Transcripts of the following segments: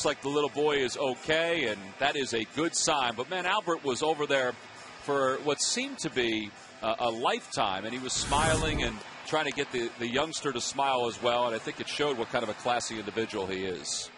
looks like the little boy is okay, and that is a good sign. But, man, Albert was over there for what seemed to be a lifetime, and he was smiling and trying to get the youngster to smile as well, and I think it showed what kind of a classy individual he is.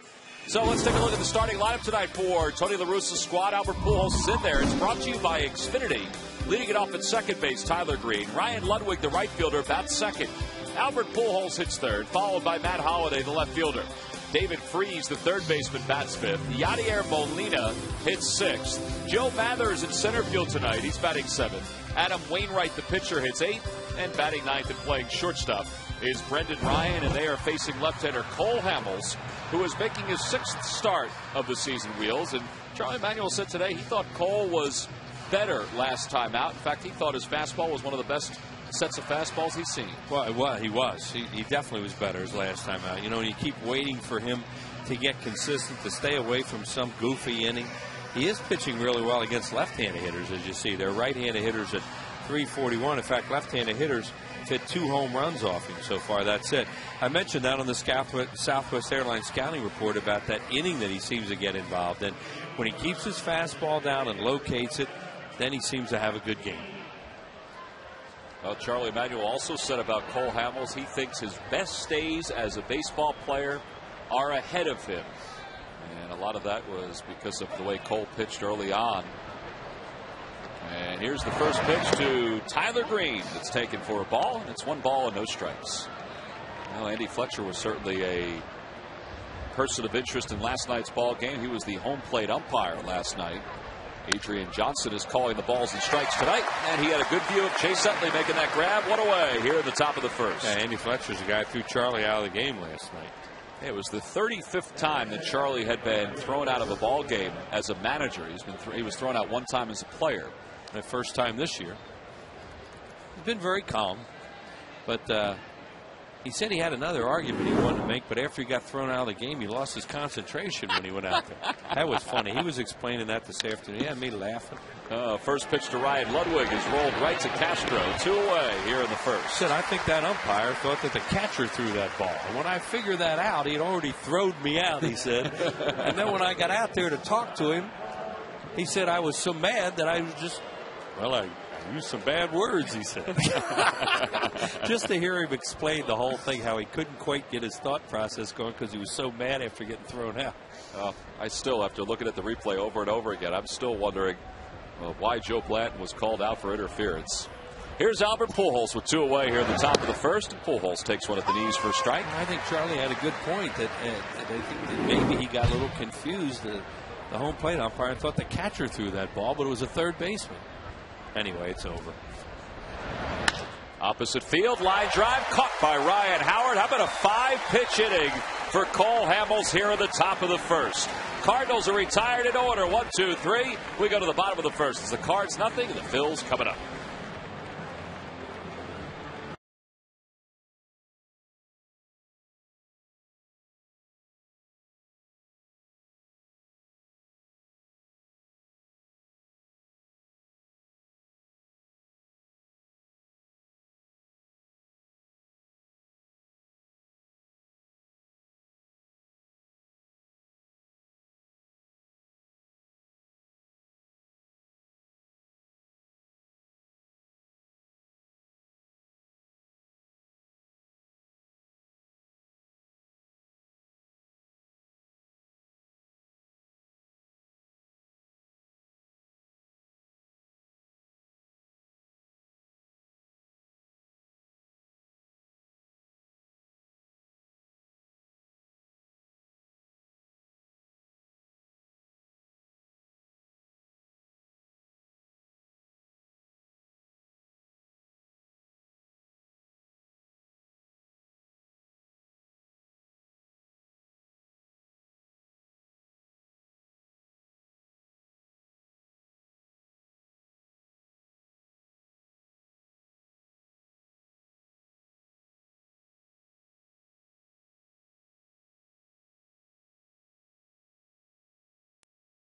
So let's take a look at the starting lineup tonight for Tony La Russa's squad. Albert Pujols is in there. It's brought to you by Xfinity. Leading it off at second base, Tyler Green. Ryan Ludwig, the right fielder, bats second. Albert Pujols hits third, followed by Matt Holliday, the left fielder. David Freese, the third baseman, bats fifth. Yadier Molina hits sixth. Joe Mathers in center field tonight. He's batting seventh. Adam Wainwright, the pitcher, hits eighth. And batting ninth and playing shortstop is Brendan Ryan, and they are facing left-hander Cole Hamels, who is making his sixth start of the season wheels. And Charlie Manuel said today he thought Cole was better last time out. In fact, he thought his fastball was one of the best sets of fastballs he's seen. Well, he was. He definitely was better his last time out. You know, you keep waiting for him to get consistent, to stay away from some goofy inning. He is pitching really well against left-handed hitters, as you see. They're right-handed hitters at .341. In fact, left-handed hitters have hit 2 home runs off him so far. That's it. I mentioned that on the Southwest Airlines scouting report about that inning that he seems to get involved in. When he keeps his fastball down and locates it, then he seems to have a good game. Well, Charlie Manuel also said about Cole Hamels, he thinks his best days as a baseball player are ahead of him. And a lot of that was because of the way Cole pitched early on. And here's the first pitch to Tyler Green. It's taken for a ball, and it's 1 ball and no strikes. Well, Andy Fletcher was certainly a person of interest in last night's ball game. He was the home plate umpire last night. Adrian Johnson is calling the balls and strikes tonight, and he had a good view of Chase Utley making that grab. One away here at the top of the first. Yeah, Andy Fletcher's the guy who threw Charlie out of the game last night. It was the 35th time that Charlie had been thrown out of a ball game as a manager. He was thrown out 1 time as a player. The first time this year. He's been very calm, but he said he had another argument he wanted to make, but after he got thrown out of the game, he lost his concentration when he went out there. That was funny. He was explaining that this afternoon. He had me laughing. First pitch to Ryan Ludwig is rolled right to Castro. 2 away here in the first. He said, I think that umpire thought that the catcher threw that ball. And when I figured that out, he had already thrown me out, he said. And then when I got out there to talk to him, he said I was so mad that I was just, well, I used some bad words, he said. Just to hear him explain the whole thing, how he couldn't quite get his thought process going because he was so mad after getting thrown out. I still, after looking at the replay over and over again, I'm still wondering why Joe Blanton was called out for interference. Here's Albert Pujols with 2 away here at the top of the first. Pujols takes one at the knees for a strike. I think Charlie had a good point that maybe he got a little confused. The home plate umpire thought the catcher threw that ball, but it was a third baseman. Anyway, it's over. Opposite field, line drive caught by Ryan Howard. How about a 5-pitch inning for Cole Hamels here at the top of the first? Cardinals are retired in order. 1, 2, 3. We go to the bottom of the first. It's the Cards nothing, and the Phils coming up.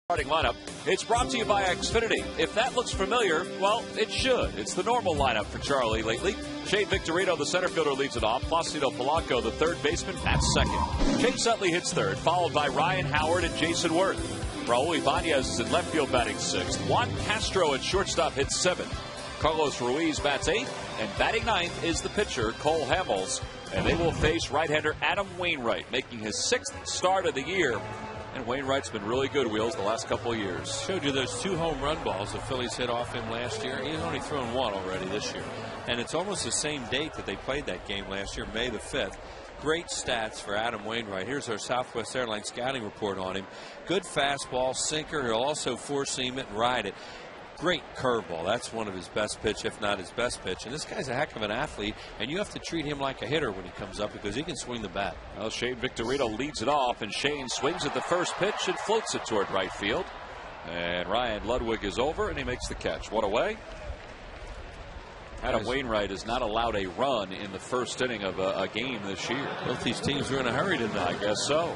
Starting lineup. It's brought to you by Xfinity. If that looks familiar, well, it should. It's the normal lineup for Charlie lately. Shane Victorino, the center fielder, leads it off. Placido Polanco, the third baseman, bats second. Chase Utley hits third, followed by Ryan Howard and Jason Worth. Raul Ibanez is in left field batting sixth. Juan Castro at shortstop hits seventh. Carlos Ruiz bats eighth, and batting ninth is the pitcher, Cole Hamels. And they will face right-hander Adam Wainwright, making his sixth start of the year. And Wainwright's been really good, Wheels, the last couple of years. Showed you those 2 home run balls the Phillies hit off him last year. He's only thrown 1 already this year. And it's almost the same date that they played that game last year, May the 5th. Great stats for Adam Wainwright. Here's our Southwest Airlines scouting report on him. Good fastball, sinker. He'll also four-seam it and ride it. Great curveball. That's one of his best pitch, if not his best pitch. And this guy's a heck of an athlete, and you have to treat him like a hitter when he comes up because he can swing the bat. Well, Shane Victorino leads it off, and Shane swings at the first pitch and floats it toward right field. And Ryan Ludwig is over, and he makes the catch. One away. Adam Wainwright has not allowed a run in the first inning of a game this year. Both these teams are in a hurry tonight. I guess so.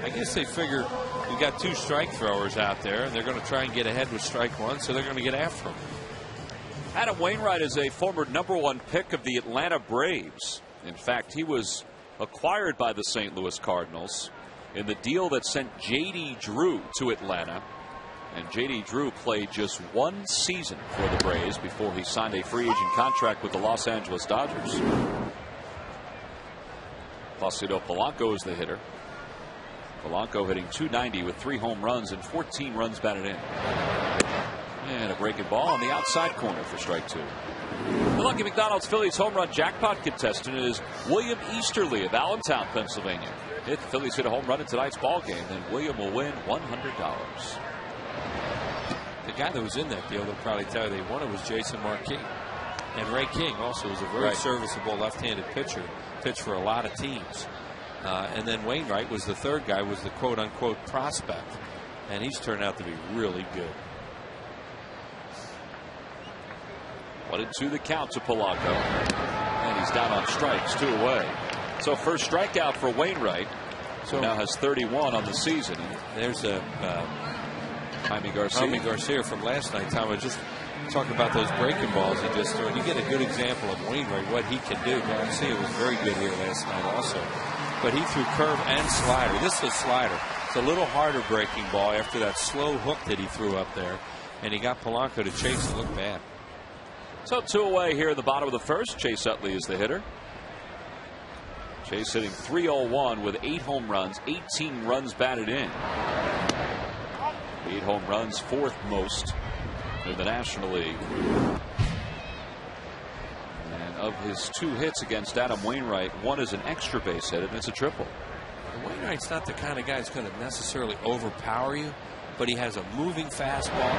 I guess they figure we've got 2 strike throwers out there, and they're going to try and get ahead with strike 1, so they're going to get after him. Adam Wainwright is a former #1 pick of the Atlanta Braves. In fact, he was acquired by the St. Louis Cardinals in the deal that sent J.D. Drew to Atlanta. And J.D. Drew played just 1 season for the Braves before he signed a free agent contract with the Los Angeles Dodgers. Placido Polanco is the hitter. Polanco hitting .290 with 3 home runs and 14 runs batted in. And a breaking ball on the outside corner for strike 2. The Lucky McDonald's Phillies home run jackpot contestant is William Easterly of Allentown, Pennsylvania. If the Phillies hit a home run in tonight's ball game, then William will win $100. The guy that was in that deal, they'll probably tell you they won it, was Jason Marquis. And Ray King also was a very serviceable left-handed pitcher. Pitched for a lot of teams. And then Wainwright was the third guy, was the quote-unquote prospect. And he's turned out to be really good. 1-2 the count to Polanco. And he's down on strikes, 2 away. So first strikeout for Wainwright. So now has 31 on the season. There's a Jaime Garcia from last night. Tom, I just talking about those breaking balls he just threw. And you get a good example of Wainwright, what he can do. Garcia was very good here last night also. But he threw curve and slider. This is a slider. It's a little harder breaking ball after that slow hook that he threw up there. And he got Polanco to chase and look bad. So 2 away here in the bottom of the first. Chase Utley is the hitter. Chase hitting .301 with 8 home runs, 18 runs batted in. 8 home runs, 4th most in the National League. And of his 2 hits against Adam Wainwright, 1 is an extra base hit, and it's a triple. Wainwright's not the kind of guy that's going to necessarily overpower you, but he has a moving fastball.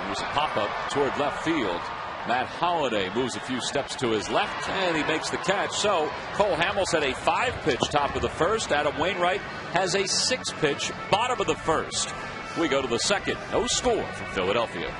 There's a pop-up toward left field. Matt Holliday moves a few steps to his left, and he makes the catch. So Cole Hamels had a 5-pitch top of the first. Adam Wainwright has a 6-pitch bottom of the first. We go to the second. No score from Philadelphia.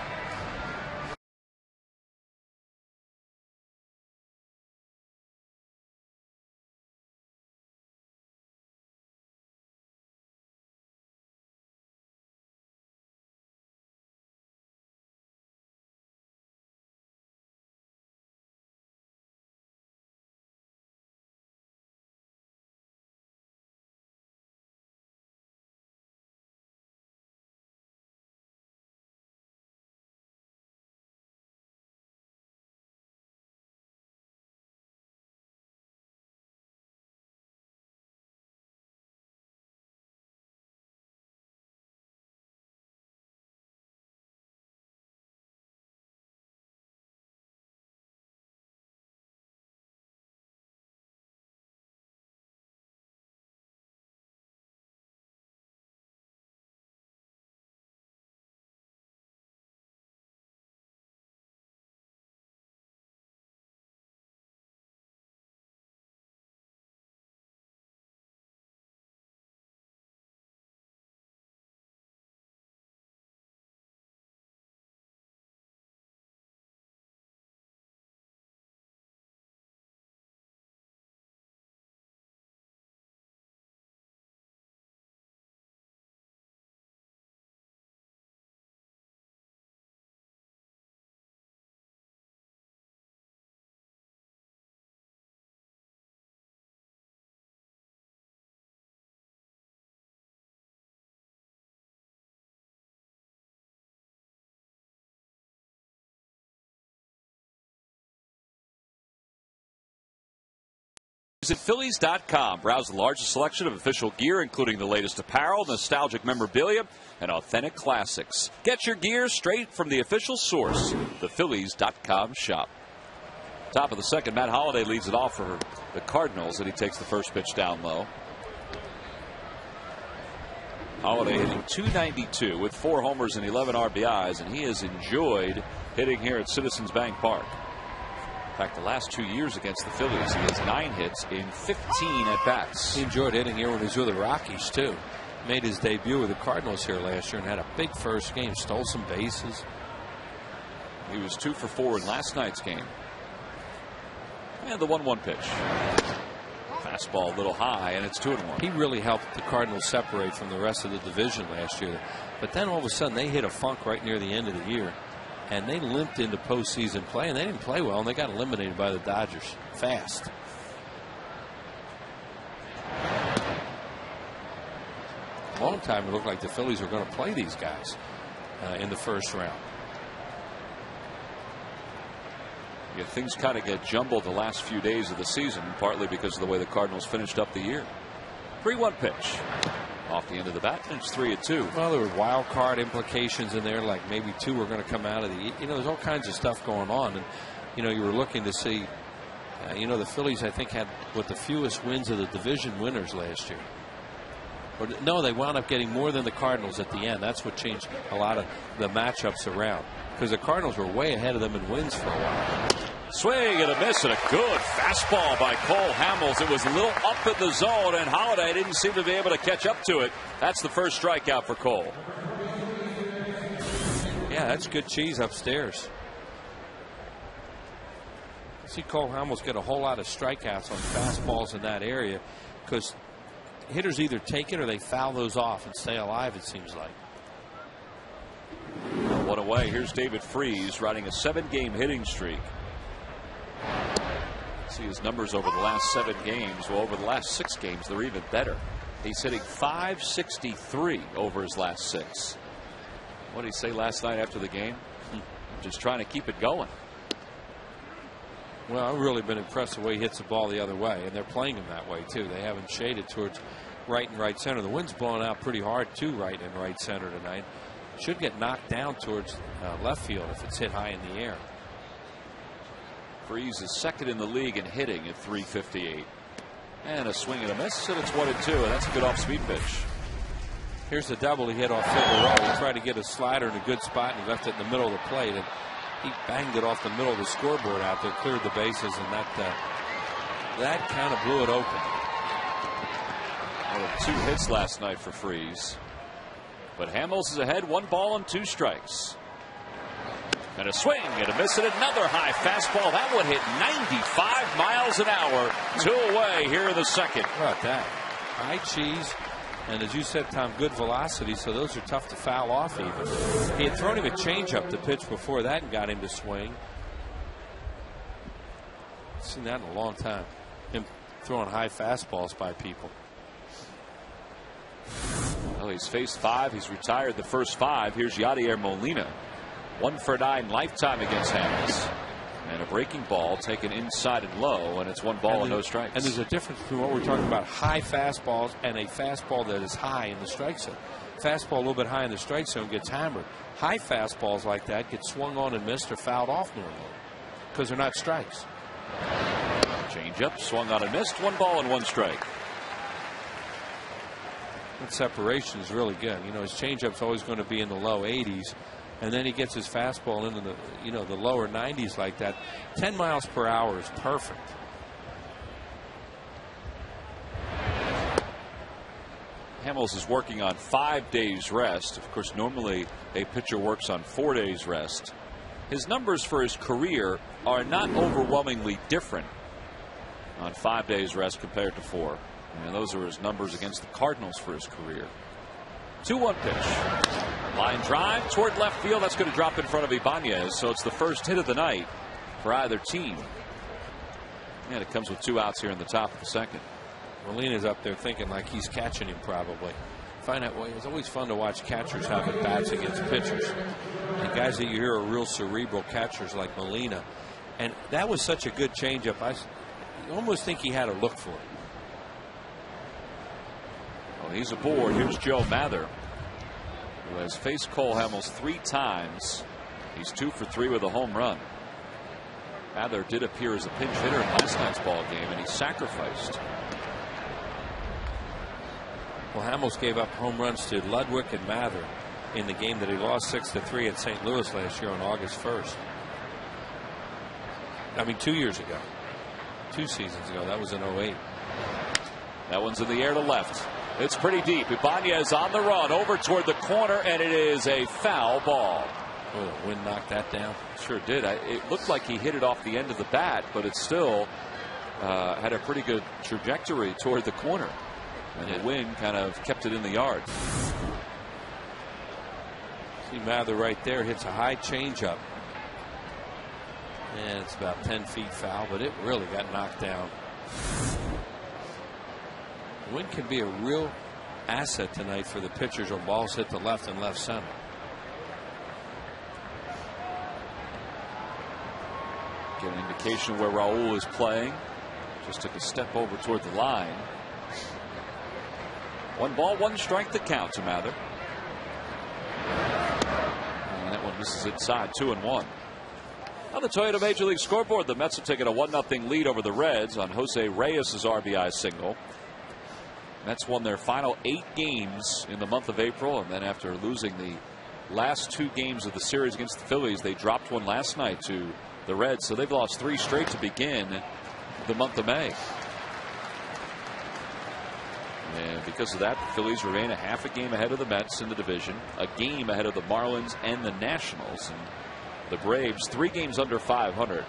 Visit Phillies.com. Browse the largest selection of official gear, including the latest apparel, nostalgic memorabilia, and authentic classics. Get your gear straight from the official source, the Phillies.com shop. Top of the second, Matt Holliday leads it off for the Cardinals, and he takes the first pitch down low. Holliday hitting .292 with 4 homers and 11 RBIs, and he has enjoyed hitting here at Citizens Bank Park. In fact, the last 2 years against the Phillies, he has 9 hits in 15 at-bats. He enjoyed hitting here when he was with the Rockies, too. Made his debut with the Cardinals here last year and had a big first game. Stole some bases. He was 2 for 4 in last night's game. And the 1-1 pitch. Fastball a little high, and it's 2-1. He really helped the Cardinals separate from the rest of the division last year. But then all of a sudden, they hit a funk right near the end of the year. And they limped into postseason play, and they didn't play well, and they got eliminated by the Dodgers fast. A long time it looked like the Phillies were going to play these guys in the first round. Yeah, things kind of get jumbled the last few days of the season, partly because of the way the Cardinals finished up the year. 3-1 pitch. Off the end of the bat, and it's 3-2. Well, there were wild card implications in there, like maybe 2 were going to come out of the. There's all kinds of stuff going on, and you were looking to see. The Phillies, I think, had the fewest wins of the division winners last year. Or no, they wound up getting more than the Cardinals at the end. That's what changed a lot of the matchups around, because the Cardinals were way ahead of them in wins for a while. Swing and a miss, and a good fastball by Cole Hamels. It was a little up in the zone, and Holliday didn't seem to be able to catch up to it. That's the first strikeout for Cole. Yeah, that's good cheese upstairs. I see Cole Hamels get a whole lot of strikeouts on fastballs in that area, because hitters either take it or they foul those off and stay alive, it seems like. 1 away. Here's David Freese riding a 7-game hitting streak. See his numbers over the last 7 games. Well, over the last 6 games, they're even better. He's hitting .563 over his last 6. What did he say last night after the game? Just trying to keep it going. Well, I've really been impressed the way he hits the ball the other way, and they're playing him that way too. They haven't shaded towards right and right center. The wind's blowing out pretty hard too, right and right center tonight. Should get knocked down towards left field if it's hit high in the air. Freese is second in the league in hitting at .358. And a swing and a miss, and it's 1-2, and that's a good off-speed pitch. Here's the double he hit off Figueroa. He tried to get a slider in a good spot, and he left it in the middle of the plate, and he banged it off the middle of the scoreboard out there, cleared the bases, and that kind of blew it open. Well, 2 hits last night for Freese. But Hamels is ahead, 1 ball and 2 strikes. And a swing and a miss, and another high fastball. That one hit 95 miles an hour. 2 away here in the second. How about that? High cheese. And as you said, Tom, good velocity, so those are tough to foul off even. He had thrown him a changeup the pitch before that and got him to swing. I've seen that in a long time. Him throwing high fastballs by people. Well, he's faced 5. He's retired the first 5. Here's Yadier Molina. 1 for 9 lifetime against Hamels. And a breaking ball taken inside and low, and it's 1 ball and no strikes. And there's a difference between what we're talking about, high fastballs, and a fastball that is high in the strike zone. Fastball a little bit high in the strike zone gets hammered. High fastballs like that get swung on and missed or fouled off normally because they're not strikes. Changeup swung on and missed. 1 ball and 1 strike. That separation is really good. His changeup's always going to be in the low 80s. And then he gets his fastball into the lower 90s like that. 10 miles per hour is perfect. Hamels is working on 5 days rest. Of course, normally a pitcher works on 4 days rest. His numbers for his career are not overwhelmingly different on 5 days rest compared to 4. And those are his numbers against the Cardinals for his career. 2-1 pitch. Line drive toward left field. That's going to drop in front of Ibanez. So it's the first hit of the night for either team. And it comes with 2 outs here in the top of the second. Molina's up there thinking like he's catching him probably. Find that way. It's always fun to watch catchers have at bats against pitchers. And guys that you hear are real cerebral catchers like Molina. And that was such a good changeup. you almost think he had to look for it. Well, he's aboard. Here's Joe Mather, who has faced Cole Hamels 3 times. He's 2 for 3 with a home run. Mather did appear as a pinch hitter in last night's ball game, and he sacrificed. Well, Hamels gave up home runs to Ludwig and Mather in the game that he lost 6-3 at St. Louis last year on August 1st. I mean, 2 years ago. 2 seasons ago. That was in 08. That one's in the air to left. It's pretty deep. Ibanez on the run over toward the corner, and it is a foul ball. Oh, the wind knocked that down. Sure did. It looked like he hit it off the end of the bat, but it still had a pretty good trajectory toward the corner. And the wind kind of kept it in the yard. See Mather right there hits a high changeup. And it's about 10 feet foul, but it really got knocked down. The wind can be a real asset tonight for the pitchers when balls hit the left and left center. Get an indication where Raul is playing. Just took a step over toward the line. 1 ball, 1 strike to count to Mather. And that one misses inside, 2-1. On the Toyota Major League scoreboard, the Mets are taking a 1-0 lead over the Reds on Jose Reyes' RBI single. Mets won their final 8 games in the month of April, and then after losing the last 2 games of the series against the Phillies, they dropped one last night to the Reds, so they've lost 3 straight to begin the month of May. And because of that, the Phillies remain a half a game ahead of the Mets in the division, a game ahead of the Marlins and the Nationals. And the Braves 3 games under 500.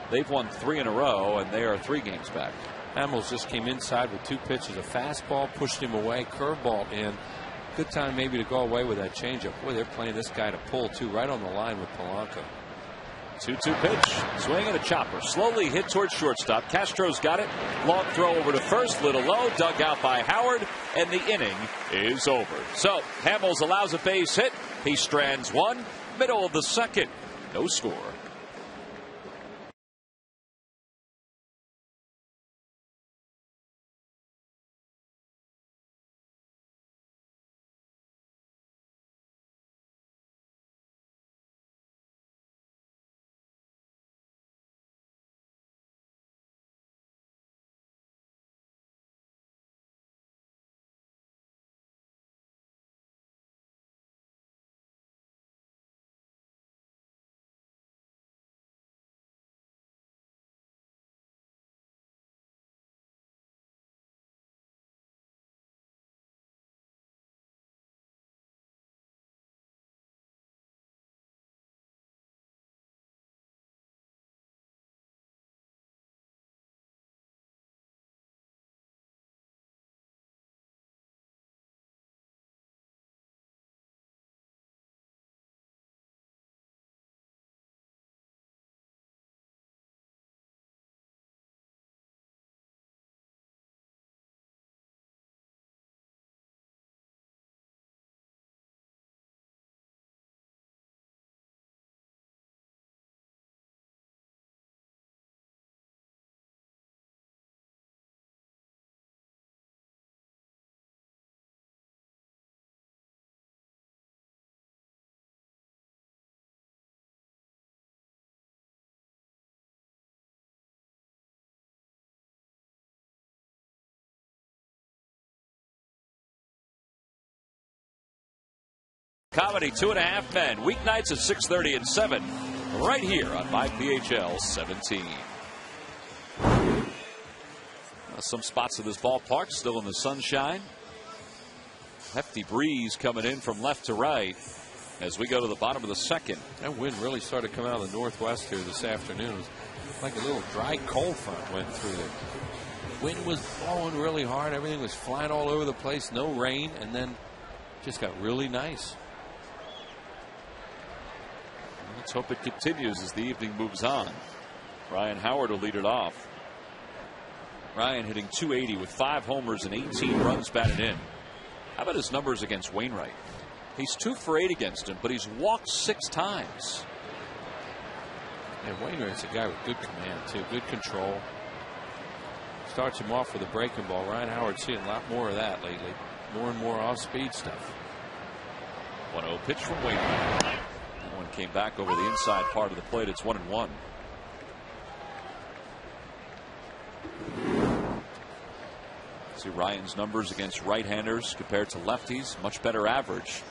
They've won 3 in a row, and they are 3 games back. Hamels just came inside with 2 pitches, a fastball pushed him away, curveball in. Good time maybe to go away with that changeup. Boy, they're playing this guy to pull too, right on the line with Polanco. 2-2 pitch. Swing and a chopper. Slowly hit towards shortstop. Castro's got it. Long throw over to first. Little low. Dug out by Howard. And the inning is over. So Hamels allows a base hit. He strands one. Middle of the second. No score. Comedy 2.5 Men, weeknights at 6:30 and 7, right here on MyPHL 17. Some spots of this ballpark still in the sunshine. Hefty breeze coming in from left to right as we go to the bottom of the second. That wind really started coming out of the northwest here this afternoon. It was like a little dry cold front went through there. Wind was blowing really hard. Everything was flying all over the place. No rain, and then just got really nice. Let's hope it continues as the evening moves on. Ryan Howard will lead it off. Ryan hitting .280 with 5 homers and 18 runs batted in. How about his numbers against Wainwright? He's 2 for 8 against him, but he's walked 6 times. And Wainwright's a guy with good command, too. Good control. starts him off with a breaking ball. Ryan Howard's seeing a lot more of that lately. More and more off-speed stuff. 1-0 pitch from Wainwright. That one came back over the inside part of the plate. It's 1-1. See Ryan's numbers against right-handers compared to lefties. Much better average.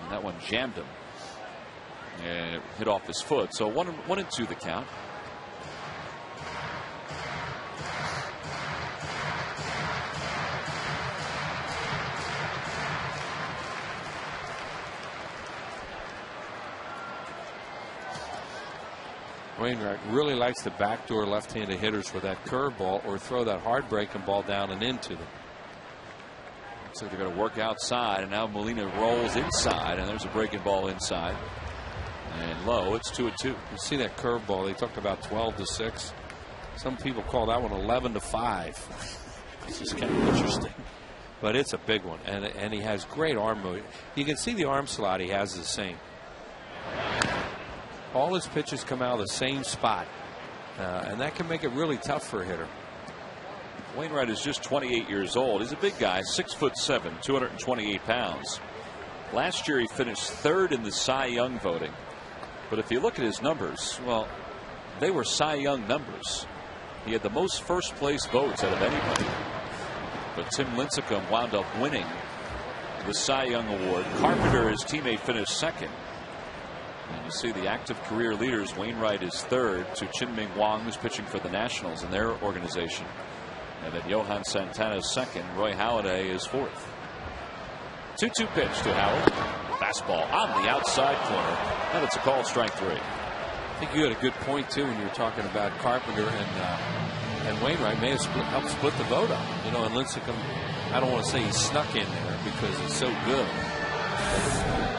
And that one jammed him. And it hit off his foot. So 1-2 the count. Wainwright really likes to backdoor left-handed hitters with that curveball or throw that hard breaking ball down and into them. So they're going to work outside, and now Molina rolls inside, and there's a breaking ball inside. And low, it's 2-2. You see that curveball? They talked about 12-6. Some people call that one 11-5. This is kind of interesting. But it's a big one, and he has great arm movement. You can see the arm slot he has is the same. All his pitches come out of the same spot, and that can make it really tough for a hitter. Wainwright is just 28 years old. He's a big guy, 6'7", 228 pounds. Last year he finished third in the Cy Young voting. But if you look at his numbers, well, they were Cy Young numbers. He had the most first place votes out of anybody. But Tim Lincecum wound up winning the Cy Young award. Carpenter, his teammate, finished second. And you see the active career leaders. Wainwright is third to Chin-Ming Wang, who's pitching for the Nationals in their organization. And then Johan Santana is second. Roy Halladay is fourth. 2-2 pitch to Howard. Fastball on the outside corner. And it's a called strike 3. I think you had a good point, too, when you were talking about Carpenter and Wainwright may have helped split the vote up. You know, and Lincecum, I don't want to say he snuck in there because he's so good.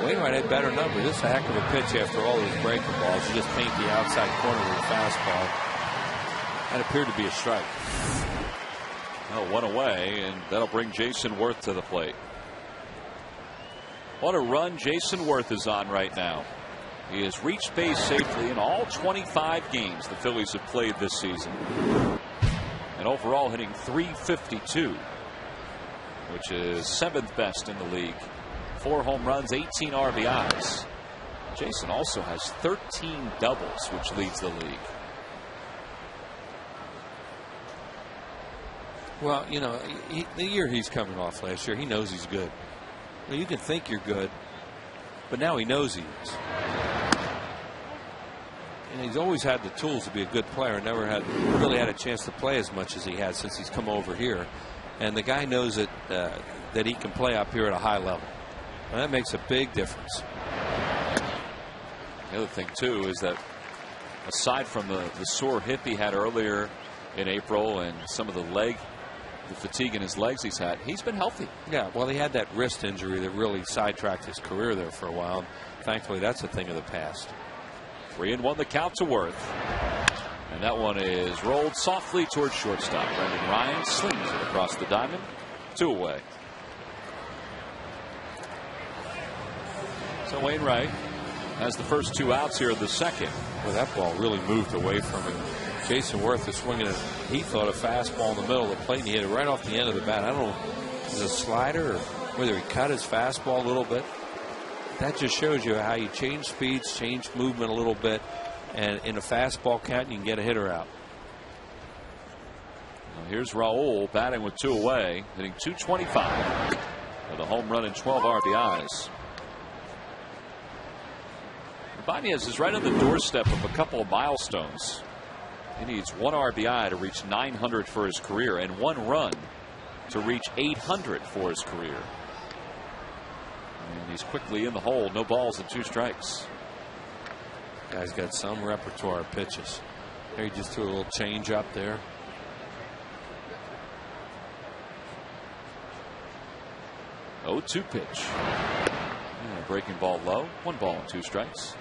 Wainwright had better numbers. This is a heck of a pitch after all those breaking balls. You just paint the outside corner with a fastball. That appeared to be a strike. Well, one away, and that'll bring Jason Worth to the plate. What a run Jason Worth is on right now. He has reached base safely in all 25 games the Phillies have played this season. And overall hitting .352, which is 7th best in the league. 4 home runs, 18 RBIs. Jason also has 13 doubles, which leads the league. Well, you know, the year he's coming off last year, he knows he's good. Well, you can think you're good, but now he knows he is. And he's always had the tools to be a good player. Never really had a chance to play as much as he has since he's come over here. And the guy knows that he can play up here at a high level. And that makes a big difference. The other thing, too, is that aside from the sore hip he had earlier in April and some of the fatigue in his legs he's been healthy. Yeah, well, he had that wrist injury that really sidetracked his career there for a while. Thankfully, that's a thing of the past. 3-1 the count to Worth. And that one is rolled softly towards shortstop. Brendan Ryan slings it across the diamond. 2 away. So Wainwright has the first 2 outs here in the second. Well, that ball really moved away from him. Jason Worth is swinging it. He thought a fastball in the middle of the plate, and he hit it right off the end of the bat. I don't know if it was a slider or whether he cut his fastball a little bit. That just shows you how you change speeds, change movement a little bit, and in a fastball count, you can get a hitter out. Well, here's Raul batting with 2 away, hitting .225 with a home run and 12 RBIs. Ibanez is right on the doorstep of a couple of milestones. He needs 1 RBI to reach 900 for his career and 1 run to reach 800 for his career. And he's quickly in the hole. No balls and 2 strikes. Guy's got some repertoire of pitches. There he just threw a little change up there. Oh, 2 pitch. Yeah, breaking ball low. 1 ball and 2 strikes.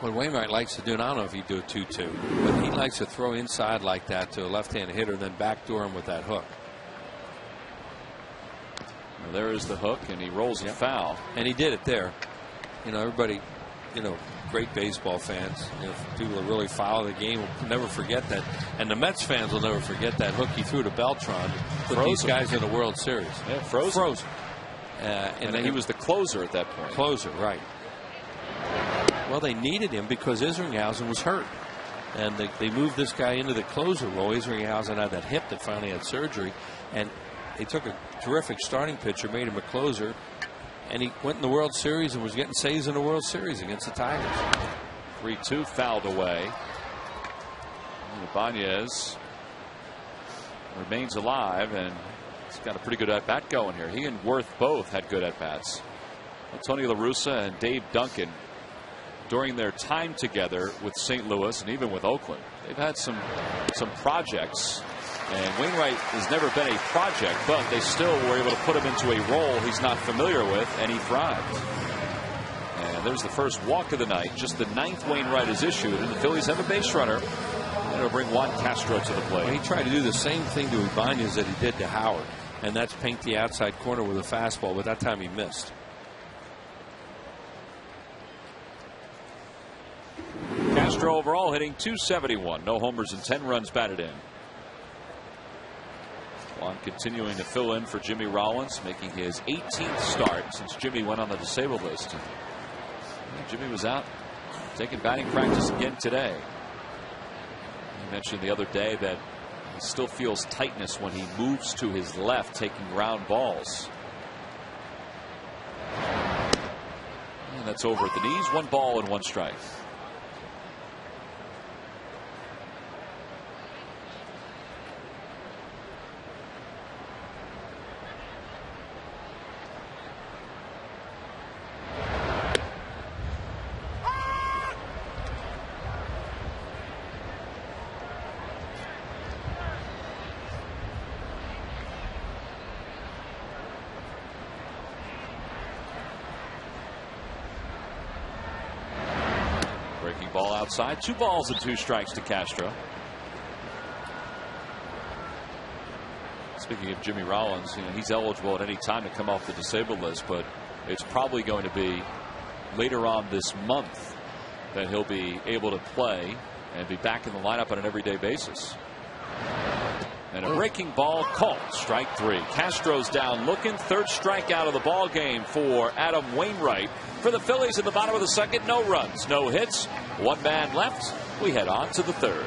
What Wainwright likes to do, and I don't know if he'd do a 2-2, but he likes to throw inside like that to a left-handed hitter and then backdoor him with that hook. Well, there is the hook, and he rolls a foul. And he did it there. You know, everybody, you know, great baseball fans, you know, people that really follow the game will never forget that. And the Mets fans will never forget that hook he threw to Beltran to put these guys in the World Series. Yeah, frozen. And then he was the closer at that point. Closer, right. Well, they needed him because Isringhausen was hurt. And they moved this guy into the closer role. Isringhausen had that hip that finally had surgery. And they took a terrific starting pitcher, made him a closer. And he went in the World Series and was getting saves in the World Series against the Tigers. 3-2 fouled away. Ibanez remains alive, and he's got a pretty good at-bat going here. He and Worth both had good at-bats. Tony La Russa and Dave Duncan, during their time together with St. Louis and even with Oakland, they've had some projects. And Wainwright has never been a project, but they still were able to put him into a role he's not familiar with, and he thrived. And there's the first walk of the night. Just the 9th Wainwright is issued, and the Phillies have a base runner. And it'll bring Juan Castro to the plate. Well, he tried to do the same thing to Ibanez that he did to Howard, and that's paint the outside corner with a fastball, but that time he missed. Castro overall hitting .271. No homers and 10 runs batted in. Juan continuing to fill in for Jimmy Rollins, making his 18th start since Jimmy went on the disabled list. Jimmy was out taking batting practice again today. He mentioned the other day that he still feels tightness when he moves to his left, taking ground balls. And that's over at the knees. 1 ball and 1 strike. Ball outside. 2 balls and 2 strikes to Castro. Speaking of Jimmy Rollins, you know, he's eligible at any time to come off the disabled list, but it's probably going to be later on this month that he'll be able to play and be back in the lineup on an everyday basis. And a breaking ball called. Strike 3. Castro's down looking. 3rd strikeout of the ball game for Adam Wainwright. For the Phillies in the bottom of the 2nd, no runs, no hits. 1 man left. We head on to the 3rd.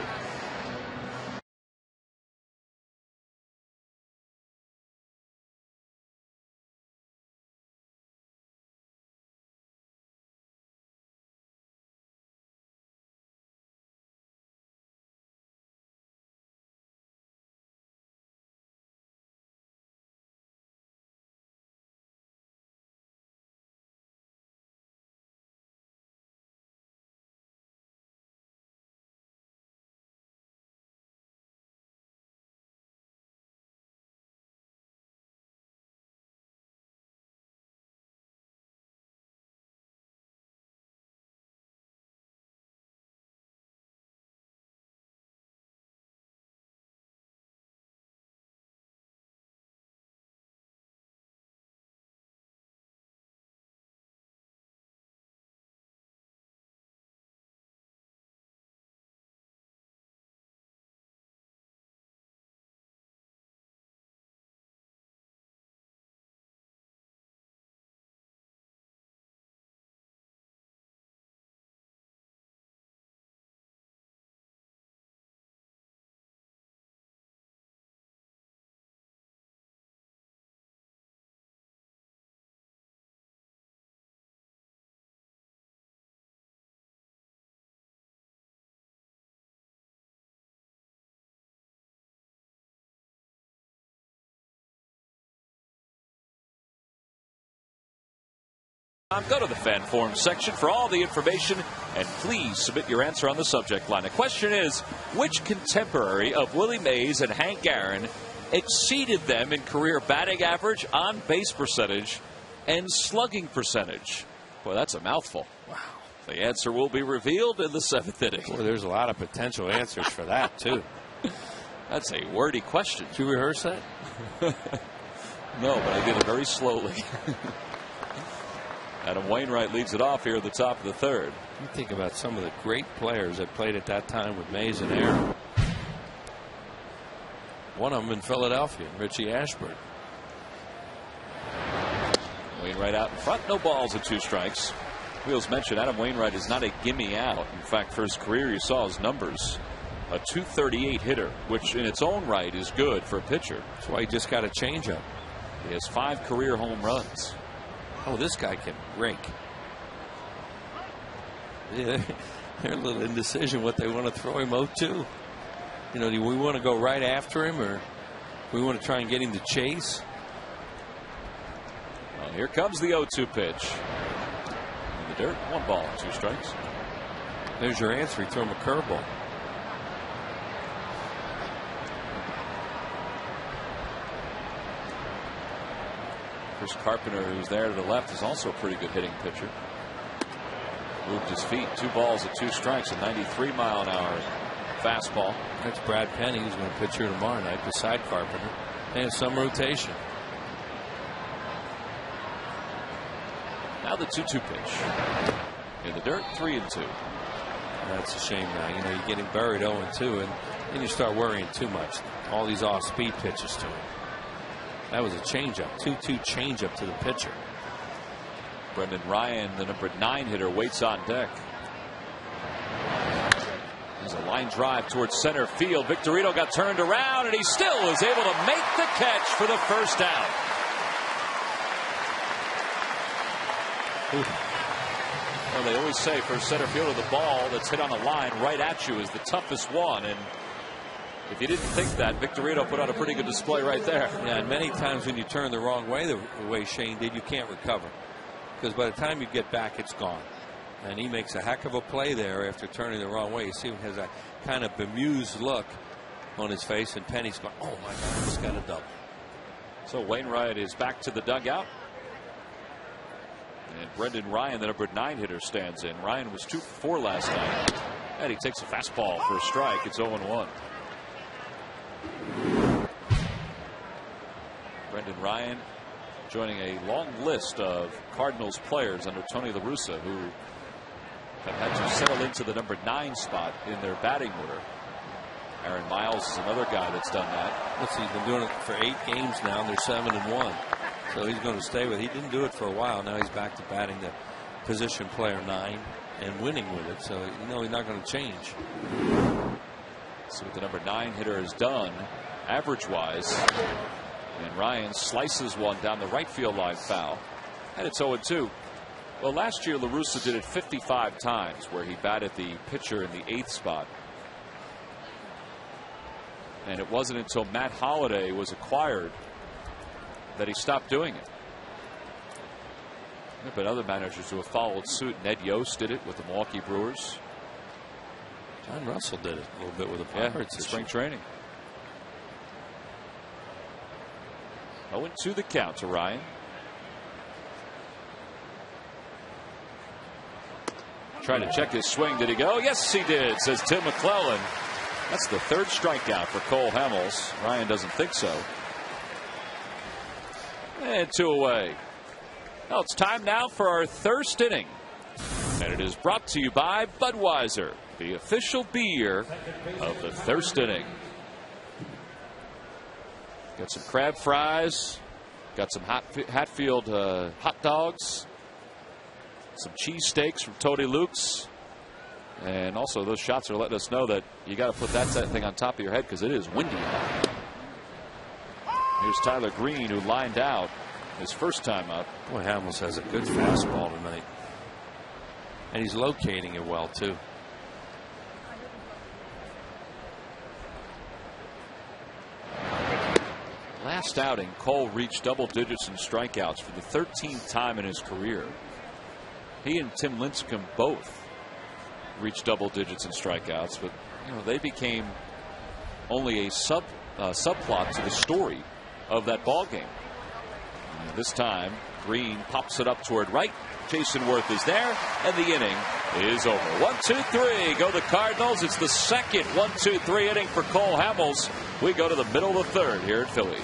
Go to the fan forum section for all the information, and please submit your answer on the subject line. The question is, which contemporary of Willie Mays and Hank Aaron exceeded them in career batting average, on base percentage, and slugging percentage? Boy, that's a mouthful. Wow. The answer will be revealed in the 7th inning. Boy, there's a lot of potential answers for that, too. That's a wordy question. Did you rehearse that? No, but I did it very slowly. Adam Wainwright leads it off here at the top of the 3rd. You think about some of the great players that played at that time with Mays and Aaron. One of them in Philadelphia, Richie Ashburn. Wainwright out in front, no balls and 2 strikes. Wheels mentioned Adam Wainwright is not a gimme out. In fact, for his career, you saw his numbers. A .238 hitter, which in its own right is good for a pitcher. That's why he just got a changeup. He has 5 career home runs. Oh, this guy can rake. Yeah, they're a little indecision what they want to throw him out to. You know, do we want to go right after him, or we want to try and get him to chase? Well, here comes the 0-2 pitch. In the dirt, 1 ball and 2 strikes. There's your answer. He threw him a curveball. Chris Carpenter, who's there to the left, is also a pretty good hitting pitcher. Moved his feet. 2 balls and 2 strikes. A 93-mile-an-hour fastball. That's Brad Penny, who's going to pitch here tomorrow night beside Carpenter. And some rotation. Now the 2-2 pitch. In the dirt, 3-2. That's a shame now. You know, you're getting buried 0-2, and then you start worrying too much. All these off-speed pitches to him. That was a changeup. 2-2 changeup to the pitcher. Brendan Ryan, the number 9 hitter, waits on deck. There's a line drive towards center field. Victorino got turned around, and he still is able to make the catch for the first out. Well, they always say for a center fielder, the ball that's hit on a line right at you is the toughest one. And if you didn't think that, Victorino put on a pretty good display right there. Yeah, and many times when you turn the wrong way, the way Shane did, you can't recover. Because by the time you get back, it's gone. And he makes a heck of a play there after turning the wrong way. You see him has a kind of bemused look on his face, and Penny's going, oh my God, he's got a double. So Wainwright is back to the dugout. And Brendan Ryan, the number 9 hitter, stands in. Ryan was 2 for 4 last night. And he takes a fastball for a strike. It's 0-1. Brendan Ryan joining a long list of Cardinals players under Tony La Russa who have had to settle into the number 9 spot in their batting order. Aaron Miles is another guy that's done that. Let's see, he's been doing it for 8 games now, and they're 7-1. So he's going to stay with it. He didn't do it for a while. Now he's back to batting the position player 9 and winning with it. So, you know, he's not going to change. See what the number 9 hitter has done average-wise. And Ryan slices one down the right field line foul. And it's 0-2. Well, last year La Russa did it 55 times where he batted the pitcher in the 8th spot. And it wasn't until Matt Holliday was acquired that he stopped doing it. There have been other managers who have followed suit. Ned Yost did it with the Milwaukee Brewers. John Russell did it a little bit with the Pirates. Yeah, spring training. 0-2 the count to Ryan. Trying to check his swing. Did he go? Yes, he did, says Tim McClellan. That's the 3rd strikeout for Cole Hamels. Ryan doesn't think so. And 2 away. Well, it's time now for our thirst inning. And it is brought to you by Budweiser, the official beer of the thirst inning. Got some crab fries. Got some Hatfield hot dogs. Some cheesesteaks from Tony Luke's. And also those shots are letting us know that you got to put that thing on top of your head because it is windy out. Here's Tyler Green, who lined out his first time up. Boy, Hamels has a good fastball tonight. And he's locating it well, too. Last outing, Cole reached double digits in strikeouts for the 13th time in his career. He and Tim Lincecum both reached double digits in strikeouts, but you know they became only a subplot to the story of that ball game. And this time Green pops it up toward right. Jason Worth is there, and the inning is over. 1, 2, 3. Go the Cardinals. It's the second 1, 2, 3 inning for Cole Hamels. We go to the middle of the third here at Philly.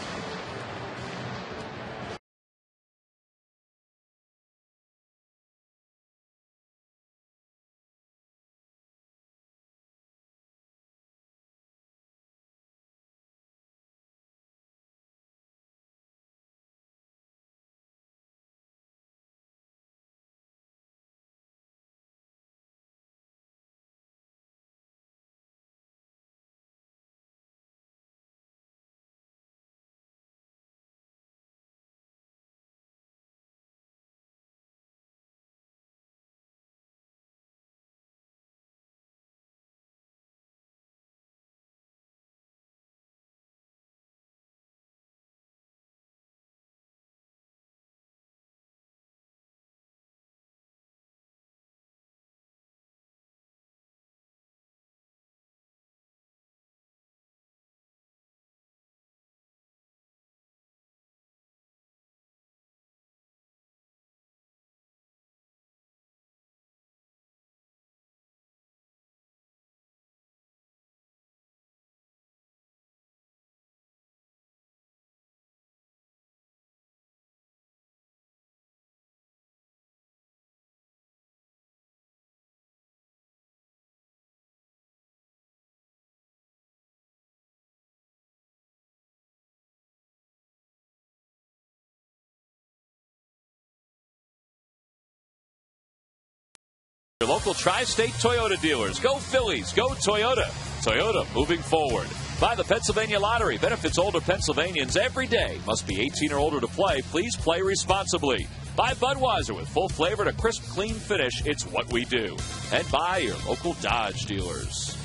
Your local tri-state Toyota dealers. Go Phillies. Go Toyota. Toyota moving forward. By the Pennsylvania Lottery. Benefits older Pennsylvanians every day. Must be 18 or older to play. Please play responsibly. By Budweiser with full flavor and a crisp, clean finish. It's what we do. And by your local Dodge dealers.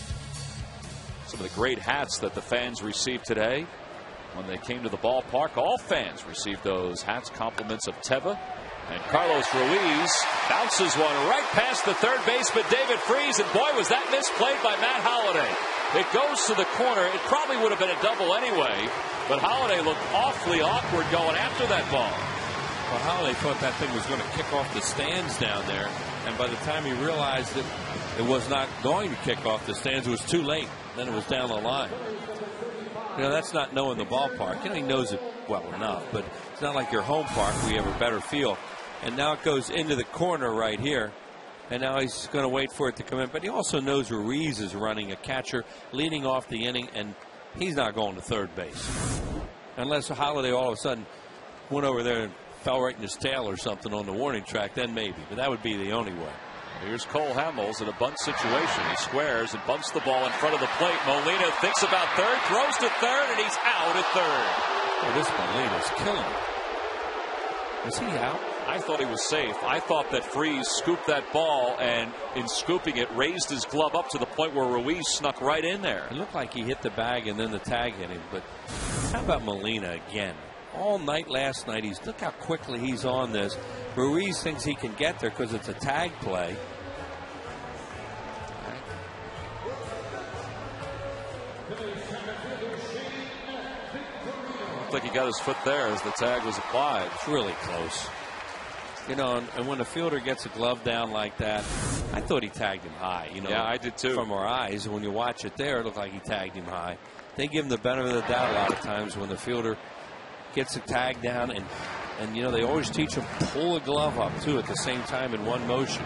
Some of the great hats that the fans received today when they came to the ballpark. All fans received those hats. Compliments of Teva. And Carlos Ruiz bounces one right past the third baseman, David Freese. And boy, was that misplayed by Matt Holliday. It goes to the corner. It probably would have been a double anyway. But Holliday looked awfully awkward going after that ball. Well, Holliday thought that thing was going to kick off the stands down there. And by the time he realized that it was not going to kick off the stands, it was too late. Then it was down the line. You know, that's not knowing the ballpark. You know, he knows it well enough, but it's not like your home park where you have a better feel. And now it goes into the corner right here. And now he's going to wait for it to come in. But he also knows Ruiz is running a catcher, leading off the inning, and he's not going to third base. Unless Holliday all of a sudden went over there and fell right in his tail or something on the warning track, then maybe. But that would be the only way. Here's Cole Hamels in a bunt situation. He squares and bunts the ball in front of the plate. Molina thinks about third, throws to third, and he's out at third. Oh, this Molina's killing him. Is he out? I thought he was safe. I thought that Freese scooped that ball, and in scooping it, raised his glove up to the point where Ruiz snuck right in there. It looked like he hit the bag and then the tag hit him. But how about Molina again? All night last night, look how quickly he's on this. Ruiz thinks he can get there because it's a tag play. Looked like he got his foot there as the tag was applied. It's really close. You know, and when the fielder gets a glove down like that, I thought he tagged him high. You know, yeah, I did too. From our eyes, when you watch it there, it looked like he tagged him high. They give him the benefit of the doubt a lot of times when the fielder gets a tag down, and you know, they always teach him pull a glove up too at the same time in one motion.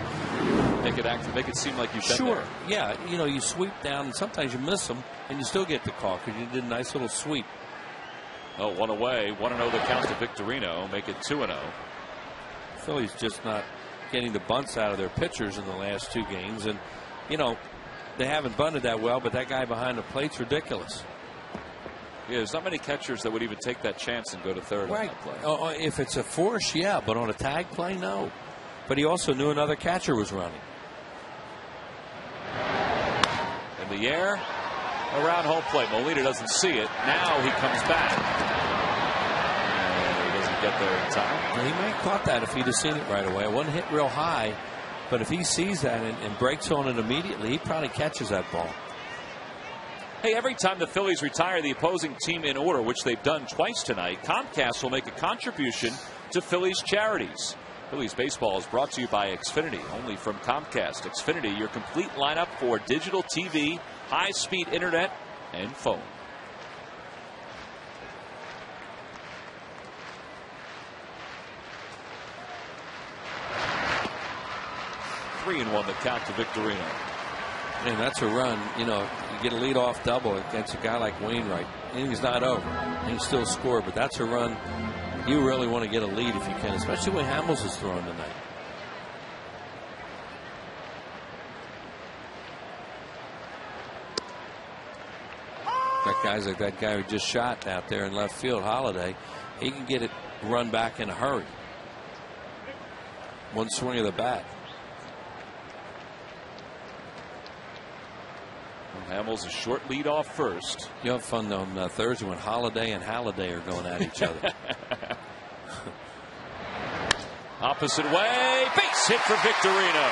Make it seem like you've been sure. there. Yeah, you know, you sweep down, and sometimes you miss them, and you still get the call because you did a nice little sweep. Oh, one away, 1-0 the count to Victorino, make it 2-0. Philly's just not getting the bunts out of their pitchers in the last two games, and you know, they haven't bunted that well, but that guy behind the plate's ridiculous. Yeah, there's not many catchers that would even take that chance and go to third right. on that play. Oh, if it's a force, yeah, but on a tag play, no. But he also knew another catcher was running. In the air, around home plate. Molina doesn't see it. Now he comes back. And he doesn't get there in time. Well, he might have caught that if he'd have seen it right away. It wasn't hit real high, but if he sees that and breaks on it immediately, he probably catches that ball. Hey, every time the Phillies retire the opposing team in order, which they've done twice tonight, Comcast will make a contribution to Phillies charities. Phillies baseball is brought to you by Xfinity, only from Comcast. Xfinity, your complete lineup for digital TV, high-speed internet, and phone. Three and one that count to Victorino. And that's a run. You know, you get a leadoff double against a guy like Wainwright. Inning's not over. He can still score, but that's a run. You really want to get a lead if you can, especially when Hamels is throwing tonight. That guy's like that guy who just shot out there in left field, Holiday. He can get it run back in a hurry. One swing of the bat. Hamels a short lead off first. You have fun on Thursday when Holiday and Halliday are going at each other. Opposite way, base hit for Victorino.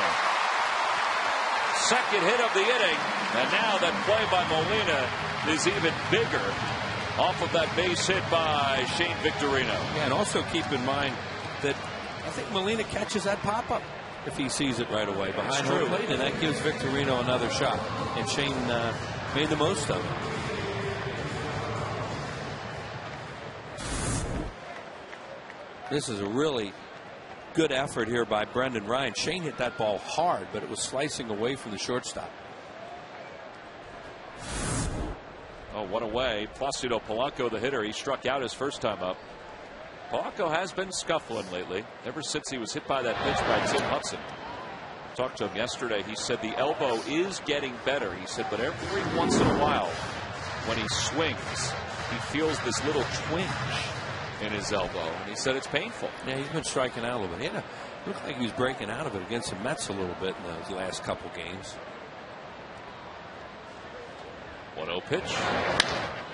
Second hit of the inning, and now that play by Molina is even bigger off of that base hit by Shane Victorino. Yeah, and also keep in mind that I think Molina catches that pop-up if he sees it right away behind home plate, and that gives Victorino another shot. And Shane made the most of it. This is a really good effort here by Brendan Ryan. Shane hit that ball hard, but it was slicing away from the shortstop. Oh, what a way. Placido Polanco, the hitter, he struck out his first time up. Polanco has been scuffling lately, ever since he was hit by that pitch by Tim Hudson. Talked to him yesterday. He said the elbow is getting better. He said, but every once in a while, when he swings, he feels this little twinge in his elbow. And he said it's painful. Yeah, he's been striking out a little bit. Yeah, looked like he was breaking out of it against the Mets a little bit in those last couple games. 1-0 pitch.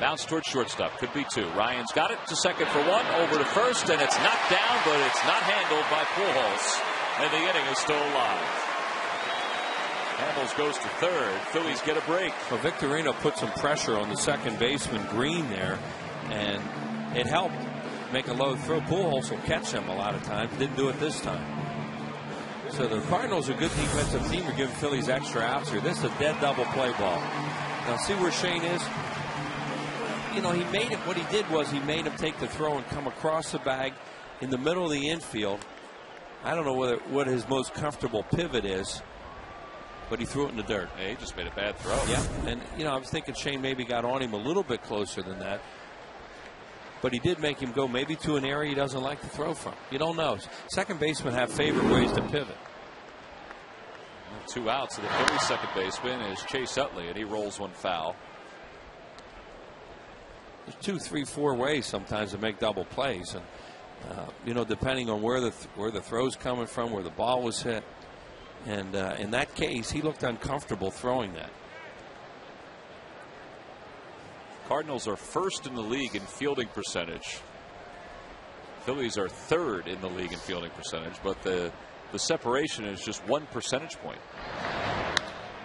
Bounce towards shortstop. Could be two. Ryan's got it to second for one. Over to first, and it's knocked down, but it's not handled by Pujols. And the inning is still alive. Hamels goes to third. Phillies get a break. Well, Victorino put some pressure on the second baseman Green there, and it helped make a low throw. Pujols will catch him a lot of times. Didn't do it this time. So the Cardinals are a good defensive team. Are giving Phillies extra outs here. This is a dead double play ball. Now see where Shane is. You know, he made it. What he did was he made him take the throw and come across the bag in the middle of the infield. I don't know what his most comfortable pivot is, but he threw it in the dirt. Yeah, he just made a bad throw. Yeah, and you know, I was thinking Shane maybe got on him a little bit closer than that, but he did make him go maybe to an area he doesn't like to throw from. You don't know. Second basemen have favorite ways to pivot. Two outs, so the Phillies second baseman is Chase Utley, and he rolls one foul. There's 2, 3, 4 ways sometimes to make double plays, and you know, depending on where the throw's coming from, where the ball was hit, and in that case, he looked uncomfortable throwing that. Cardinals are first in the league in fielding percentage. Phillies are third in the league in fielding percentage, but the separation is just 1 percentage point.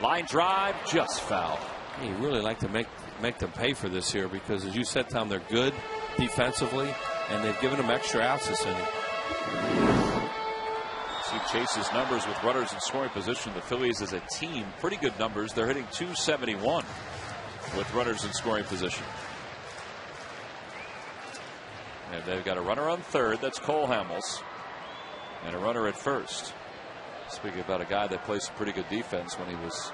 Line drive, just foul. You really like to make them pay for this here, because as you said, Tom, they're good defensively, and they've given them extra outs this inning. See Chase's numbers with runners in scoring position. The Phillies as a team, pretty good numbers. They're hitting .271 with runners in scoring position. And they've got a runner on third. That's Cole Hamels. And a runner at first. Speaking about a guy that plays some pretty good defense when he was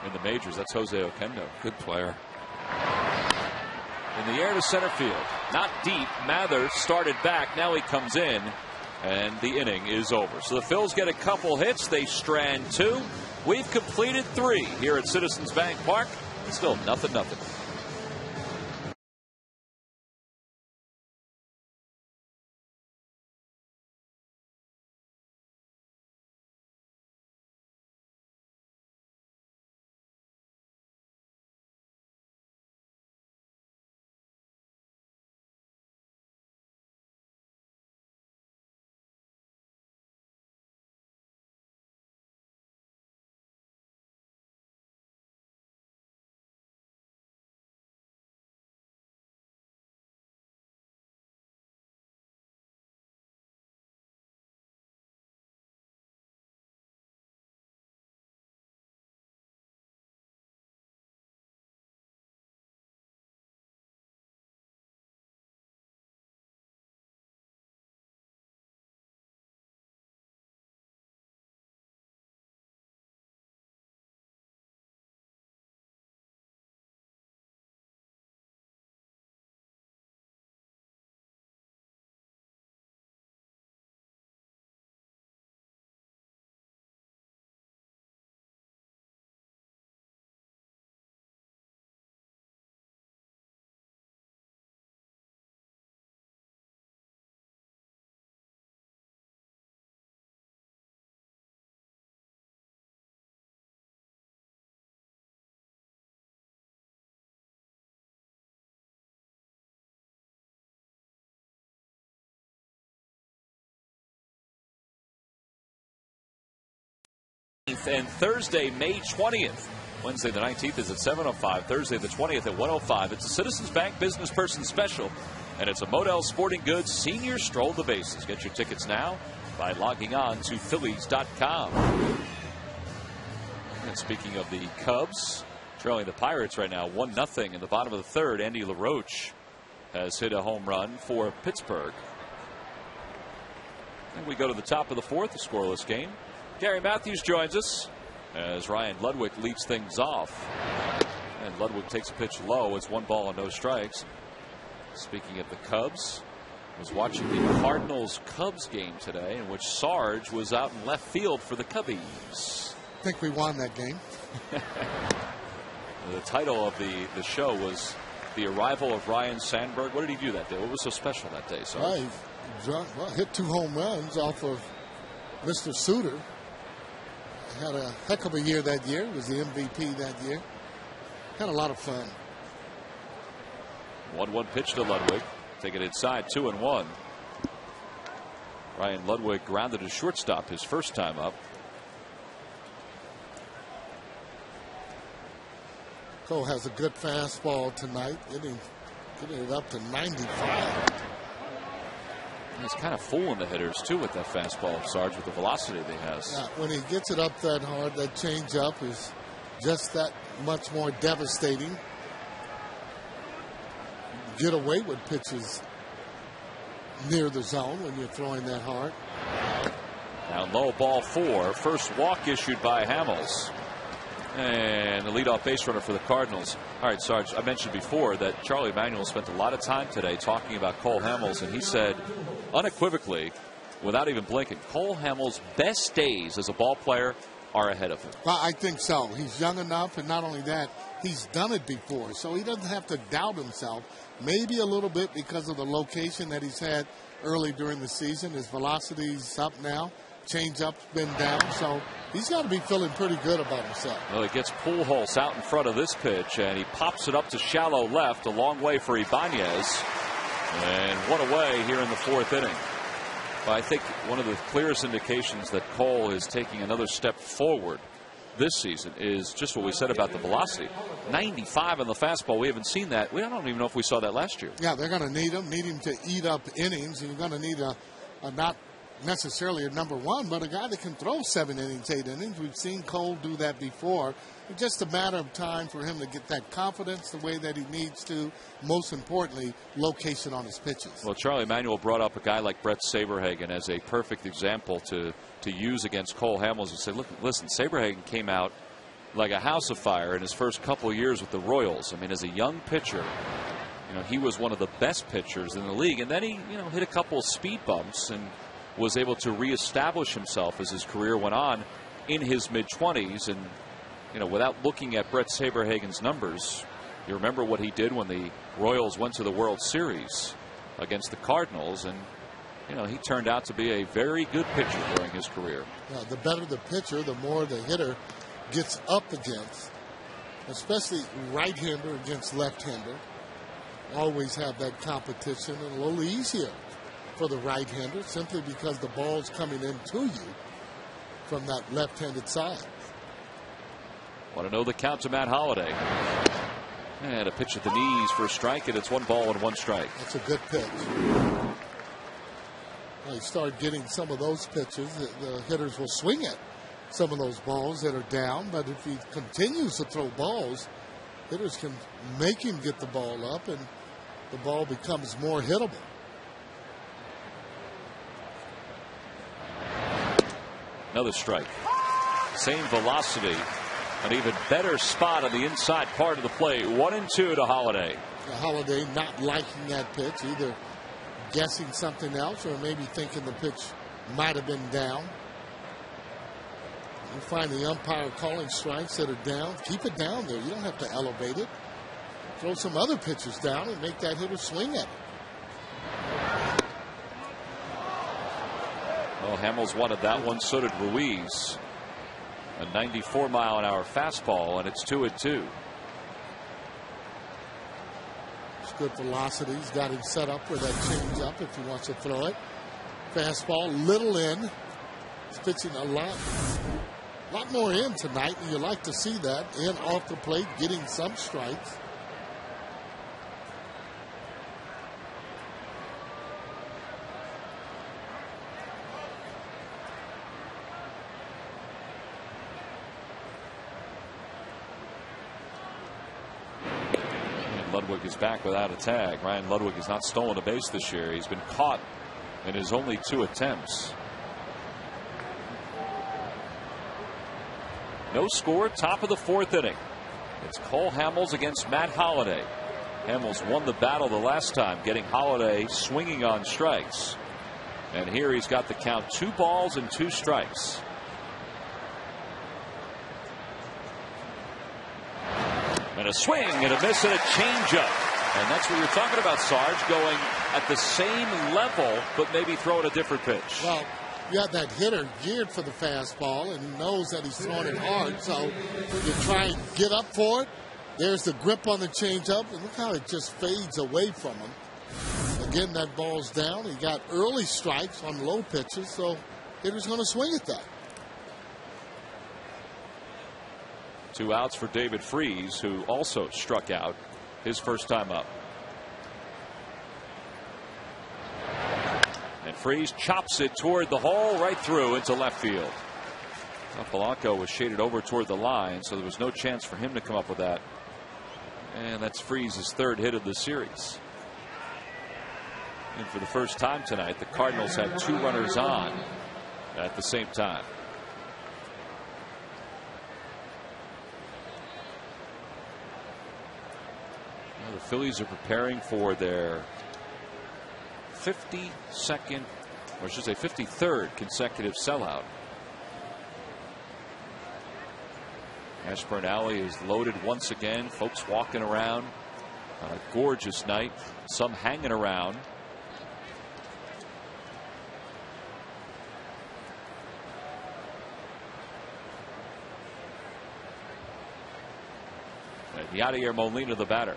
in the majors, that's Jose Oquendo. Good player. In the air to center field. Not deep. Mather started back. Now he comes in, and the inning is over. So the Phils get a couple hits. They strand 2. We've completed 3 here at Citizens Bank Park. Still 0-0. 19th and Thursday, May 20th. Wednesday the 19th is at 7:05. Thursday the 20th at 1:05. It's a Citizens Bank Business Person Special, and it's a Modell Sporting Goods Senior Stroll the Bases. Get your tickets now by logging on to Phillies.com. And speaking of the Cubs, trailing the Pirates right now 1-0 in the bottom of the third. Andy LaRoche has hit a home run for Pittsburgh. And we go to the top of the fourth, a scoreless game. Gary Matthews joins us as Ryan Ludwig leads things off. And Ludwig takes a pitch low. It's 1 ball and no strikes. Speaking of the Cubs, I was watching the Cardinals-Cubs game today in which Sarge was out in left field for the Cubbies. I think we won that game. The title of the show was The Arrival of Ryan Sandberg. What did he do that day? What was so special that day? Well, hit 2 home runs off of Mr. Suter. Had a heck of a year that year. Was the MVP that year. Had a lot of fun. 1-1 pitch to Ludwig. Take it inside, 2-1. Ryan Ludwig grounded to shortstop his first time up. Cole has a good fastball tonight, getting it up to 95. He's kind of fooling the hitters too with that fastball, Sarge, with the velocity that he has. Yeah, when he gets it up that hard, that changeup is just that much more devastating. Get away with pitches near the zone when you're throwing that hard. Now low, ball 4. First walk issued by Hamels. And the leadoff base runner for the Cardinals. All right, Sarge, I mentioned before that Charlie Manuel spent a lot of time today talking about Cole Hamels, and he said unequivocally, without even blinking, Cole Hamels' best days as a ball player are ahead of him. Well, I think so. He's young enough, and not only that, he's done it before, so he doesn't have to doubt himself. Maybe a little bit because of the location that he's had early during the season. His velocity's up now. Change-up's been down, so he's got to be feeling pretty good about himself. Well, he gets Pujols out in front of this pitch, and he pops it up to shallow left, a long way for Ibanez. And what a way here in the 4th inning. Well, I think one of the clearest indications that Cole is taking another step forward this season is just what we said about the velocity. 95 on the fastball. We haven't seen that. We don't even know if we saw that last year. Yeah, they're going to need him to eat up innings. And you're going to need a not necessarily a number 1, but a guy that can throw 7 innings, 8 innings. We've seen Cole do that before. It's just a matter of time for him to get that confidence the way that he needs to. Most importantly, location on his pitches. Well, Charlie Manuel brought up a guy like Brett Saberhagen as a perfect example to use against Cole Hamels. And said, look, listen, Saberhagen came out like a house of fire in his first couple of years with the Royals. I mean, as a young pitcher, he was one of the best pitchers in the league. And then he, hit a couple of speed bumps and was able to reestablish himself as his career went on in his mid-20s. And, without looking at Brett Saberhagen's numbers, you remember what he did when the Royals went to the World Series against the Cardinals. And, he turned out to be a very good pitcher during his career. Yeah, the better the pitcher, the more the hitter gets up against, especially right-hander against left-hander. Always have that competition, and a little easier for the right-hander simply because the ball's coming into you from that left-handed side. Want to know the count to Matt Holliday. And a pitch at the knees for a strike, and it's 1 ball and 1 strike. That's a good pitch. Well, you start getting some of those pitches, the hitters will swing at some of those balls that are down, but if he continues to throw balls, hitters can make him get the ball up, and the ball becomes more hittable. Another strike. Same velocity. An even better spot on the inside part of the plate. 1-2 to Holliday. Holliday not liking that pitch, either guessing something else or maybe thinking the pitch might have been down. You find the umpire calling strikes that are down. Keep it down there. You don't have to elevate it. Throw some other pitches down and make that hitter swing at it. Well, Hamels wanted that one, so did Ruiz. A 94-mile-an-hour fastball, and it's 2-2. It's good velocity. He's got him set up for that changeup if he wants to throw it. Fastball, little in. He's pitching a lot A lot more in tonight, and you like to see that. In off the plate, getting some strikes. Ludwig is back without a tag. Ryan Ludwig has not stolen a base this year. He's been caught in his only 2 attempts. No score, top of the 4th inning. It's Cole Hamels against Matt Holliday. Hamels won the battle the last time, getting Holliday swinging on strikes. And here he's got the count, 2 balls and 2 strikes. And a swing and a miss and a changeup. And that's what you're talking about, Sarge, going at the same level, but maybe throwing a different pitch. Well, you have that hitter geared for the fastball, and he knows that he's throwing it hard, so you try and get up for it. There's the grip on the changeup, and look how it just fades away from him. Again, that ball's down. He got early strikes on low pitches, so hitter's going to swing at that. 2 outs for David Freese, who also struck out his first time up. And Freese chops it toward the hole, right through into left field. Polanco was shaded over toward the line, so there was no chance for him to come up with that. And that's Freese's 3rd hit of the series. And for the first time tonight, the Cardinals had 2 runners on at the same time. Well, the Phillies are preparing for their 52nd, or I should say 53rd consecutive sellout. Ashburn Alley is loaded once again. Folks walking around on a gorgeous night. Some hanging around. And Yadier Molina, the batter.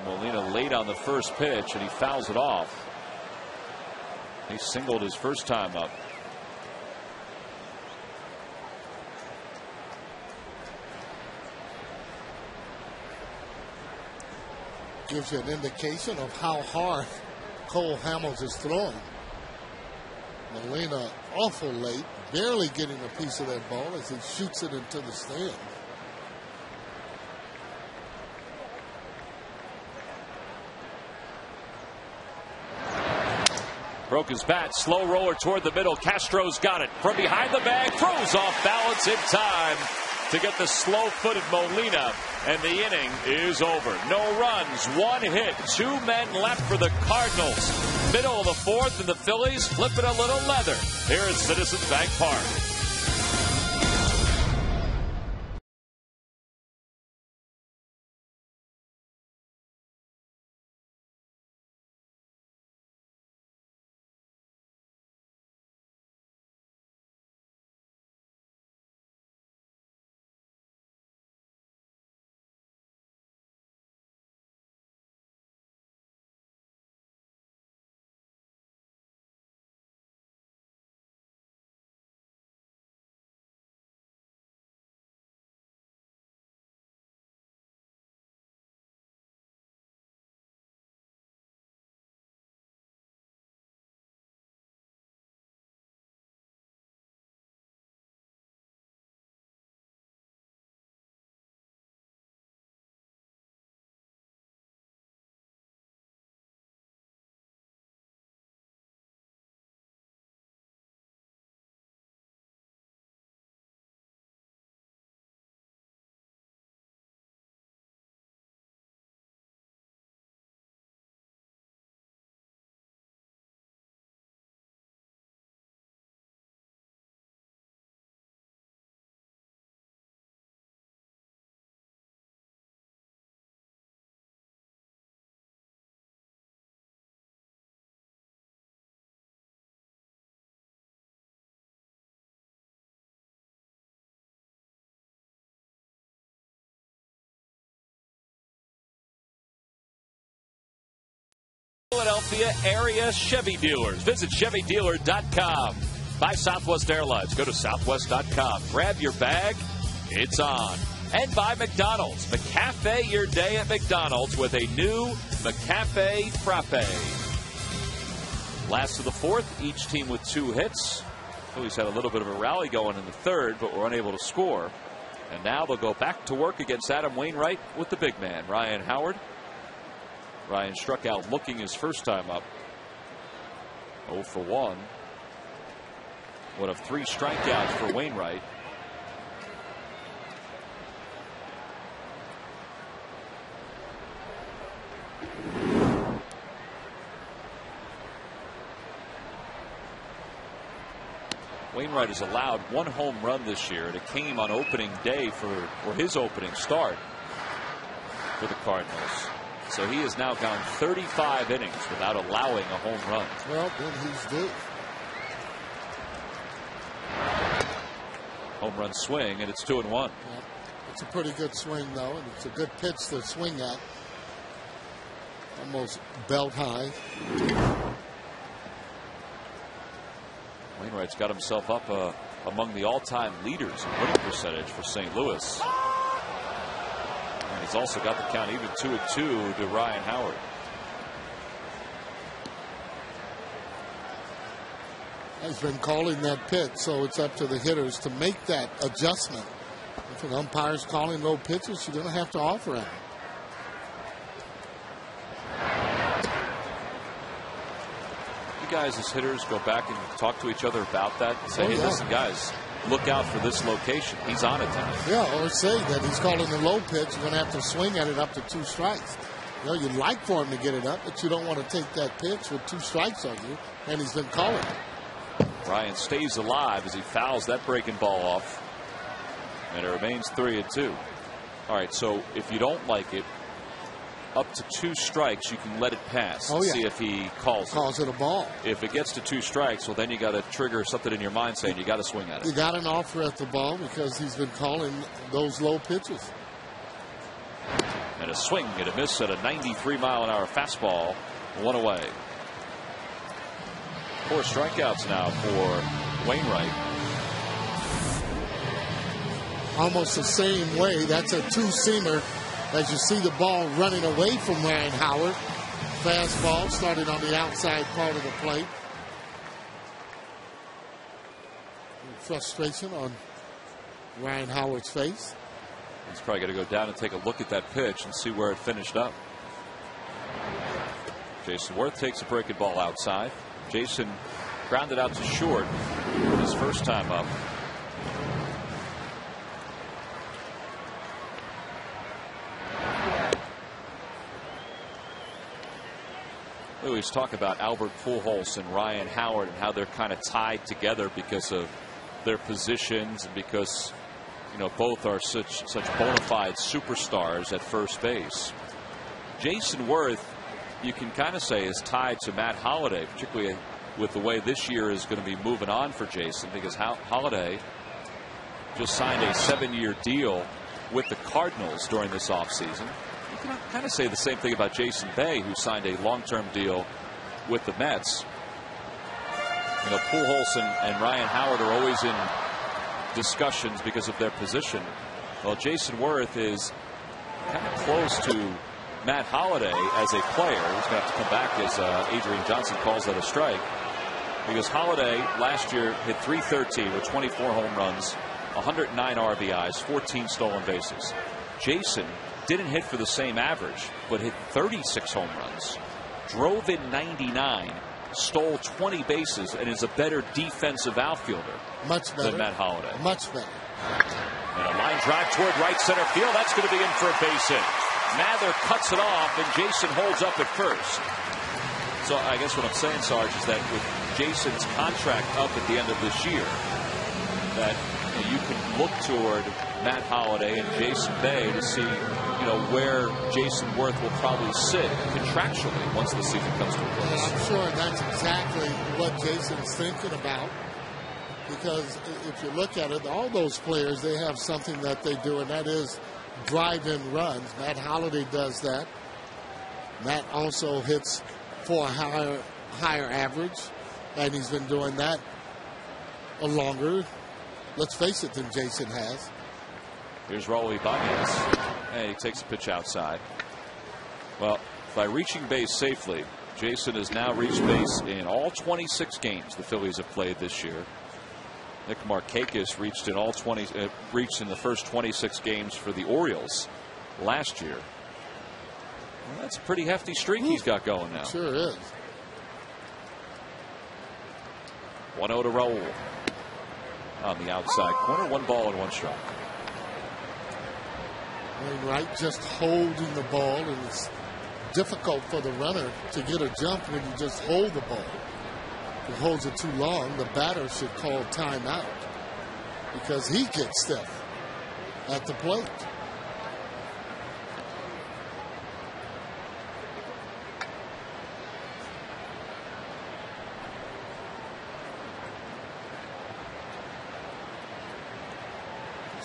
Molina late on the first pitch, and he fouls it off. He singled his first time up. Gives you an indication of how hard Cole Hamels is throwing. Molina awful late, barely getting a piece of that ball as he shoots it into the stand. Broke his bat, slow roller toward the middle. Castro's got it from behind the bag, throws off balance in time to get the slow-footed Molina, and the inning is over. No runs, 1 hit, 2 men left for the Cardinals. Middle of the 4th, and the Phillies flipping a little leather here at Citizens Bank Park. Philadelphia area Chevy dealers. Visit ChevyDealer.com. By Southwest Airlines. Go to Southwest.com. Grab your bag. It's on. And by McDonald's. McCafe your day at McDonald's with a new McCafe Frappe. Last of the fourth. Each team with 2 hits. Phillies had a little bit of a rally going in the third, but were unable to score. And now they'll go back to work against Adam Wainwright with the big man, Ryan Howard. Ryan struck out looking his first time up. 0 for 1. One of 3 strikeouts for Wainwright. Wainwright has allowed 1 home run this year, and it came on opening day for his opening start for the Cardinals. So he has now gone 35 innings without allowing a home run. Well, then he's due. Home run swing, and it's 2-1. Yep. It's a pretty good swing, though, and it's a good pitch to swing at. Almost belt high. Wainwright's got himself up among the all-time leaders in winning percentage for St. Louis. And he's also got the count even 2-2 to Ryan Howard. He's been calling that pitch, so it's up to the hitters to make that adjustment. If an umpire's calling low pitches, you're going to have to offer him. You guys as hitters go back and talk to each other about that and say, hey, listen, guys, look out for this location. He's on it tonight. Yeah, or say that he's calling a low pitch. You're going to have to swing at it up to 2 strikes. You know, you'd like for him to get it up, but you don't want to take that pitch with 2 strikes on you, and he's been calling it. Ryan stays alive as he fouls that breaking ball off. And it remains 3-2. All right, so if you don't like it, up to 2 strikes, you can let it pass. Oh, yeah. See if he calls it a ball. If it gets to 2 strikes, well, then you got to trigger something in your mind saying you got to swing at it. You got an offer at the ball because he's been calling those low pitches. And a swing and a miss at a 93-mile-an-hour fastball. 1 away. 4 strikeouts now for Wainwright. Almost the same way. That's a 2-seamer as you see the ball running away from Ryan Howard. Fastball starting on the outside part of the plate. Frustration on Ryan Howard's face. He's probably going to go down and take a look at that pitch and see where it finished up. Jason Worth takes a breaking ball outside. Jason grounded out to short his first time up. We always talk about Albert Pujols and Ryan Howard and how they're kind of tied together because of their positions and because, you know, both are such bona fide superstars at first base. Jason Worth, you can kind of say, is tied to Matt Holliday, particularly with the way this year is going to be moving on for Jason, because Holliday just signed a 7-year deal with the Cardinals during this offseason. You can kind of say the same thing about Jason Bay, who signed a long-term deal with the Mets. You know, Pujols and Ryan Howard are always in discussions because of their position. Well, Jason Worth is kind of close to Matt Holliday as a player. He's going to have to come back, as Adrian Johnson calls that a strike, because Holliday last year hit .313 with 24 home runs, 109 RBIs, 14 stolen bases. Jason didn't hit for the same average, but hit 36 home runs, drove in 99, stole 20 bases, and is a better defensive outfielder than Matt Holliday. Much better. And a line drive toward right center field. That's going to be in for a base hit. Mather cuts it off, and Jason holds up at first. So I guess what I'm saying, Sarge, is that with Jason's contract up at the end of this year, that you can look toward Matt Holliday and Jason Bay to see, you know, where Jason Worth will probably sit contractually once the season comes to a close. I'm sure that's exactly what Jason's thinking about, because if you look at it, all those players, they have something that they do, and that is drive-in runs. Matt Holliday does that. Matt also hits for a higher average, and he's been doing that a longer, let's face it, than Jason has. Here's Raul Ibanez. And he takes a pitch outside. Well, by reaching base safely, Jason has now reached base in all 26 games the Phillies have played this year. Nick Markakis reached in the first 26 games for the Orioles last year. Well, that's a pretty hefty streak he's got going now. Sure is. 1-0 to Raul on the outside corner. 1 ball and 1 strike. Wainwright just holding the ball, and it's difficult for the runner to get a jump when you just hold the ball. If he holds it too long, the batter should call timeout because he gets stiff at the plate.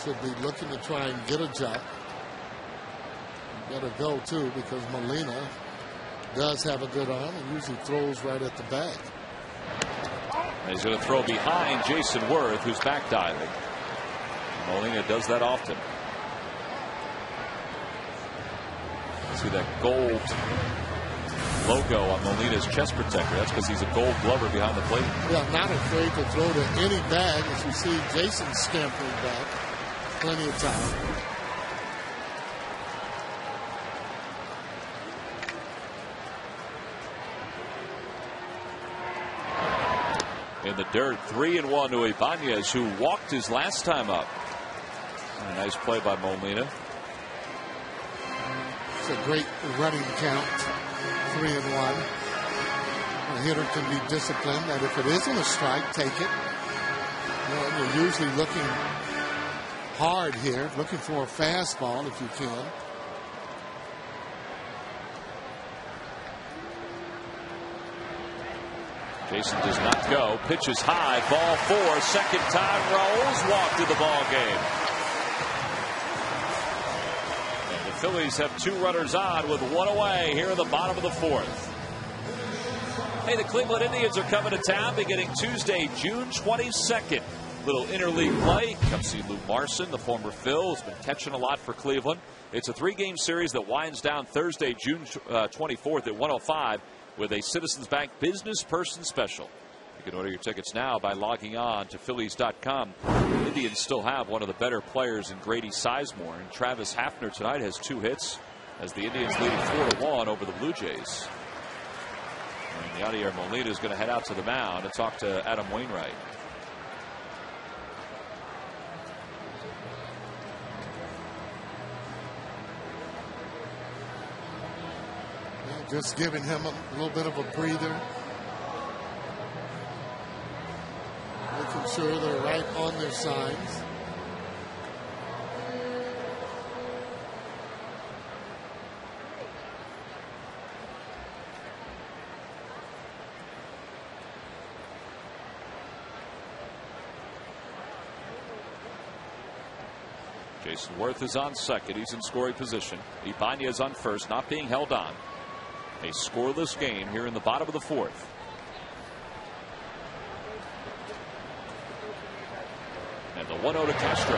Should be looking to try and get a jump. Got to go too, because Molina does have a good arm and usually throws right at the bag. And he's going to throw behind Jason Worth, who's back diving. Molina does that often. See that gold logo on Molina's chest protector. That's because he's a gold glover behind the plate. Yeah, not afraid to throw to any bag. As you see Jason scampering back. Plenty of time. In the dirt, 3-1 to Ibanez, who walked his last time up. And a nice play by Molina. It's a great running count. 3-1. A hitter can be disciplined that if it isn't a strike, take it. You're usually looking hard here, looking for a fastball if you can. Jason does not go. Pitches high. Ball 4. Second time Raul's walked in the ball game. And the Phillies have 2 runners on with 1 away here in the bottom of the 4th. Hey, the Cleveland Indians are coming to town beginning Tuesday, June 22nd. Little interleague play. Come see Lou Marson, the former Phil, has been catching a lot for Cleveland. It's a 3-game series that winds down Thursday, June 24th at 1:05 with a Citizens Bank Business Person Special. You can order your tickets now by logging on to Phillies.com. The Indians still have one of the better players in Grady Sizemore, and Travis Hafner tonight has 2 hits as the Indians lead 4-1 over the Blue Jays. And Yadier Molina is going to head out to the mound and talk to Adam Wainwright. Just giving him a little bit of a breather. Making sure they're right on their signs. Jason Worth is on second. He's in scoring position. Ibanez on first, not being held on. A scoreless game here in the bottom of the 4th. And the 1-0 to Castro.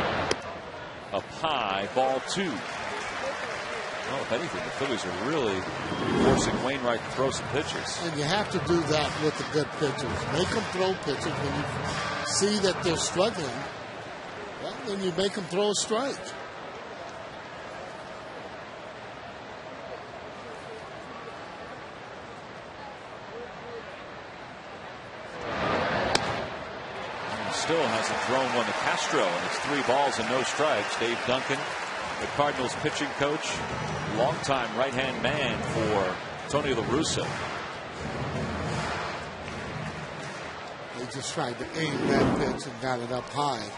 Up high, ball 2. Well, if anything, the Phillies are really forcing Wainwright to throw some pitches. And you have to do that with the good pitchers. Make them throw pitches. When you see that they're struggling, well, then you make them throw a strike. Still hasn't thrown one to Castro, and it's 3 balls and no strikes. Dave Duncan, the Cardinals pitching coach, longtime right-hand man for Tony La Russa. They just tried to aim that pitch and got it up high.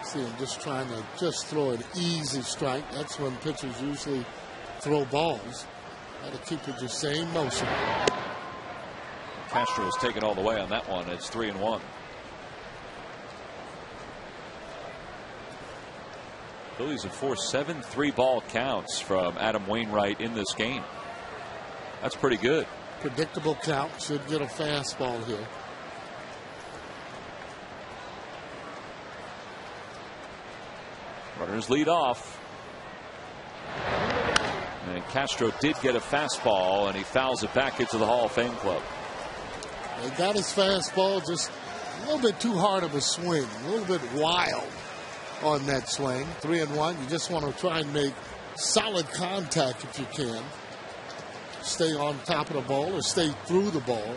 See him just trying to just throw an easy strike. That's when pitchers usually throw balls. Got to keep it the same motion. Castro has taken all the way on that one. It's 3-1. Phillies have forced 7 3-ball counts from Adam Wainwright in this game. That's pretty good. Predictable count. Should get a fastball here. Runners lead off. And Castro did get a fastball, and he fouls it back into the Hall of Fame club. He got his fastball, just a little bit too hard of a swing, a little bit wild on that swing. 3-1. You just want to try and make solid contact if you can. Stay on top of the ball or stay through the ball.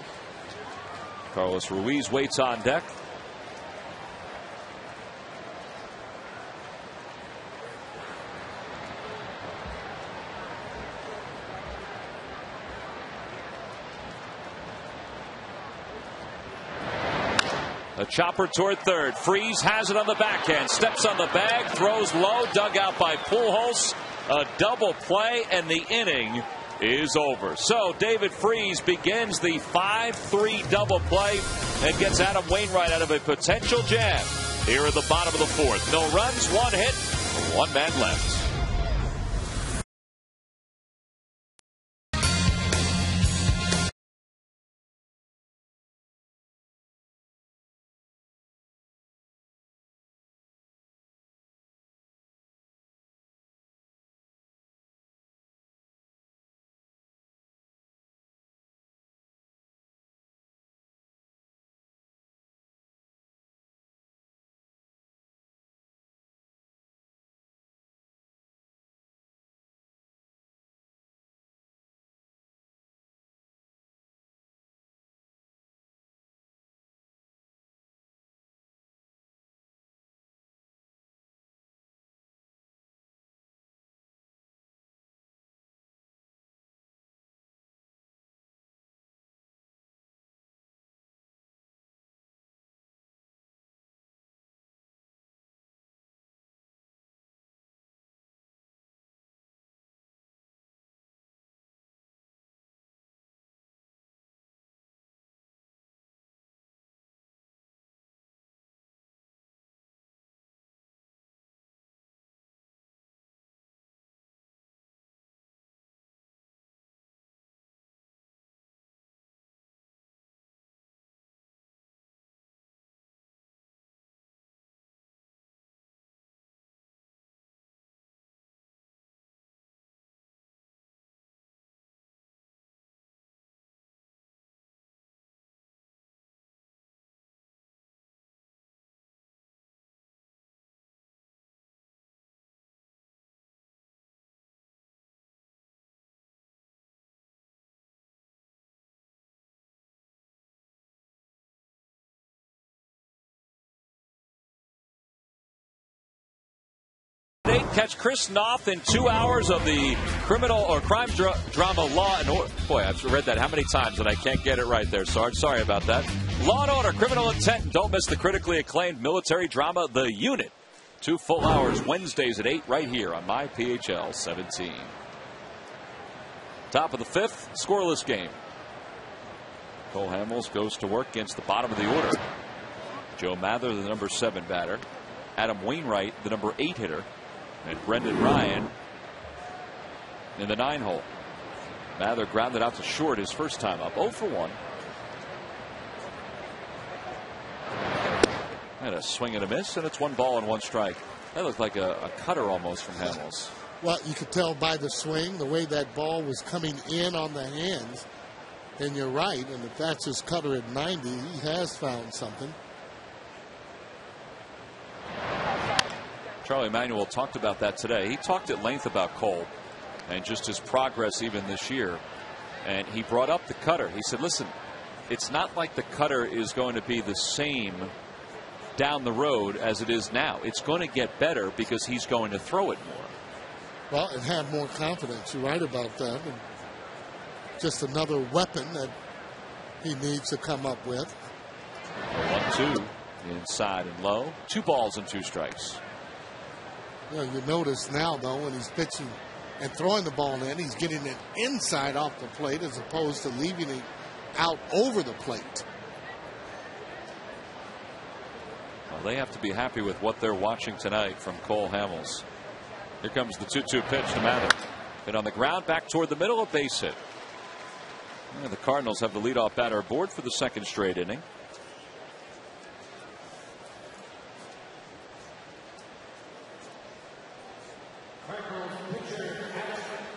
Carlos Ruiz waits on deck. A chopper toward third. Freeze has it on the backhand. Steps on the bag. Throws low. Dug out by Pujols. A double play, and the inning is over. So David Freese begins the 5-3 double play and gets Adam Wainwright out of a potential jam here at the bottom of the fourth. No runs, one hit, one man left. Catch Chris Noth in 2 hours of the criminal or crime drama Law and Order. Boy, I've read that how many times and I can't get it right there, Sarge. Sorry about that. Law and Order, Criminal Intent. Don't miss the critically acclaimed military drama, The Unit. 2 full hours, Wednesdays at 8, right here on my PHL 17. Top of the fifth, scoreless game. Cole Hamels goes to work against the bottom of the order. Joe Mather, the number 7 batter. Adam Wainwright, the number 8 hitter. And Brendan Ryan in the 9 hole. Mather grounded out to short his first time up. 0 for 1. And a swing and a miss, and it's 1 ball and 1 strike. That looked like a cutter almost from Hamels. Well, you could tell by the swing, the way that ball was coming in on the hands. And you're right. And if that's his cutter at 90, he has found something. Charlie Manuel talked about that today. He talked at length about Cole and just his progress even this year. And he brought up the cutter. He said, listen, it's not like the cutter is going to be the same down the road as it is now. It's going to get better because he's going to throw it more. Well, and have more confidence. You're right about that. And just another weapon that he needs to come up with. 1-2 inside and low. 2 balls and 2 strikes. You notice now, though, when he's pitching and throwing the ball in, he's getting it inside off the plate as opposed to leaving it out over the plate. Well, they have to be happy with what they're watching tonight from Cole Hamels. Here comes the 2-2 pitch to Mather. Hit on the ground, back toward the middle, a base hit. And the Cardinals have the leadoff batter aboard for the second straight inning.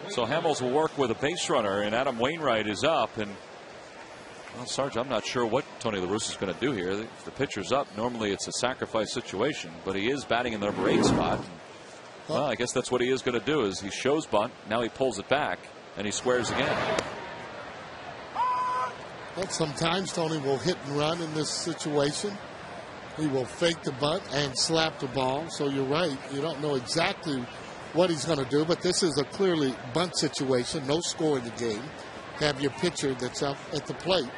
So Hamels will work with a base runner, and Adam Wainwright is up. And well, Sarge, I'm not sure what Tony La Russa is going to do here. If the pitcher's up, normally it's a sacrifice situation, but he is batting in the number 8 spot. Well, I guess that's what he is going to do. Is he shows bunt, now he pulls it back, and he squares again. Well, sometimes Tony will hit and run in this situation. He will fake the bunt and slap the ball. So you're right. You don't know exactly what he's going to do, but this is a clearly bunt situation. No score in the game. Have your pitcher that's up at the plate.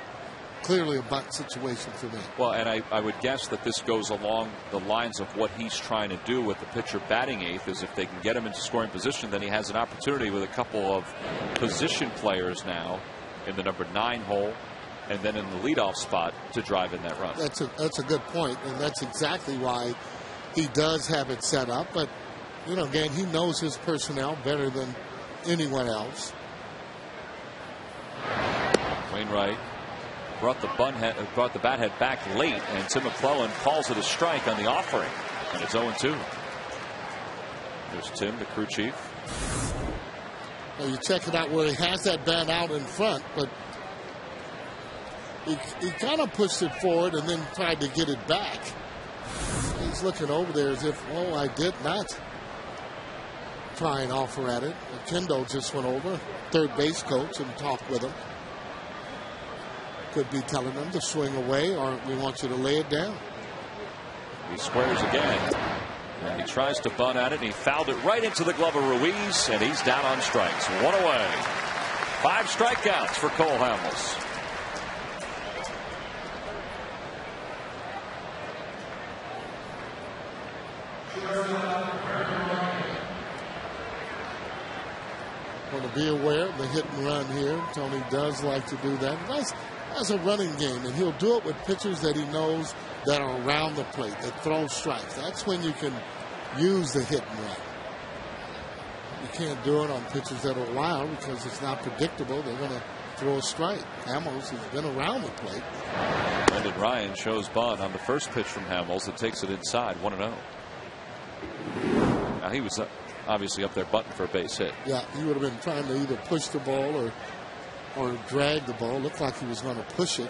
Clearly a bunt situation for me. Well, and I would guess that this goes along the lines of what he's trying to do with the pitcher batting 8th, is if they can get him into scoring position, then he has an opportunity with a couple of position players now in the number 9 hole and then in the leadoff spot to drive in that run. That's a good point, and that's exactly why he does have it set up. But, you know, again, he knows his personnel better than anyone else. Wainwright brought the bat head back late, and Tim McClellan calls it a strike on the offering, and it's 0-2. There's Tim, the crew chief. Well, you check it out where he has that bat out in front, but he kind of pushed it forward and then tried to get it back. He's looking over there as if, oh, I did not try and offer at it. Kendo just went over, third base coach, and talked with him. Could be telling him to swing away, or we want you to lay it down. He squares again, and he tries to bunt at it, and he fouled it right into the glove of Ruiz, and he's down on strikes. 1 away. 5 strikeouts for Cole Hamels. Want to be aware of the hit and run here. Tony does like to do that. That's a running game, and he'll do it with pitchers that he knows that are around the plate, that throw strikes. That's when you can use the hit and run. You can't do it on pitchers that are wild because it's not predictable. They're going to throw a strike. Hamels has been around the plate. Brendan Ryan shows bunt on the first pitch from Hamels that takes it inside, 1-0. Now he was obviously up there butting for a base hit. Yeah, he would have been trying to either push the ball or drag the ball. Looked like he was going to push it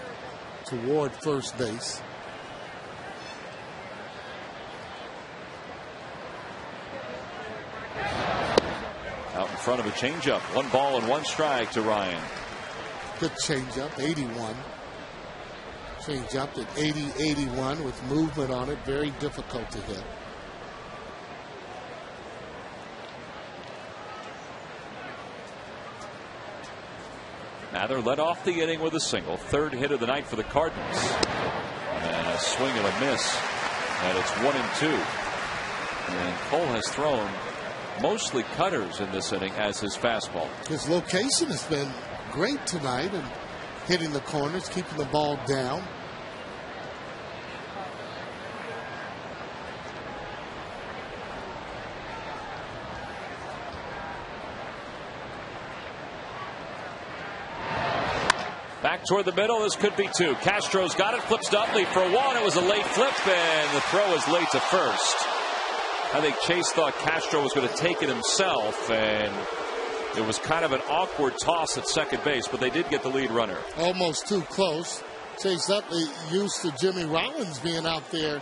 toward first base. Out in front of a changeup. 1 ball and 1 strike to Ryan. Good changeup, 81. Changeup at 80-81 with movement on it. Very difficult to hit. Mather led off the inning with a single. 3rd hit of the night for the Cardinals. And a swing and a miss. And it's 1-2. And Cole has thrown mostly cutters in this inning as his fastball. His location has been great tonight, and hitting the corners, keeping the ball down. Back toward the middle. This could be 2. Castro's got it. Flips to Utley for 1. It was a late flip, and the throw is late to first. I think Chase thought Castro was going to take it himself, and it was kind of an awkward toss at second base, but they did get the lead runner. Almost too close. Chase Utley used to Jimmy Rollins being out there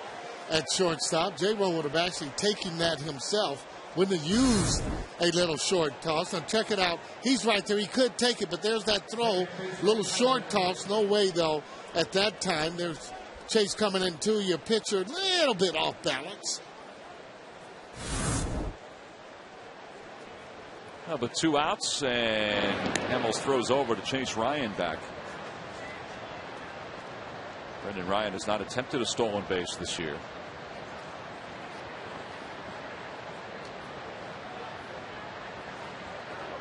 at shortstop. J-Ro would have actually taken that himself. Wouldn't have used a little short toss. Now check it out. He's right there. He could take it, but there's that throw. Little short toss. No way, though. At that time, there's Chase coming into your pitcher. A little bit off balance. But 2 outs, and Hamels throws over to chase Ryan back. Brendan Ryan has not attempted a stolen base this year.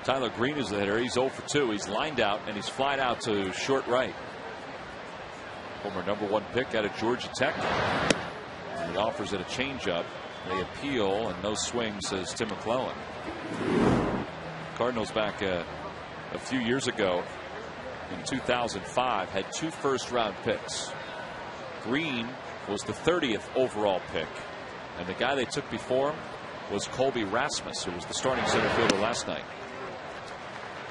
Tyler Green is the hitter. He's 0 for 2. He's lined out, and he's flied out to short right. Former number 1 pick out of Georgia Tech. And he offers it a changeup. They appeal, and no swing, says Tim McClellan. Cardinals back a few years ago in 2005 had 2 first-round picks. Green was the 30th overall pick, and the guy they took before him was Colby Rasmus, who was the starting center fielder last night.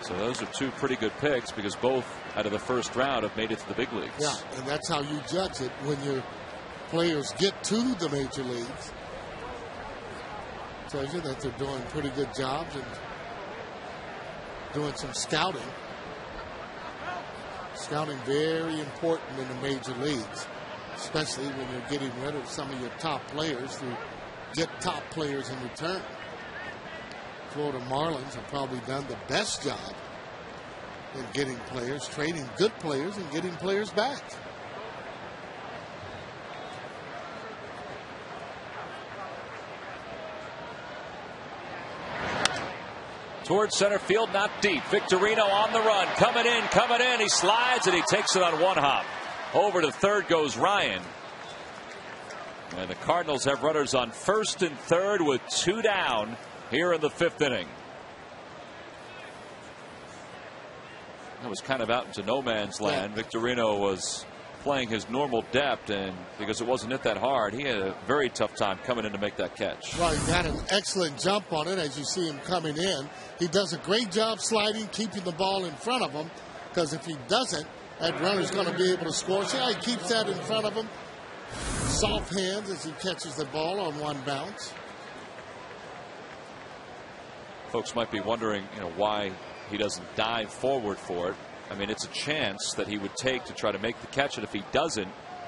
So those are 2 pretty good picks, because both out of the first round have made it to the big leagues. Yeah, and that's how you judge it when your players get to the major leagues. Tells you that they're doing pretty good jobs and doing some scouting. Scouting very important in the major leagues, especially when you're getting rid of some of your top players to get top players in return. Florida Marlins have probably done the best job in getting players, trading good players, and getting players back. Towards center field, not deep. Victorino on the run, coming in. He slides and he takes it on 1 hop. Over to third goes Ryan. And the Cardinals have runners on first and third with 2 down here in the 5th inning. That was kind of out into no man's land. Yeah. Victorino was playing his normal depth, and because it wasn't hit that hard, he had a very tough time coming in to make that catch. Well, he got an excellent jump on it as you see him coming in. He does a great job sliding, keeping the ball in front of him, because if he doesn't, that runner's going to be able to score. See how he keeps that in front of him? Soft hands as he catches the ball on 1 bounce. Folks might be wondering, why he doesn't dive forward for it. I mean, it's a chance that he would take to try to make the catch, and if he doesn't,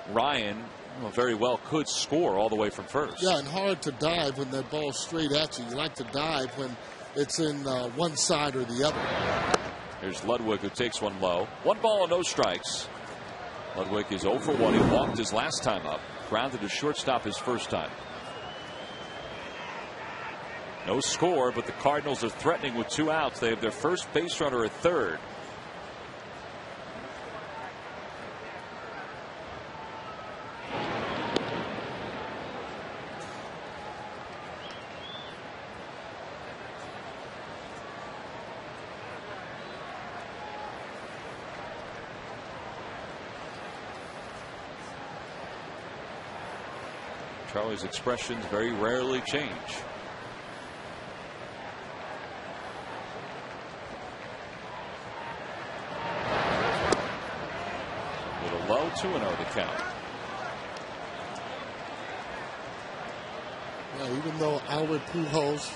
Ryan very well could score all the way from first. Yeah, and hard to dive when that ball's straight at you. You like to dive when it's in one side or the other. Here's Ludwig, who takes one low. 1 ball and no strikes. Ludwig is 0 for 1. He walked his last time up. Grounded to shortstop his first time. No score, but the Cardinals are threatening with 2 outs. They have their first base runner at third. Charlie's expressions very rarely change. Little low, 2-0 to count. Yeah, even though Albert Pujols,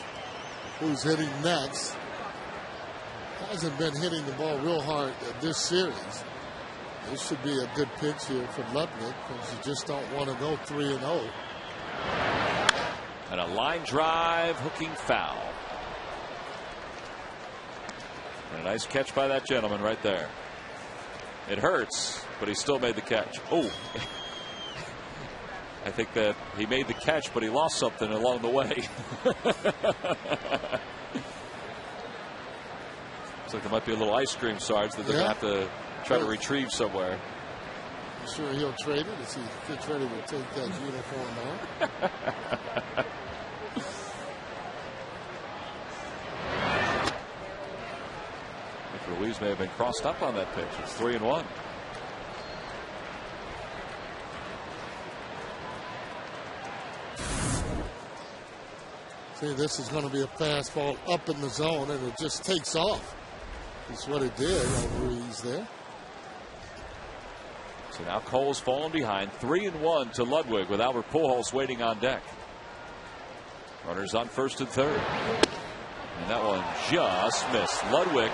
who's hitting next, hasn't been hitting the ball real hard this series, this should be a good pitch here for Ludwig, because you just don't want to go 3-0. And a line drive, hooking foul. And a nice catch by that gentleman right there. It hurts, but he still made the catch. Oh, I think that he made the catch, but he lost something along the way. Looks like there might be a little ice cream, Sarge, that they're going to have to try to retrieve somewhere. I'm sure he'll trade it as he gets ready to take that uniform off. Ruiz may have been crossed up on that pitch. It's 3-1. See, this is going to be a fastball up in the zone, and it just takes off. That's what it did on Ruiz there. So now Cole's fallen behind. 3-1 to Ludwig with Albert Pujols waiting on deck. Runners on first and third. And that one just missed. Ludwig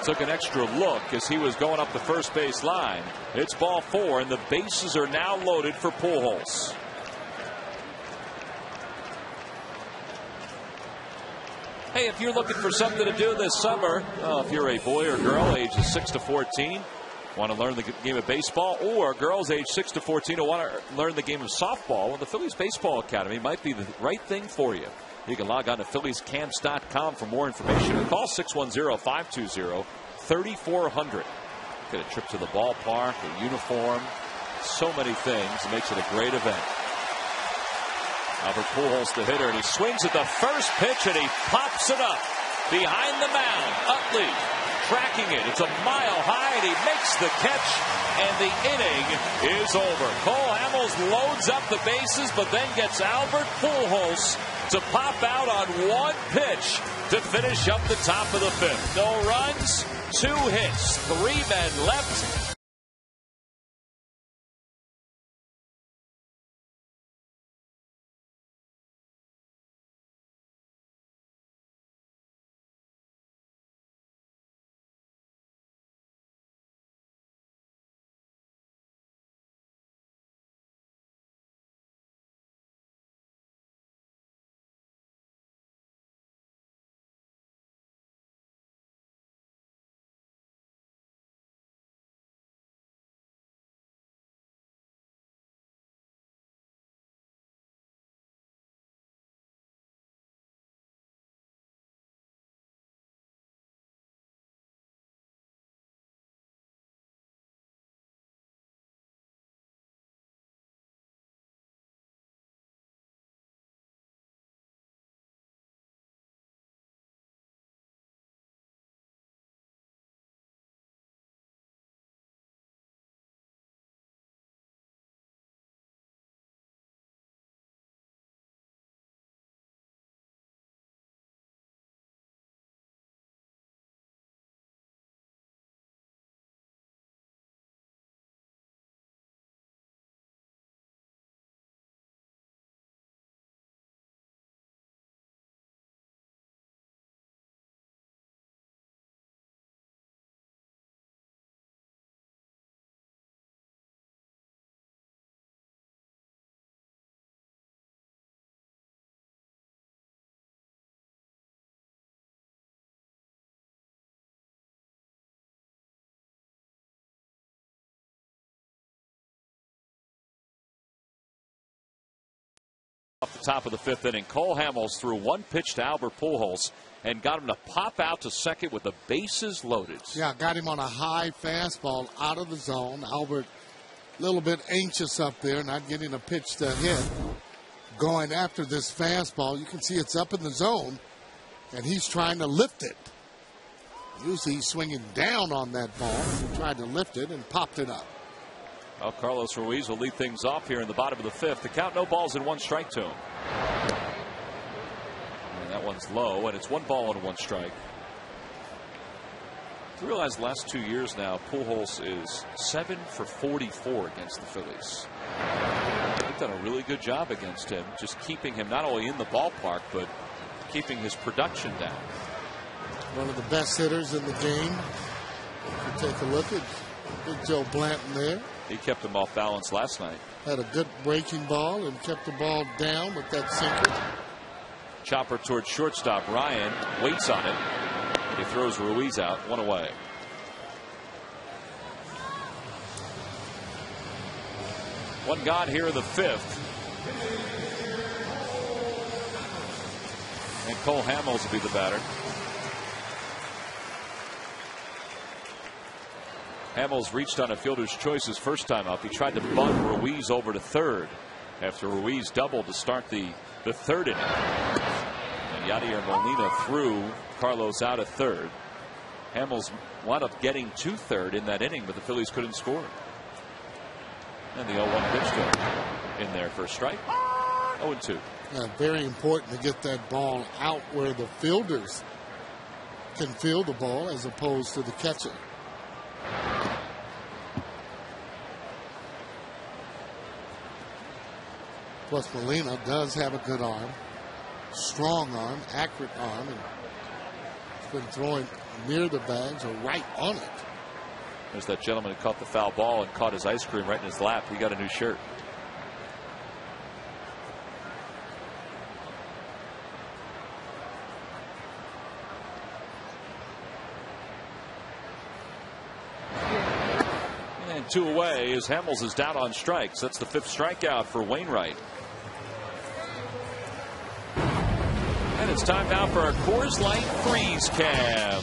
took an extra look as he was going up the first base line. It's ball 4, and the bases are now loaded for Pujols. Hey, if you're looking for something to do this summer, if you're a boy or girl ages 6 to 14, want to learn the game of baseball, or girls age 6 to 14 who want to learn the game of softball, well, the Phillies Baseball Academy might be the right thing for you. You can log on to PhilliesCamps.com for more information, or call 610-520-3400. Get a trip to the ballpark, a uniform, so many things. It makes it a great event. Albert Pujols, the hitter, and he swings at the first pitch, and he pops it up behind the mound. Utley tracking it. It's a mile high, and he makes the catch, and the inning is over. Cole Hamels loads up the bases, but then gets Albert Pujols to pop out on one pitch to finish up the top of the fifth. No runs, 2 hits, 3 men left. Off the top of the fifth inning, Cole Hamels threw one pitch to Albert Pujols and got him to pop out to second with the bases loaded. Yeah, got him on a high fastball out of the zone. Albert a little bit anxious up there, not getting a pitch to hit. Going after this fastball, you can see it's up in the zone, and he's trying to lift it. Usually he's swinging down on that ball. He tried to lift it and popped it up. Well, Carlos Ruiz will lead things off here in the bottom of the fifth. The count, no balls and 1 strike to him. And that one's low, and it's 1 ball and 1 strike. You realize the last 2 years now, Pujols is 7 for 44 against the Phillies. They've done a really good job against him, just keeping him not only in the ballpark, but keeping his production down. One of the best hitters in the game. If you take a look at Big Joe Blanton there. He kept him off balance last night. Had a good breaking ball and kept the ball down with that sinker. Chopper towards shortstop. Ryan waits on it. He throws Ruiz out. 1 away. One gone here in the fifth. And Cole Hamels will be the batter. Hamels reached on a fielder's choice his first time up. He tried to bunt Ruiz over to third after Ruiz doubled to start the third inning. And Yadier Molina threw Carlos out at third. Hamels wound up getting to third in that inning, but the Phillies couldn't score. And the 0-1 pitch to him in there for a strike. 0-2. Yeah, very important to get that ball out where the fielders can field the ball as opposed to the catcher. Plus, Molina does have a good arm, strong arm, accurate arm, and he's been throwing near the bags or right on it. There's that gentleman who caught the foul ball and caught his ice cream right in his lap. He got a new shirt. And 2 away as Hamels is down on strikes. That's the 5th strikeout for Wainwright. And it's time now for our Coors Light Freeze Cam.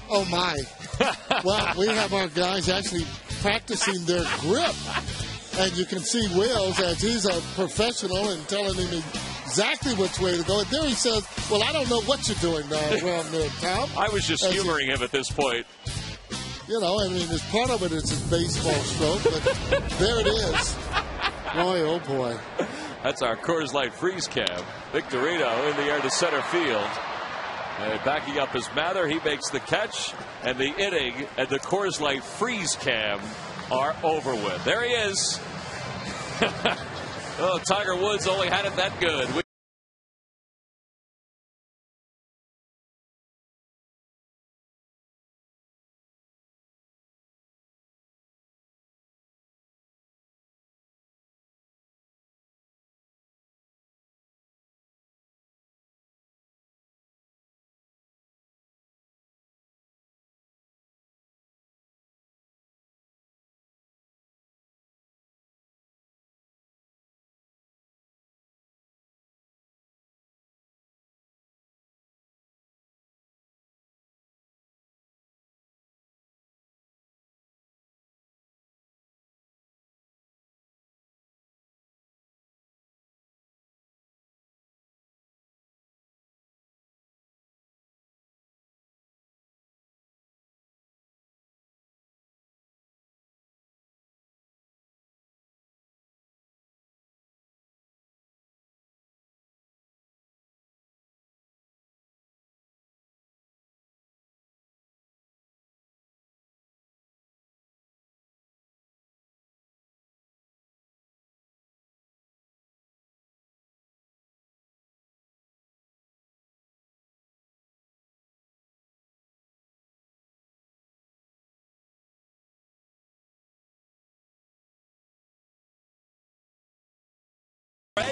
Oh, my. Well, we have our guys actually practicing their grip. And you can see Wills, as he's a professional, and telling him exactly which way to go. And there he says, well, I don't know what you're doing around there, Tom. I was just humoring him at this point. You know, I mean, part of it is his baseball stroke, but there it is. Boy, oh boy. That's our Coors Light freeze cam. Victorino in the air to center field. And backing up is Mather. He makes the catch, and the inning and the Coors Light freeze cam are over with. There he is. Oh, Tiger Woods only had it that good.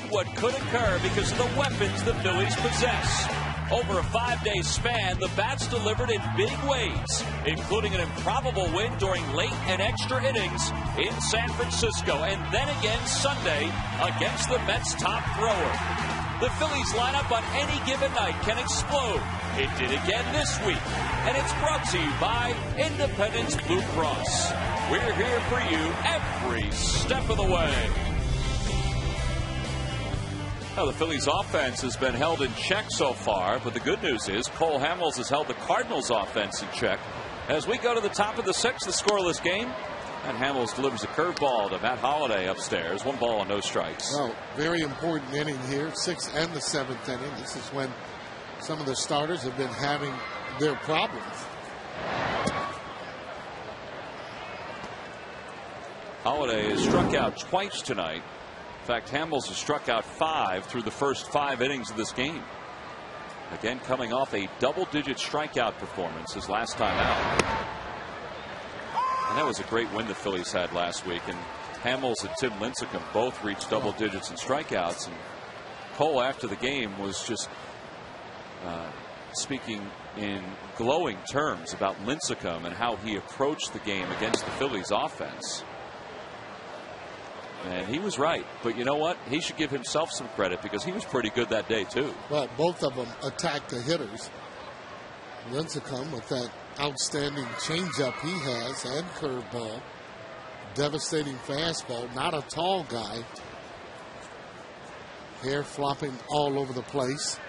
What could occur because of the weapons the Phillies possess. Over a 5-day span, the bats delivered in big ways, including an improbable win during late and extra innings in San Francisco, and then again Sunday against the Mets' top thrower. The Phillies lineup on any given night can explode. It did again this week, and it's brought to you by Independence Blue Cross. We're here for you every step of the way. Now, the Phillies' offense has been held in check so far, but the good news is Cole Hamels has held the Cardinals' offense in check. As we go to the top of the sixth, the scoreless game, and Hamels delivers a curveball to Matt Holliday upstairs. 1 ball and no strikes. Well, very important inning here, 6th and the 7th inning. This is when some of the starters have been having their problems. Holliday has struck out twice tonight. In fact, Hamels has struck out 5 through the first 5 innings of this game. Again, coming off a double-digit strikeout performance his last time out. And that was a great win the Phillies had last week. And Hamels and Tim Lincecum both reached double digits in strikeouts. And Cole, after the game, was just speaking in glowing terms about Lincecum and how he approached the game against the Phillies offense. And he was right. But you know what? He should give himself some credit because he was pretty good that day, too. Well, both of them attacked the hitters. Lincecum with that outstanding changeup he has and curveball. Devastating fastball. Not a tall guy. Hair flopping all over the place.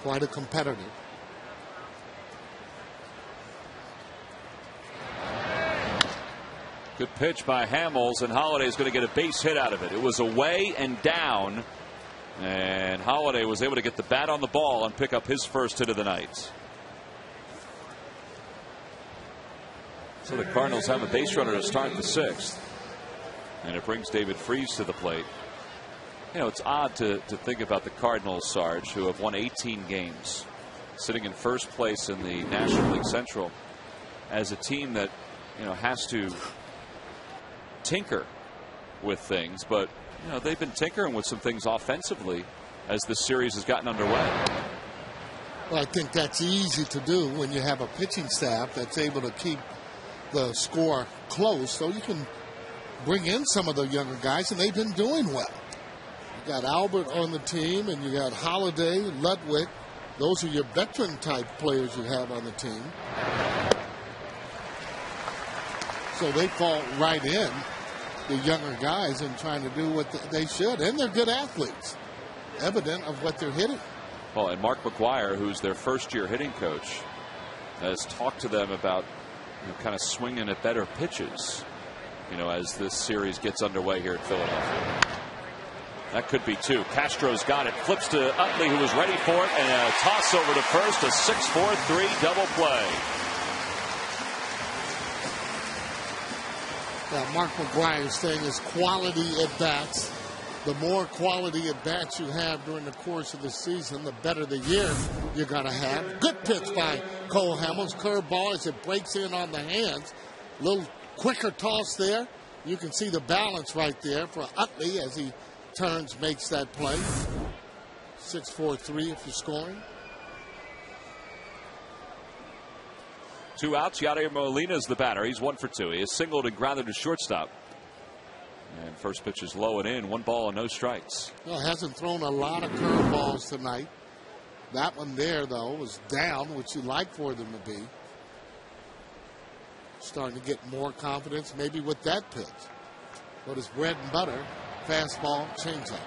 Quite a competitor. Good pitch by Hamels, and Holliday is going to get a base hit out of it. It was away and down, and Holliday was able to get the bat on the ball and pick up his first hit of the night. So the Cardinals have a base runner to start the 6th, and it brings David Freese to the plate. You know, it's odd to think about the Cardinals, Sarge, who have won 18 games, sitting in first place in the National League Central, as a team that, you know, has to tinker with things, but you know, they've been tinkering with some things offensively as this series has gotten underway. Well, I think that's easy to do when you have a pitching staff that's able to keep the score close, so you can bring in some of the younger guys, and they've been doing well. You got Albert on the team, and you got Holliday, Ludwig. Those are your veteran type players you have on the team. So they fall right in. the younger guys and trying to do what they should. And they're good athletes, evident of what they're hitting. Well, and Mark McGuire, who's their first-year hitting coach, has talked to them about kind of swinging at better pitches, as this series gets underway here at Philadelphia. That could be two. Castro's got it. Flips to Utley, who was ready for it, and a toss over to first. A 6-4-3 double play. Now, Mark McGuire's thing is quality at bats. The more quality at bats you have during the course of the season, the better the year you're going to have. Good pitch by Cole Hamels. Curveball as it breaks in on the hands. A little quicker toss there. You can see the balance right there for Utley as he turns, makes that play. 6-4-3 if you're scoring. 2 outs. Yadier Molina's the batter. He's 1 for 2. He has singled and grounded to shortstop. And first pitch is low and in. 1 ball and no strikes. Well, hasn't thrown a lot of curveballs tonight. That one there, though, was down, which you like for them to be. Starting to get more confidence, maybe with that pitch. But his bread and butter, fastball, changeup.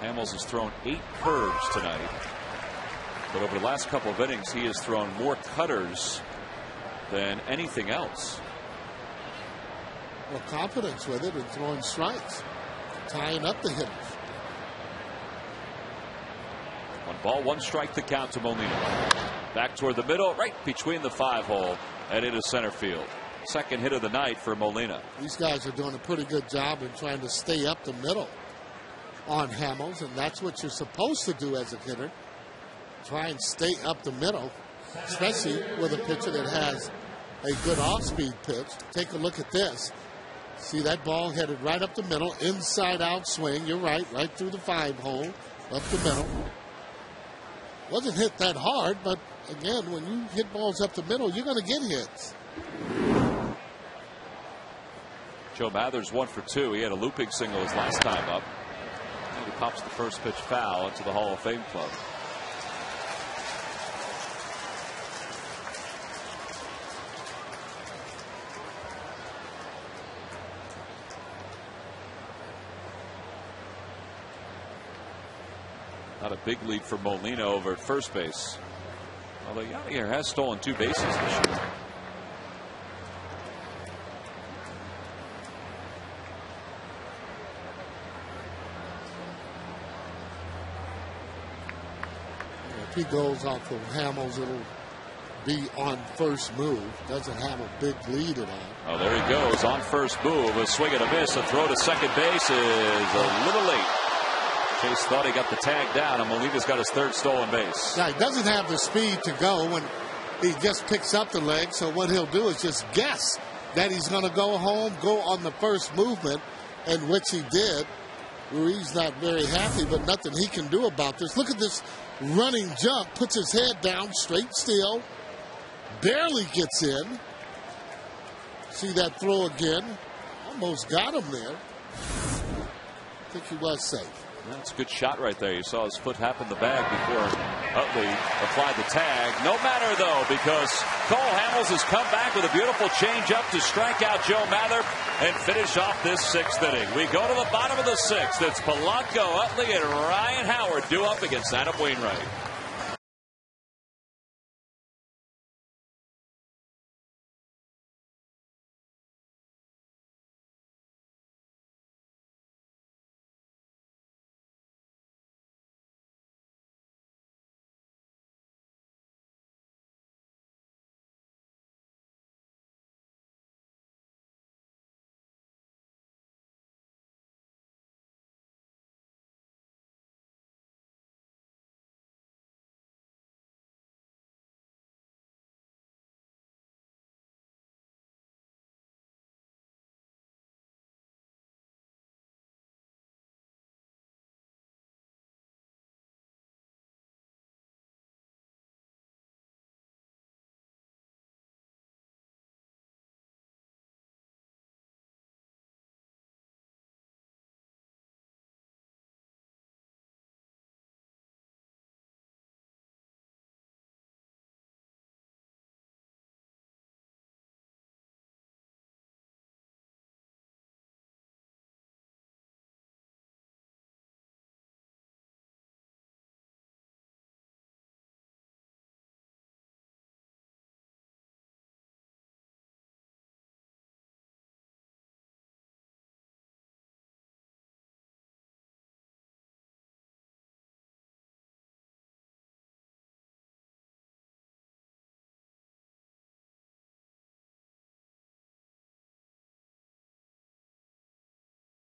Hamels has thrown 8 curves tonight. But over the last couple of innings, he has thrown more cutters than anything else. Well, confidence with it and throwing strikes, tying up the hitters. 1 ball, 1 strike to count to Molina. Back toward the middle, right between the 5-hole and into center field. Second hit of the night for Molina. These guys are doing a pretty good job in trying to stay up the middle on Hamels, and that's what you're supposed to do as a hitter. Try and stay up the middle, especially with a pitcher that has a good off-speed pitch. Take a look at this. See that ball headed right up the middle, inside-out swing. You're right through the 5-hole, up the middle. Wasn't hit that hard, but again, when you hit balls up the middle, you're going to get hits. Joe Mathers 1 for 2. He had a looping single his last time up. And he pops the first pitch foul into the Hall of Fame club. Not a big lead for Molina over at first base. Although Yadier has stolen 2 bases this year. If he goes off of Hamels, it'll be on first move. Doesn't have a big lead at all. Oh, there he goes on first move. A swing and a miss. A throw to second base is a little late. Chase thought he got the tag down, and Molina's got his 3rd stolen base. Yeah, he doesn't have the speed to go when he just picks up the leg. So what he'll do is just guess that he's going to go home, go on the first movement, and which he did. Ruiz not very happy, but nothing he can do about this. Look at this running jump. Puts his head down, straight still. Barely gets in. See that throw again. Almost got him there. I think he was safe. That's a good shot right there. You saw his foot happen the bag before Utley applied the tag. No matter, though, because Cole Hamels has come back with a beautiful changeup to strike out Joe Mather and finish off this 6th inning. We go to the bottom of the 6th. It's Polanco, Utley, and Ryan Howard due up against Adam Wainwright.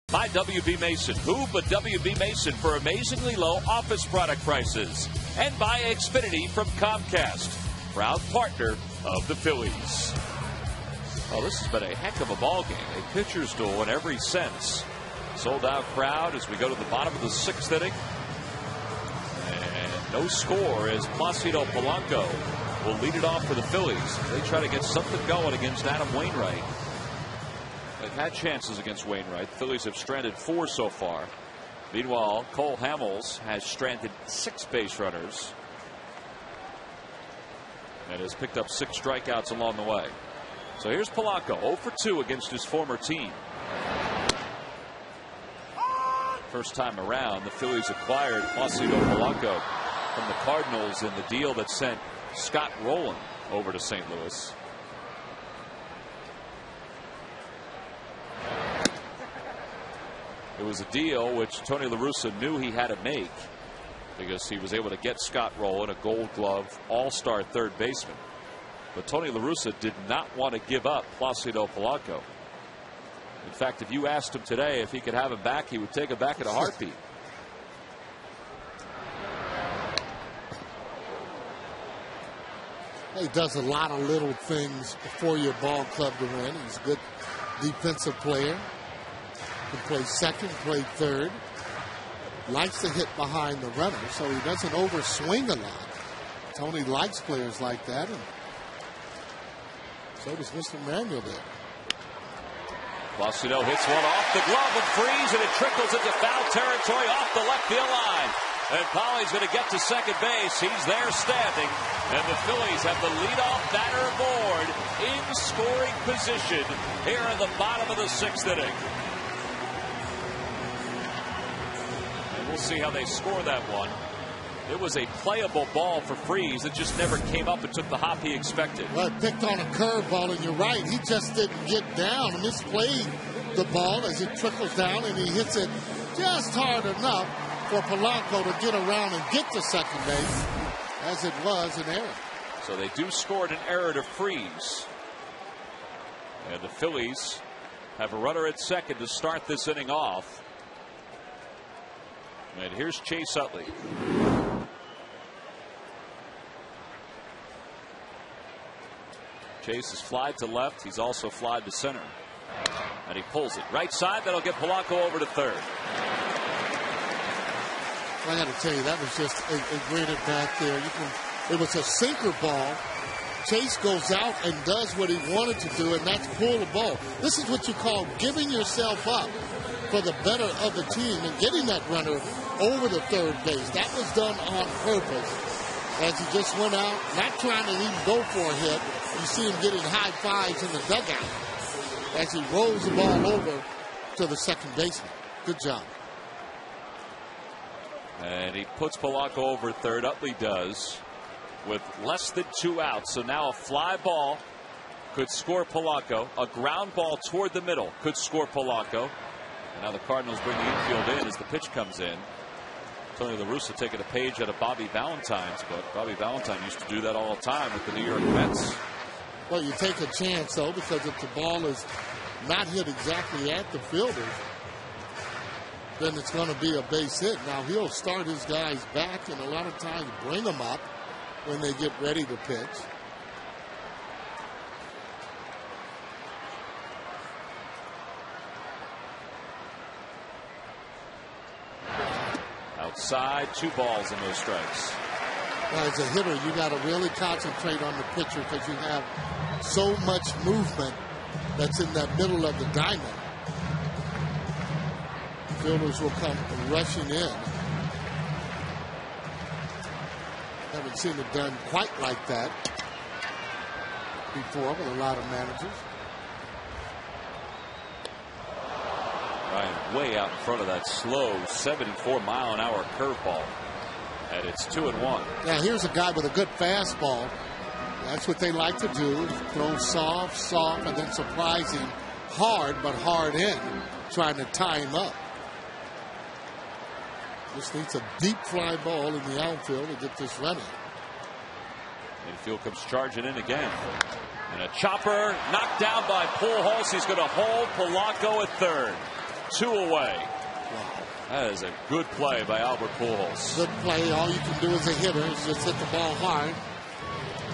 By WB Mason. Who but WB Mason for amazingly low office product prices. And by Xfinity from Comcast, proud partner of the Phillies. Oh, this has been a heck of a ball game. A pitcher's duel in every sense. Sold out crowd as we go to the bottom of the 6th inning. And no score as Placido Polanco will lead it off for the Phillies. They try to get something going against Adam Wainwright. They've had chances against Wainwright. The Phillies have stranded 4 so far. Meanwhile, Cole Hamels has stranded 6 base runners and has picked up 6 strikeouts along the way. So here's Polanco, 0 for 2 against his former team. First time around, the Phillies acquired Placido Polanco from the Cardinals in the deal that sent Scott Rowland over to St. Louis. It was a deal which Tony La Russa knew he had to make because he was able to get Scott Rowland, a Gold Glove all-star third baseman. But Tony La Russa did not want to give up Placido Polanco. In fact, if you asked him today if he could have him back, he would take him back in a heartbeat. He does a lot of little things for your ball club to win. He's a good defensive player. Can play second, play third. Likes to hit behind the runner, so he doesn't overswing a lot. Tony likes players like that, and so does Mr. Manuel there. Placido hits one off the glove of Freese, and it trickles into foul territory off the left field line. And Polly's going to get to second base. He's there standing. And the Phillies have the leadoff batter aboard in scoring position here in the bottom of the 6th inning. And we'll see how they score that one. It was a playable ball for Freese. It just never came up and took the hop he expected. Well, it picked on a curveball, and you're right. He just didn't get down. Misplayed the ball as it trickles down, and he hits it just hard enough for Polanco to get around and get to second base, as it was an error. So they do score an error to Freese. And the Phillies have a runner at second to start this inning off. And here's Chase Utley. Chase has flied to left. He's also flied to center. And he pulls it right side. That'll get Polanco over to third. I got to tell you, that was just a great at bat there. It was a sinker ball. Chase goes out and does what he wanted to do, and that's pull the ball. This is what you call giving yourself up for the better of the team and getting that runner over the third base. That was done on purpose. As he just went out, not trying to even go for a hit. You see him getting high fives in the dugout as he rolls the ball over to the second baseman. Good job. And he puts Polanco over third. Utley does with less than 2 outs. So now a fly ball could score Polanco. A ground ball toward the middle could score Polanco. And now the Cardinals bring the infield in as the pitch comes in. Tony La Russa taking a page out of Bobby Valentine's book. Bobby Valentine used to do that all the time with the New York Mets. Well, you take a chance, though, because if the ball is not hit exactly at the fielders, then it's going to be a base hit. Now, he'll start his guys back and a lot of times bring them up when they get ready to pitch. Outside, 2 balls and no strikes. Well, as a hitter, you got to really concentrate on the pitcher because you have so much movement that's in that middle of the diamond. Fielders will come rushing in. Haven't seen it done quite like that before with a lot of managers. Ryan way out in front of that slow 74-mile-an-hour curveball. And it's 2-1. Now here's a guy with a good fastball. That's what they like to do. Throw soft, and then surprise him hard, but hard in, trying to tie him up. Just needs a deep fly ball in the outfield to get this running. Infield comes charging in again. And a chopper knocked down by Pujols. He's going to hold Polanco at third. 2 away. Wow. That is a good play by Albert Pujols. Good play. All you can do as a hitter is just hit the ball hard.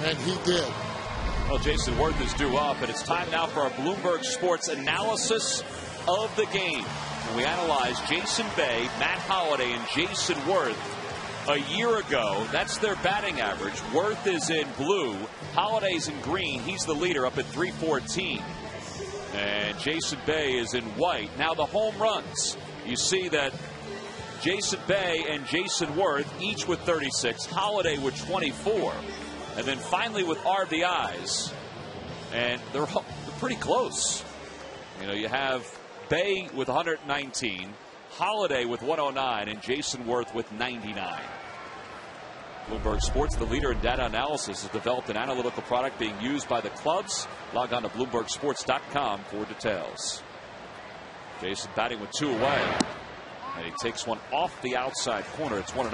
And he did. Well, Jason Worth is due up, and it's time now for our Bloomberg Sports analysis of the game. And we analyze Jason Bay, Matt Holliday, and Jason Worth a year ago. That's their batting average. Worth is in blue. Holliday's in green. He's the leader up at 314. And Jason Bay is in white. Now the home runs. You see that Jason Bay and Jason Worth each with 36. Holliday with 24. And then finally with RBIs. And they're pretty close. You know, you have Bay with 119, Holliday with 109, and Jason Worth with 99. Bloomberg Sports, the leader in data analysis, has developed an analytical product being used by the clubs. Log on to BloombergSports.com for details. Jason batting with 2 away. And he takes one off the outside corner. It's 1-0.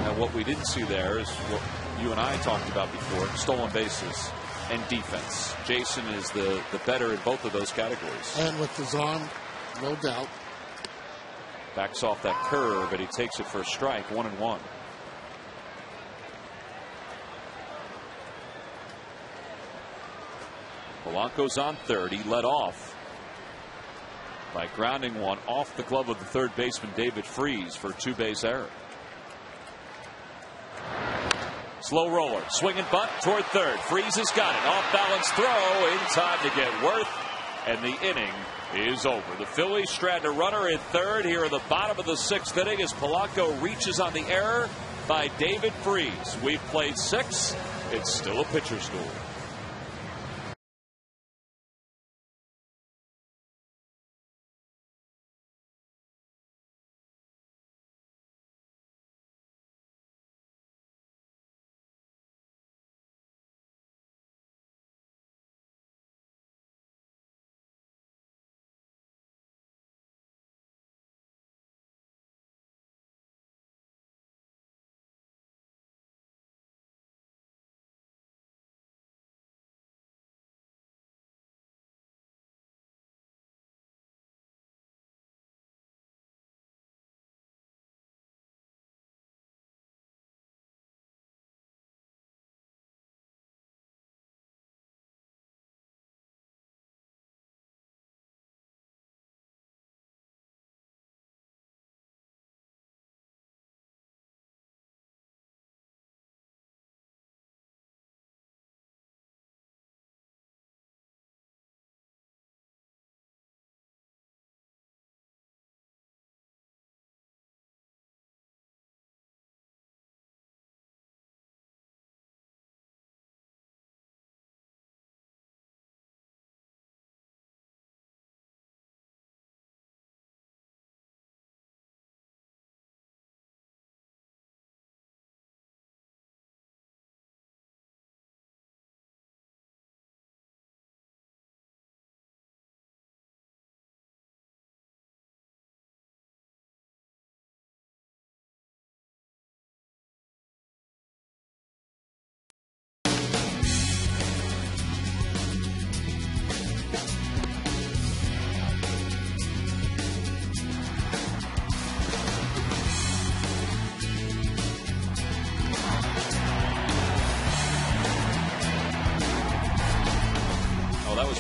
Now, what we didn't see there is what you and I talked about before, stolen bases and defense. Jason is the better in both of those categories. And with his arm, no doubt. Backs off that curve, and he takes it for a strike, 1-1. Polanco's on third. He led off by grounding one off the glove of the third baseman David Freese for a 2-base error. Slow roller, swinging bunt toward third. Freese has got it. Off balance throw in time to get Worth, and the inning is over. The Phillies strand a runner in third here in the bottom of the 6th inning as Polanco reaches on the error by David Freese. We've played 6. It's still a pitcher's duel.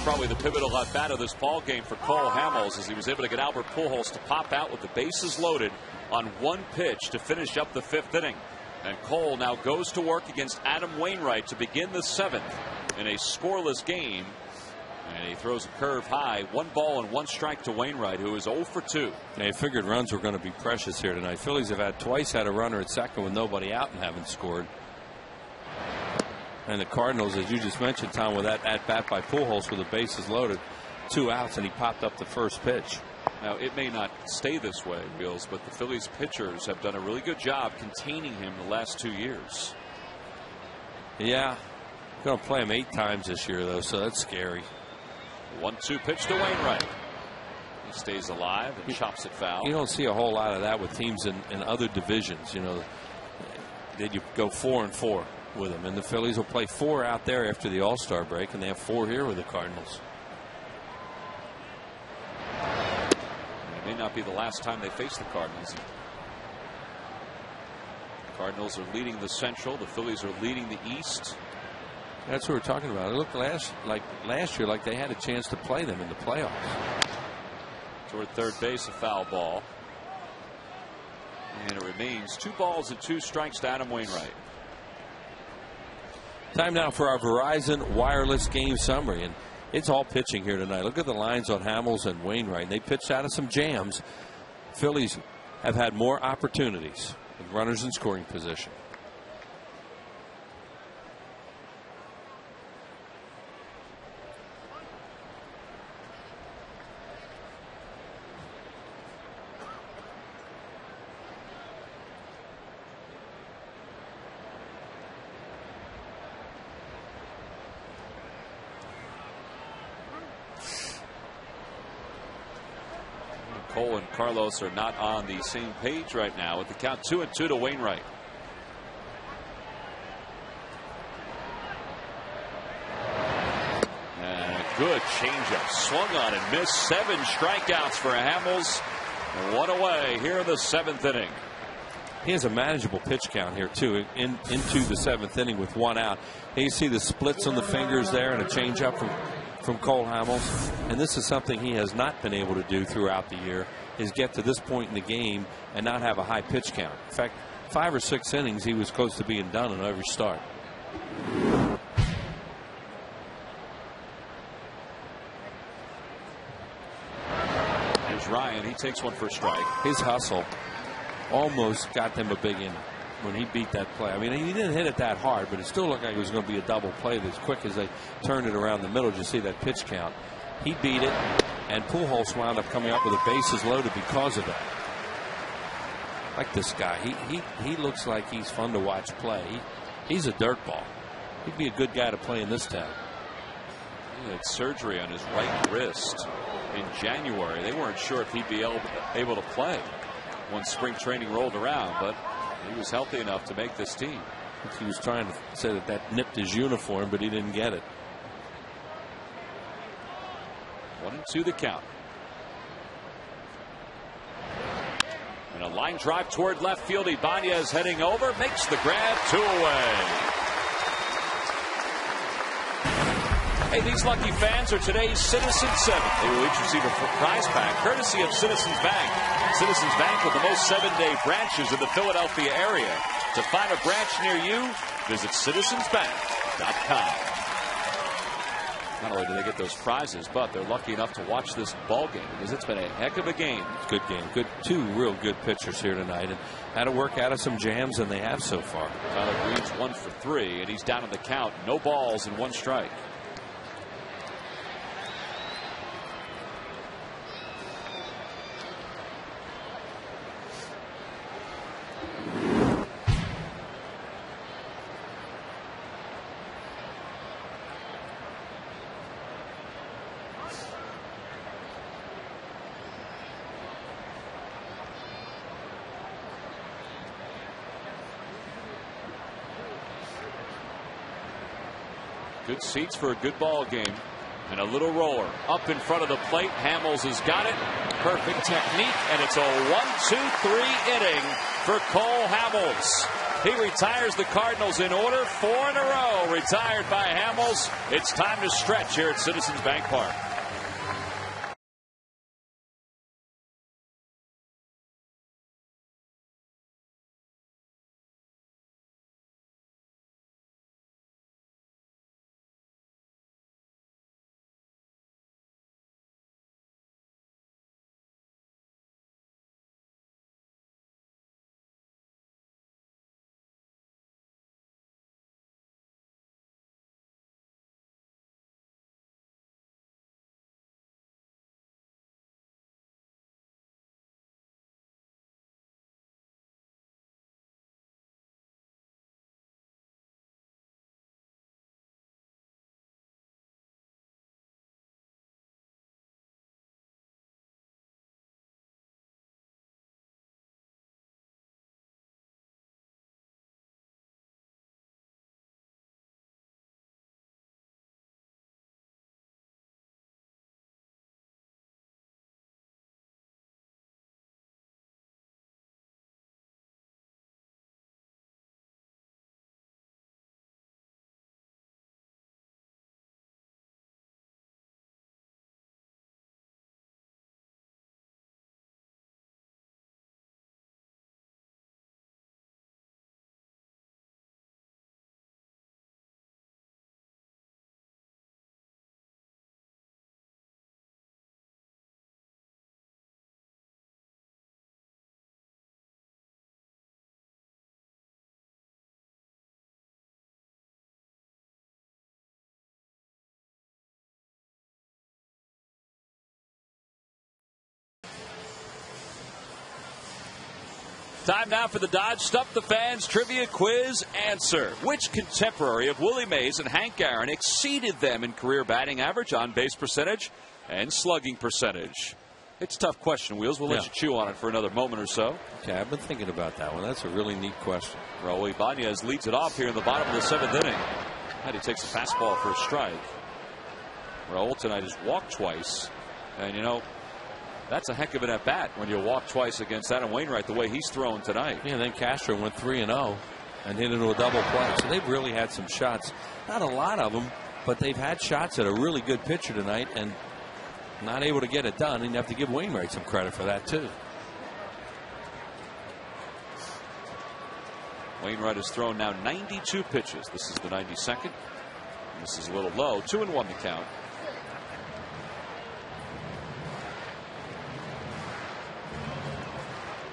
Probably the pivotal at bat of this ball game for Cole Hamels as he was able to get Albert Pujols to pop out with the bases loaded on one pitch to finish up the 5th inning. And Cole now goes to work against Adam Wainwright to begin the 7th in a scoreless game. And he throws a curve high. 1 ball and 1 strike to Wainwright, who is 0 for 2. They figured runs were going to be precious here tonight. Phillies have twice had a runner at second with nobody out and haven't scored. And the Cardinals, as you just mentioned, Tom, with that at bat by Pujols with the bases loaded, 2 outs, and he popped up the first pitch. Now, it may not stay this way, Bills, but the Phillies pitchers have done a really good job containing him the last 2 years. Yeah. Going to play him 8 times this year, though, so that's scary. 1-2 pitch to Wainwright. He stays alive and chops it foul. You don't see a whole lot of that with teams in other divisions. You know, then you go 4-4 with them, and the Phillies will play 4 out there after the All-Star break, and they have 4 here with the Cardinals. It may not be the last time they face the Cardinals. The Cardinals are leading the Central. The Phillies are leading the East. That's what we're talking about. It looked last year like they had a chance to play them in the playoffs. Toward third base, a foul ball. And it remains 2 balls and 2 strikes to Adam Wainwright. Time now for our Verizon Wireless game summary. And it's all pitching here tonight. Look at the lines on Hamels and Wainwright. They pitched out of some jams. Phillies have had more opportunities with runners in scoring position. Cole and Carlos are not on the same page right now with the count 2-2 to Wainwright. And a good changeup, swung on and missed. 7 strikeouts for Hamels. 1 away here in the 7th inning. He has a manageable pitch count here too into the 7th inning with 1 out. And you see the splits on the fingers there and a changeup from Cole Hamels, and this is something he has not been able to do throughout the year, is get to this point in the game and not have a high pitch count. In fact, 5 or 6 innings he was close to being done in every start. There's Ryan. He takes one for a strike. His hustle almost got them a big inning when he beat that play. I mean, he didn't hit it that hard, but it still looked like it was going to be a double play as quick as they turned it around the middle. Just see that pitch count. He beat it, and Pujols wound up coming up with the bases loaded because of that. Like this guy, he looks like he's fun to watch play. He's a dirtball. He'd be a good guy to play in this town. He had surgery on his right wrist in January. They weren't sure if he'd be able to play once spring training rolled around, but he was healthy enough to make this team. He was trying to say that nipped his uniform, but he didn't get it. 1-2 the count. And a line drive toward left field. Ibanez heading over, makes the grab, 2 away. Hey, these lucky fans are today's Citizens 7. They will each receive a prize pack courtesy of Citizens Bank. Citizens Bank with the most 7-day branches in the Philadelphia area. To find a branch near you, visit citizensbank.com. Not only do they get those prizes, but they're lucky enough to watch this ball game because it's been a heck of a game. Good game. Good, 2 real good pitchers here tonight, and had to work out of some jams, and they have so far. Tyler Green's 1 for 3, and he's down in the count. No balls and 1 strike. Good seats for a good ball game. And a little roller up in front of the plate. Hamels has got it. Perfect technique. And it's a 1-2-3 inning for Cole Hamels. He retires the Cardinals in order. 4 in a row retired by Hamels. It's time to stretch here at Citizens Bank Park. Time now for the Dodge Stump the Fans Trivia Quiz answer. Which contemporary of Willie Mays and Hank Aaron exceeded them in career batting average, on-base percentage, and slugging percentage? It's a tough question, Wheels. We'll let you chew on it for another moment or so. Okay, I've been thinking about that one. That's a really neat question. Raul Ibanez leads it off here in the bottom of the 7th inning. And he takes a fastball for a strike. Raul tonight has walked twice. And, you know, that's a heck of an at-bat when you walk twice against Adam Wainwright the way he's thrown tonight. Yeah, then Castro went 3-0 and hit into a double play. So they've really had some shots. Not a lot of them, but they've had shots at a really good pitcher tonight and not able to get it done. And you have to give Wainwright some credit for that, too. Wainwright has thrown now 92 pitches. This is the 92nd. This is a little low. 2-1 to count.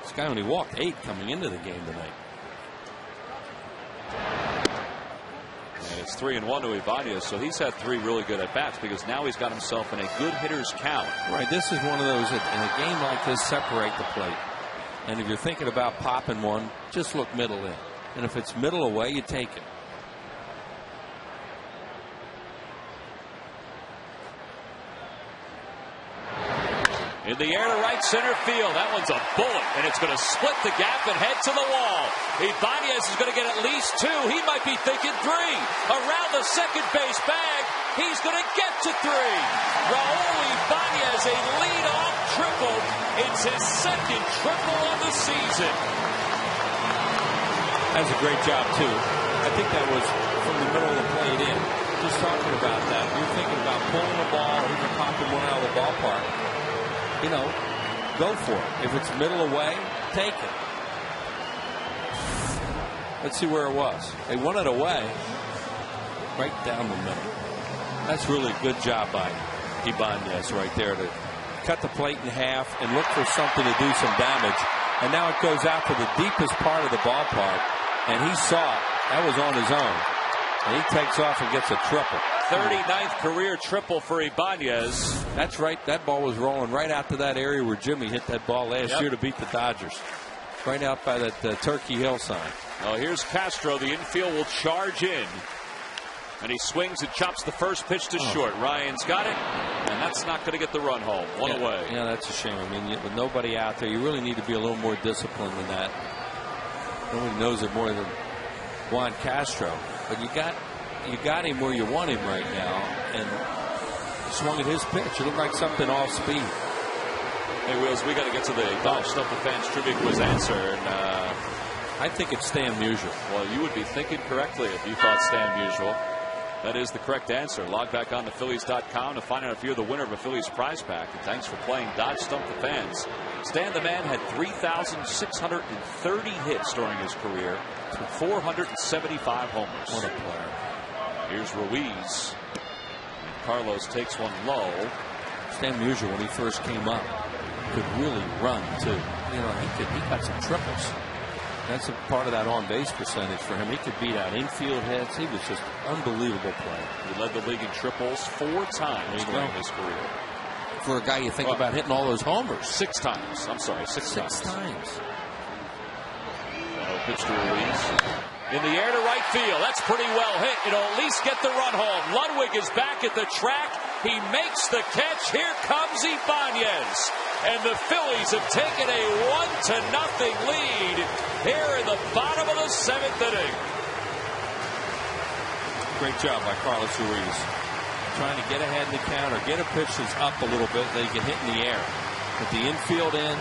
This guy only walked 8 coming into the game tonight. And it's 3-1 to Ibanez, so he's had 3 really good at bats because now he's got himself in a good hitter's count. Right, this is one of those that in a game like this separate the plate. And if you're thinking about popping one, just look middle in. And if it's middle away, you take it. In the air to right center field. That one's a bullet, and it's going to split the gap and head to the wall. Ibanez is going to get at least 2. He might be thinking 3. Around the second base bag. He's going to get to 3. Raul Ibanez, a leadoff triple. It's his second triple of the season. That's a great job, too. I think that was from the middle of the plate in. Just talking about that. You're thinking about pulling the ball, even popping one out of the ballpark. You know, go for it. If it's middle away, take it. Let's see where it was. They won it away. Right down the middle. That's really a good job by Ibanez right there to cut the plate in half and look for something to do some damage. And now it goes out to the deepest part of the ballpark. And he saw it. That was on his own. And he takes off and gets a triple. 39th career triple for Ibanez. That's right. That ball was rolling right out to that area where Jimmy hit that ball last year to beat the Dodgers. Right out by that Turkey Hill sign. Well, here's Castro. The infield will charge in. And he swings and chops the first pitch to short. Ryan's got it. And that's not going to get the run home. One away. Yeah, that's a shame. I mean, with nobody out there, you really need to be a little more disciplined than that. Nobody knows it more than Juan Castro. But you got him where you want him right now, and swung at his pitch. It looked like something off speed. Hey, Wills, we got to get to the Dodge Stump the Fans Trivia Quiz answer, and I think it's Stan Musial. Well, you would be thinking correctly if you thought Stan Musial. That is the correct answer. Log back on to Phillies.com to find out if you're the winner of a Phillies prize pack. And thanks for playing Dodge Stump the Fans. Stan the Man had 3,630 hits during his career, 475 homers. What a player. Here's Ruiz. And Carlos takes one low. Stan Musial, when he first came up, could really run too. You know, he got some triples. That's a part of that on-base percentage for him. He could beat out infield hits. He was just unbelievable player. He led the league in triples 4 times during his career. For a guy you think about hitting all those homers. 6 times. I'm sorry, 6 times. 6 times. Pitch to Ruiz. In the air to right field. That's pretty well hit. It'll at least get the run home. Ludwig is back at the track. He makes the catch. Here comes Ibanez. And the Phillies have taken a 1-0 lead here in the bottom of the 7th inning. Great job by Carlos Ruiz. Trying to get ahead in the count or get a pitch that's up a little bit that he can hit in the air. Put the infield in.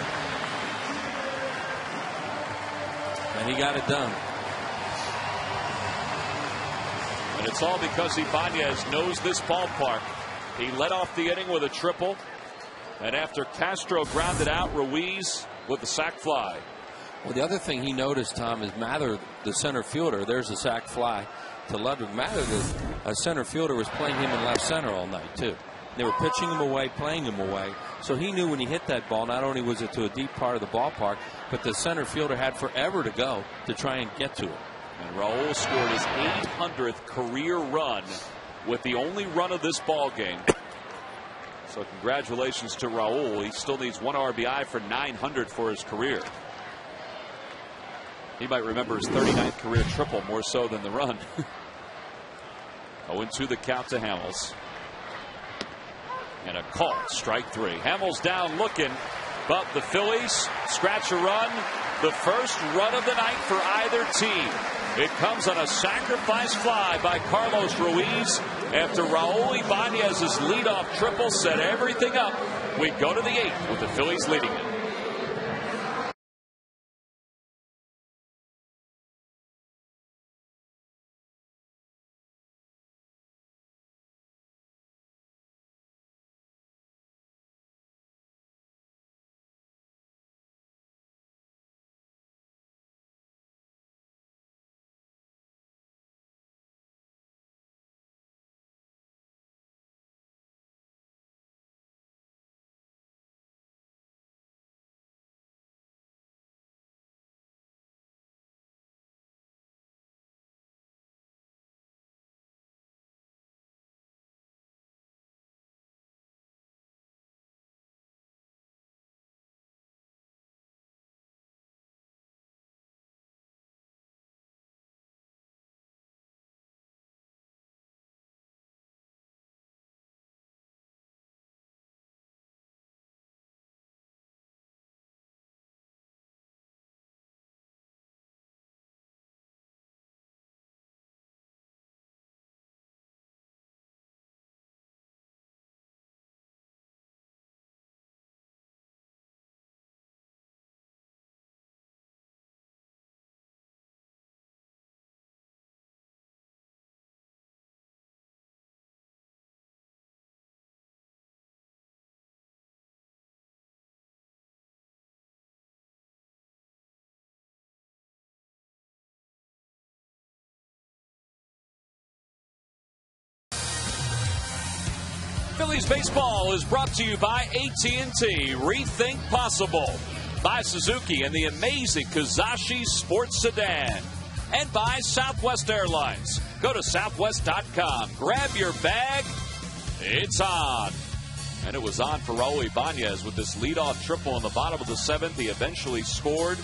And he got it done. And it's all because Ibanez knows this ballpark. He led off the inning with a triple. And after Castro grounded out, Ruiz with the sac fly. Well, the other thing he noticed, Tom, is Mather, the center fielder, there's a sac fly to Ludwig. Mather, the center fielder, was playing him in left center all night, too. They were pitching him away, playing him away. So he knew when he hit that ball, not only was it to a deep part of the ballpark, but the center fielder had forever to go to try and get to it. And Raul scored his 800th career run with the only run of this ball game. So congratulations to Raul. He still needs 1 RBI for 900 for his career. He might remember his 39th career triple more so than the run. 0-2 the count to Hamels. And a call, strike 3. Hamels down looking, but the Phillies scratch a run. The first run of the night for either team. It comes on a sacrifice fly by Carlos Ruiz after Raul Ibanez's leadoff triple set everything up. We go to the 8th with the Phillies leading it. Phillies baseball is brought to you by AT&T. Rethink possible. By Suzuki and the amazing Kazashi Sports Sedan. And by Southwest Airlines. Go to southwest.com. Grab your bag. It's on. And it was on for Raul Ibanez with this leadoff triple in the bottom of the 7th. He eventually scored.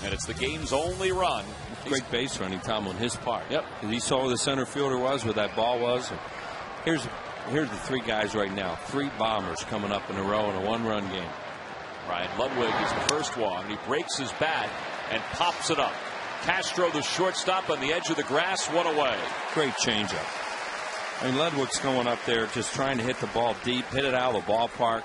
And it's the game's only run. Great base running, Tom, on his part. Yep. He saw where the center fielder was, where that ball was. Here's the 3 guys right now. 3 bombers coming up in a row in a 1-run game. Ryan Ludwig is the first one. He breaks his bat and pops it up. Castro, the shortstop, on the edge of the grass, 1 away. Great changeup. I mean, Ludwig's going up there just trying to hit the ball deep, hit it out of the ballpark.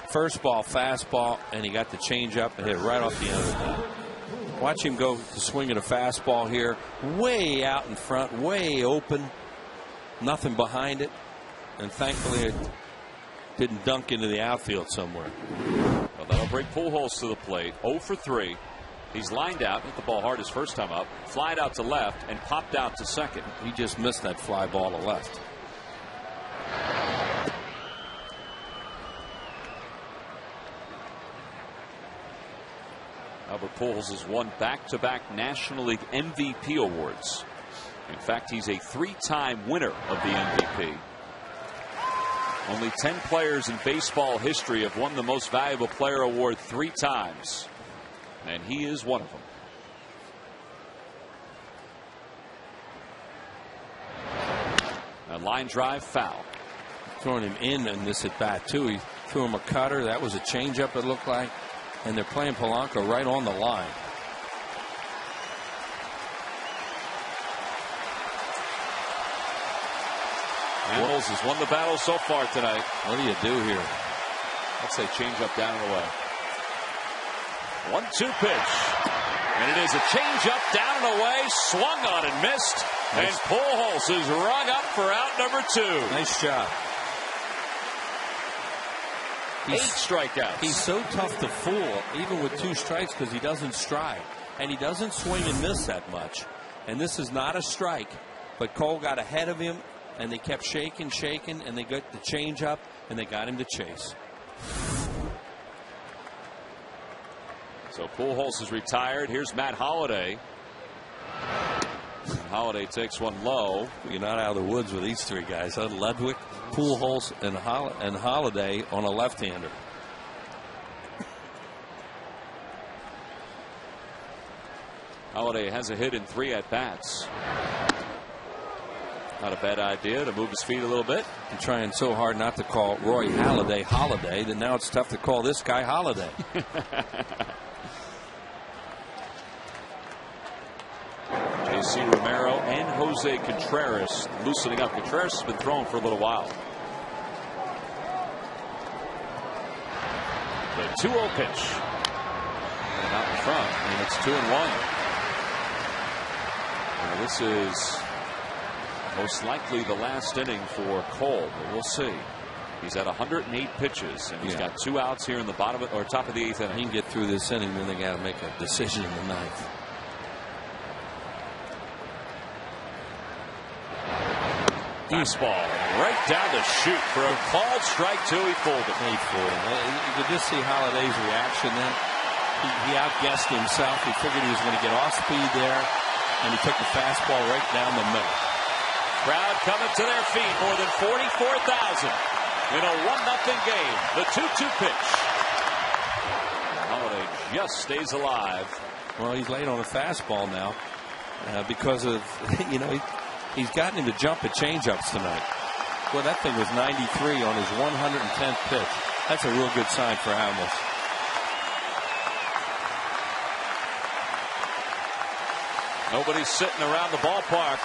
First ball, fastball, and he got the changeup and hit it right off the end of the bat. Watch him go to swing at a fastball here, way out in front, way open, nothing behind it. And thankfully, it didn't dunk into the outfield somewhere. Well, that'll bring Pujols to the plate. 0 for 3. He's lined out, hit the ball hard his first time up, flied out to left, and popped out to second. He just missed that fly ball to left. Albert Pujols has won back-to-back National League MVP awards. In fact, he's a 3-time winner of the MVP. Only 10 players in baseball history have won the Most Valuable Player award 3 times. And he is one of them. A line drive foul. Throwing him in this at bat, too. He threw him a cutter. That was a changeup, it looked like. And they're playing Polanco right on the line. Hamels has won the battle so far tonight. What do you do here? Let's say change up down and away. 1-2 pitch. And it is a change up down and away. Swung on and missed. Nice. And Pujols is rung up for out number 2. Nice job. 8 strikeouts. He's so tough to fool, even with 2 strikes, because he doesn't strike. And he doesn't swing and miss that much. And this is not a strike. But Cole got ahead of him, and they kept shaking, and they got the change up, and they got him to chase. So Pujols is retired. Here's Matt Holliday. Holliday takes one low. You're not out of the woods with these 3 guys, huh? Ludwig, Pujols, and Holliday on a left-hander. Holiday has a hit in 3 at-bats. Not a bad idea to move his feet a little bit. I'm trying so hard not to call Roy Halladay Holiday that now it's tough to call this guy Holiday. J.C. Romero and Jose Contreras loosening up. Contreras has been thrown for a little while. The 2-0 pitch. And out in front, and it's 2-1. Now this is most likely the last inning for Cole, but we'll see. He's at 108 pitches, and he's got 2 outs here in the bottom or top of the 8th inning. He can get through this inning, then they got to make a decision in the 9th. Fastball right down the chute for a called strike 2. He fooled it. He fooled him. You could just see Holliday's reaction then. He outguessed himself. He figured he was going to get off speed there, and he took the fastball right down the middle. Crowd coming to their feet. More than 44,000 in a 1-0 game. The 2-2 pitch. Holiday just stays alive. Well, he's late on a fastball now because of, he's gotten him to jump at changeups tonight. Well, that thing was 93 on his 110th pitch. That's a real good sign for Hamels. Nobody's sitting around the ballpark.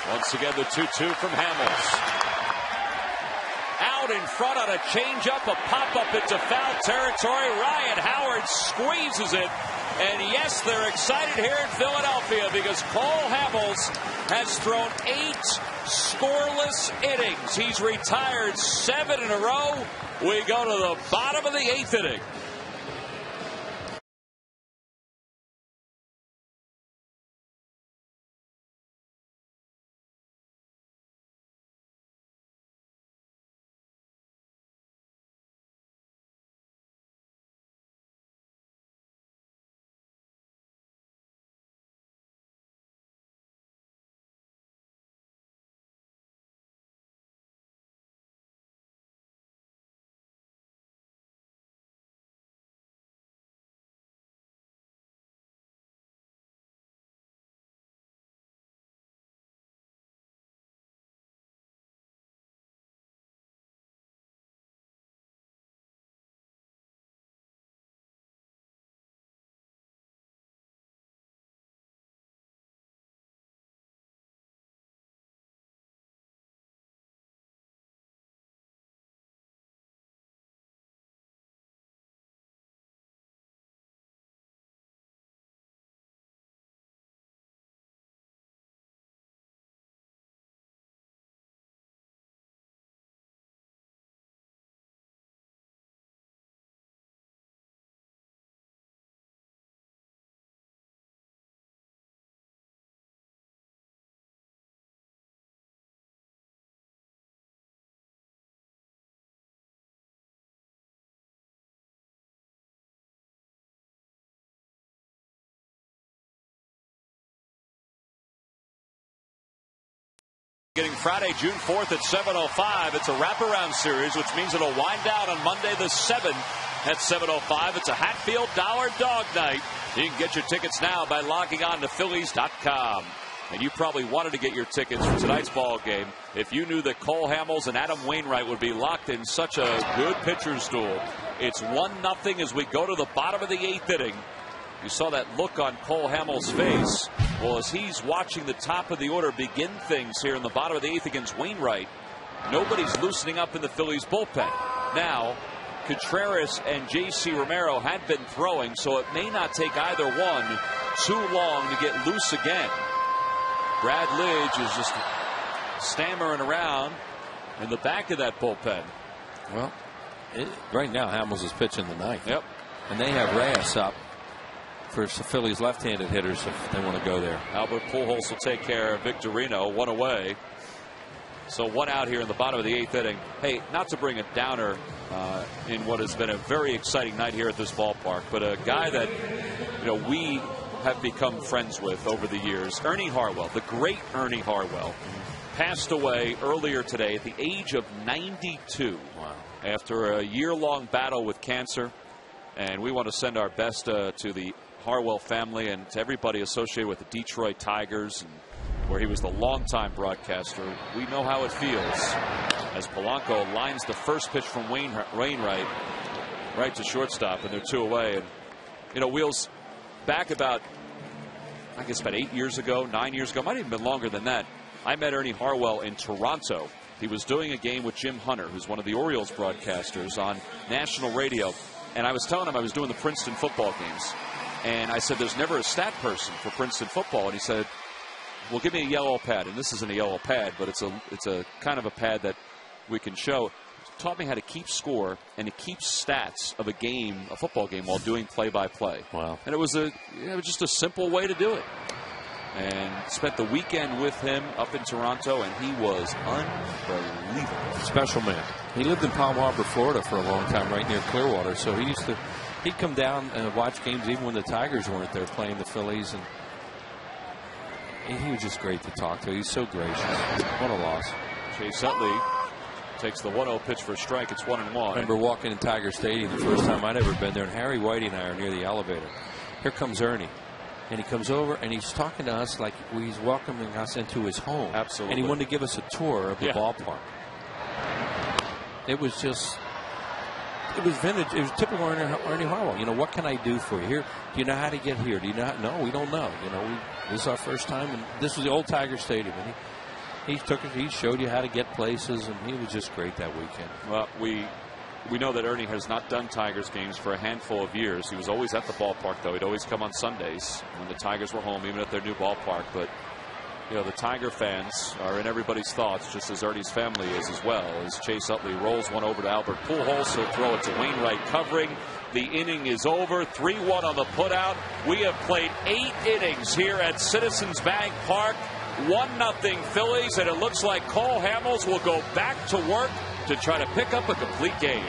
Once again, the 2-2 from Hamels. Out in front on a changeup, a pop-up into foul territory. Ryan Howard squeezes it. And yes, they're excited here in Philadelphia because Cole Hamels has thrown 8 scoreless innings. He's retired 7 in a row. We go to the bottom of the 8th inning. Getting Friday, June 4th at 7:05. It's a wraparound series, which means it'll wind down on Monday the 7th at 7:05. It's a Hatfield Dollar Dog Night. You can get your tickets now by logging on to Phillies.com. And you probably wanted to get your tickets for tonight's ball game if you knew that Cole Hamels and Adam Wainwright would be locked in such a good pitcher's duel. It's 1-0 as we go to the bottom of the 8th inning. You saw that look on Cole Hamels' face. Well, as he's watching the top of the order begin things here in the bottom of the 8th against Wainwright, nobody's loosening up in the Phillies bullpen. Now, Contreras and J.C. Romero had been throwing, so it may not take either one too long to get loose again. Brad Lidge is just stammering around in the back of that bullpen. Well, right now Hamels is pitching the 9th. Yep. And they have Reyes up for Phillies left-handed hitters if they want to go there. Albert Pujols will take care of Victorino, 1 away. So 1 out here in the bottom of the 8th inning. Hey, not to bring a downer in what has been a very exciting night here at this ballpark, but a guy that we have become friends with over the years, Ernie Harwell, the great Ernie Harwell, passed away earlier today at the age of 92. Wow. After a year-long battle with cancer. And we want to send our best to the Harwell family and to everybody associated with the Detroit Tigers, and where he was the longtime broadcaster, we know how it feels as Polanco lines the first pitch from Wainwright right to shortstop, and they're 2 away. And you know, Wheels, back about, I guess about 8 years ago, 9 years ago, might have even been longer than that, I met Ernie Harwell in Toronto. He was doing a game with Jim Hunter, who's one of the Orioles broadcasters, on national radio. And I was telling him I was doing the Princeton football games. And I said, there's never a stat person for Princeton football. And he said, well, give me a yellow pad. And this isn't a yellow pad, but it's a kind of a pad that we can show. He taught me how to keep score and to keep stats of a game, a football game, while doing play-by-play. Wow. And it was just a simple way to do it. And spent the weekend with him up in Toronto, and he was unbelievable. Special man. He lived in Palm Harbor, Florida for a long time, right near Clearwater. So he'd come down and watch games even when the Tigers weren't there playing the Phillies. And he was just great to talk to. He's so gracious. What a loss. Chase Utley takes the 1-0 pitch for a strike. It's 1-1. I remember walking in Tiger Stadium the first time I'd ever been there, and Harry White and I are near the elevator. Here comes Ernie. And he comes over and he's talking to us like he's welcoming us into his home. Absolutely. And he wanted to give us a tour of the ballpark. It was vintage. It was typical Ernie Harwell. You know, what can I do for you? Here, do you know how to get here? Do you know? No, we don't know. You know, this is our first time, and this was the old Tiger Stadium. And he showed you how to get places, and he was just great that weekend. Well, we know that Ernie has not done Tigers games for a handful of years. He was always at the ballpark, though. He'd always come on Sundays when the Tigers were home, even at their new ballpark. But, you know, the Tiger fans are in everybody's thoughts, just as Ernie's family is as well, as Chase Utley rolls one over to Albert Pujols. He'll throw it to Wainwright covering. The inning is over. 3-1 on the putout. We have played 8 innings here at Citizens Bank Park. 1-0 Phillies, and it looks like Cole Hamels will go back to work to try to pick up a complete game.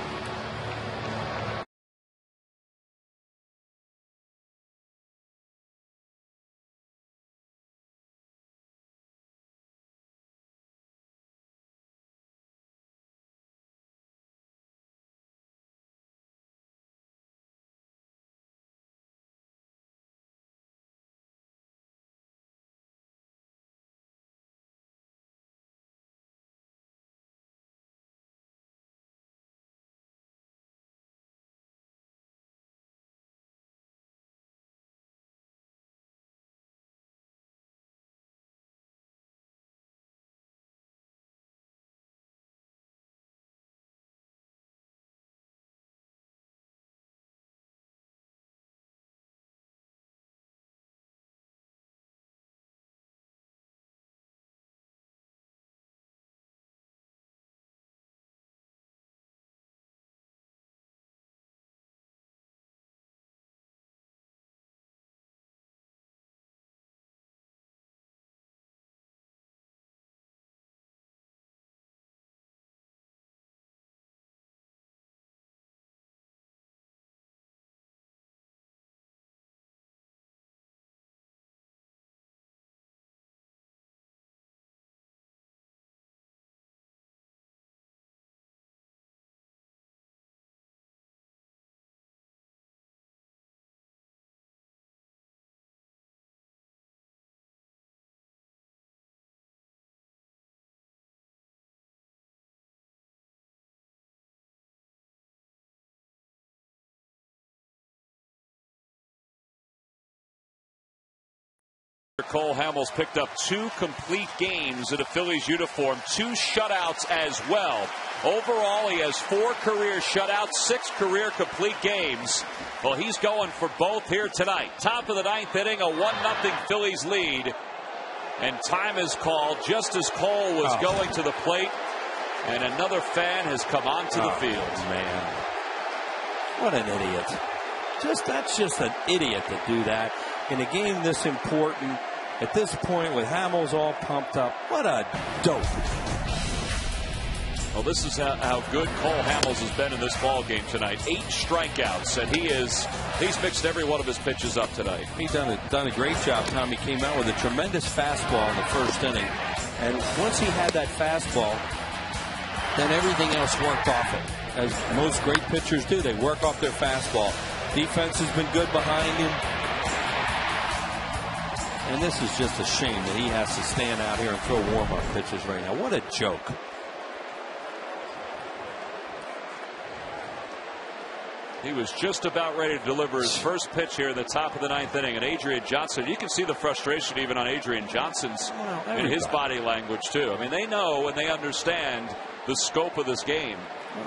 Cole Hamels picked up 2 complete games in a Phillies uniform, 2 shutouts as well. Overall, he has 4 career shutouts, 6 career complete games. Well, he's going for both here tonight. Top of the 9th inning, a 1-0 Phillies lead. And time is called just as Cole was going to the plate. And another fan has come onto the field. Man, what an idiot. That's just an idiot to do that in a game this important at this point with Hamels all pumped up. What a dope. Well, this is how good Cole Hamels has been in this ball game tonight. 8 strikeouts, and he's mixed every one of his pitches up tonight. He's done a great job, Tom. He came out with a tremendous fastball in the first inning, and once he had that fastball, then everything else worked off it. As most great pitchers do, they work off their fastball. Defense has been good behind him. And this is just a shame that he has to stand out here and throw warm-up pitches right now. What a joke. He was just about ready to deliver his first pitch here in the top of the 9th inning. And Adrian Johnson, you can see the frustration even on Adrian Johnson's in his body language too. I mean, they know and they understand the scope of this game.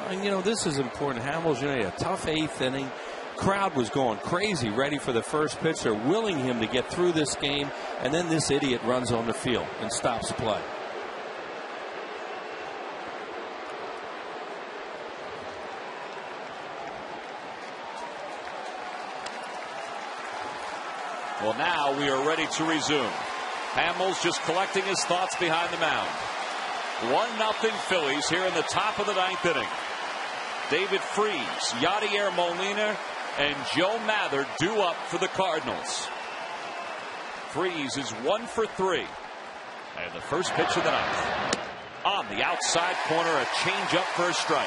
And you know, this is important. Hamels, you know, a tough 8th inning. Crowd was going crazy, ready for the first pitch. They're willing him to get through this game, and then this idiot runs on the field and stops play. Well, now we are ready to resume. Hamels just collecting his thoughts behind the mound. 1-0 Phillies here in the top of the 9th inning. David Freese, Yadier Molina, and Joe Mather due up for the Cardinals. Freese is 1 for 3. And the first pitch of the 9th. On the outside corner, a changeup for a strike.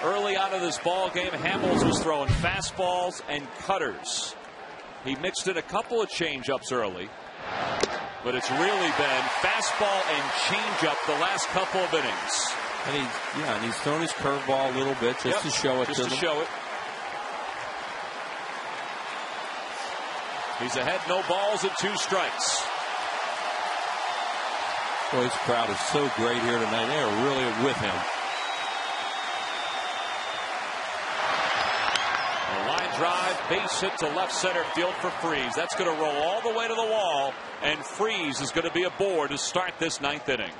Early on in this ball game, Hamels was throwing fastballs and cutters. He mixed in a couple of changeups early, but it's really been fastball and changeup the last couple of innings. And he's thrown his curveball a little bit just to show it to them. Show it. He's ahead, no balls and 2 strikes. Boy, this crowd is so great here tonight. They are really with him. Drive, base hit to left center field for Freese. That's going to roll all the way to the wall, and Freese is going to be aboard to start this 9th inning.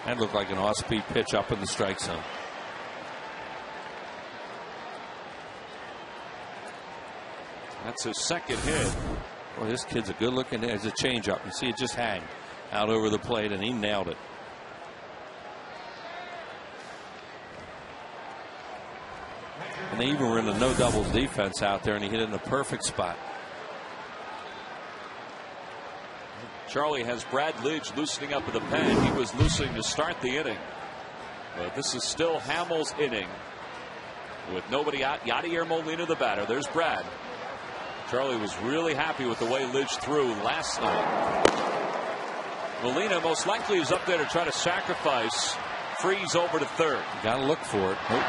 That looked like an off-speed pitch up in the strike zone. That's his second hit. Boy, this kid's a good-looking hit. It's a changeup. You see it just hang out over the plate, and he nailed it. And they even were in a no doubles defense out there, and he hit it in a perfect spot. Charlie has Brad Lidge loosening up at the pen. He was loosening to start the inning. But this is still Hamels' inning with nobody out. Yadier Molina, the batter. There's Brad. Charlie was really happy with the way Lidge threw last night. Molina most likely is up there to try to sacrifice Freese over to third. Got to look for it. Nope.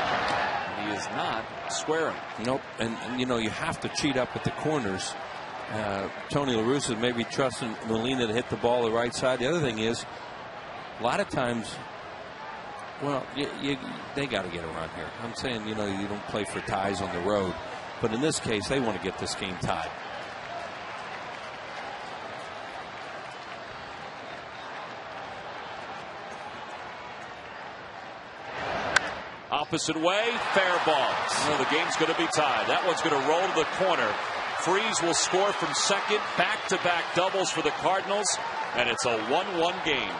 He is not squaring. Nope. And you know, you have to cheat up at the corners. Tony La Russa is maybe trusting Molina to hit the ball the right side. The other thing is, a lot of times, well, they got to get a run here. I'm saying, you know, you don't play for ties on the road. But in this case, they want to get this game tied. Opposite way, fair ball. So the game's going to be tied. That one's going to roll to the corner. Freese will score from second. Back-to-back doubles for the Cardinals, and it's a 1-1 game.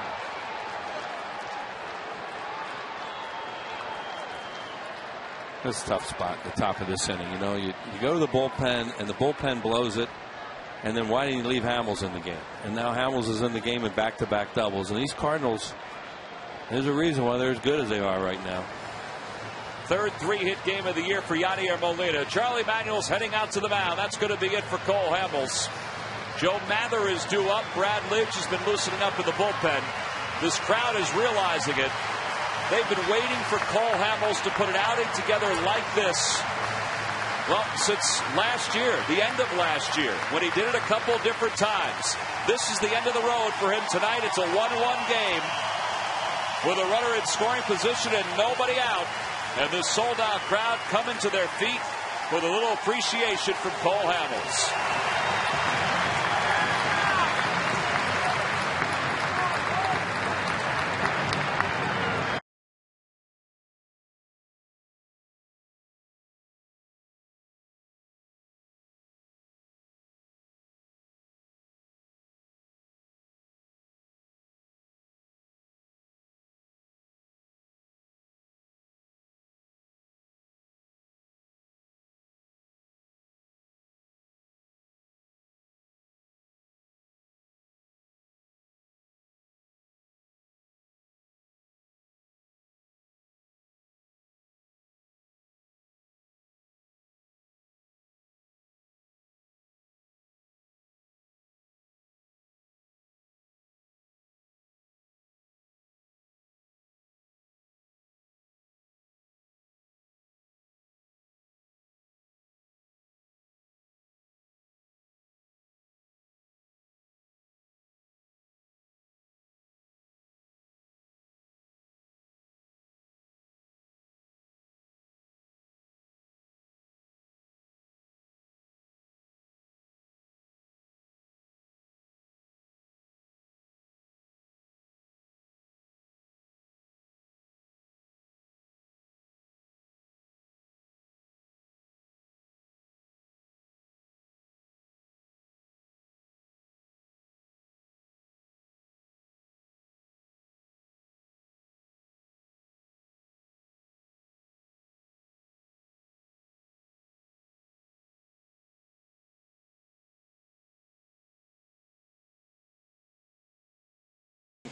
That's a tough spot at the top of this inning. You know, you go to the bullpen, and the bullpen blows it. And then why didn't you leave Hamels in the game? And now Hamels is in the game in back-to-back doubles. And these Cardinals, there's a reason why they're as good as they are right now. Third 3-hit game of the year for Yadier Molina. Charlie Manuel's heading out to the mound. That's going to be it for Cole Hamels. Joe Mather is due up. Brad Lidge has been loosening up in the bullpen. This crowd is realizing it. They've been waiting for Cole Hamels to put an outing together like this. Well, since last year, the end of last year, when he did it a couple different times. This is the end of the road for him tonight. It's a 1-1 game with a runner in scoring position and nobody out. And this sold-out crowd coming to their feet with a little appreciation from Cole Hamels.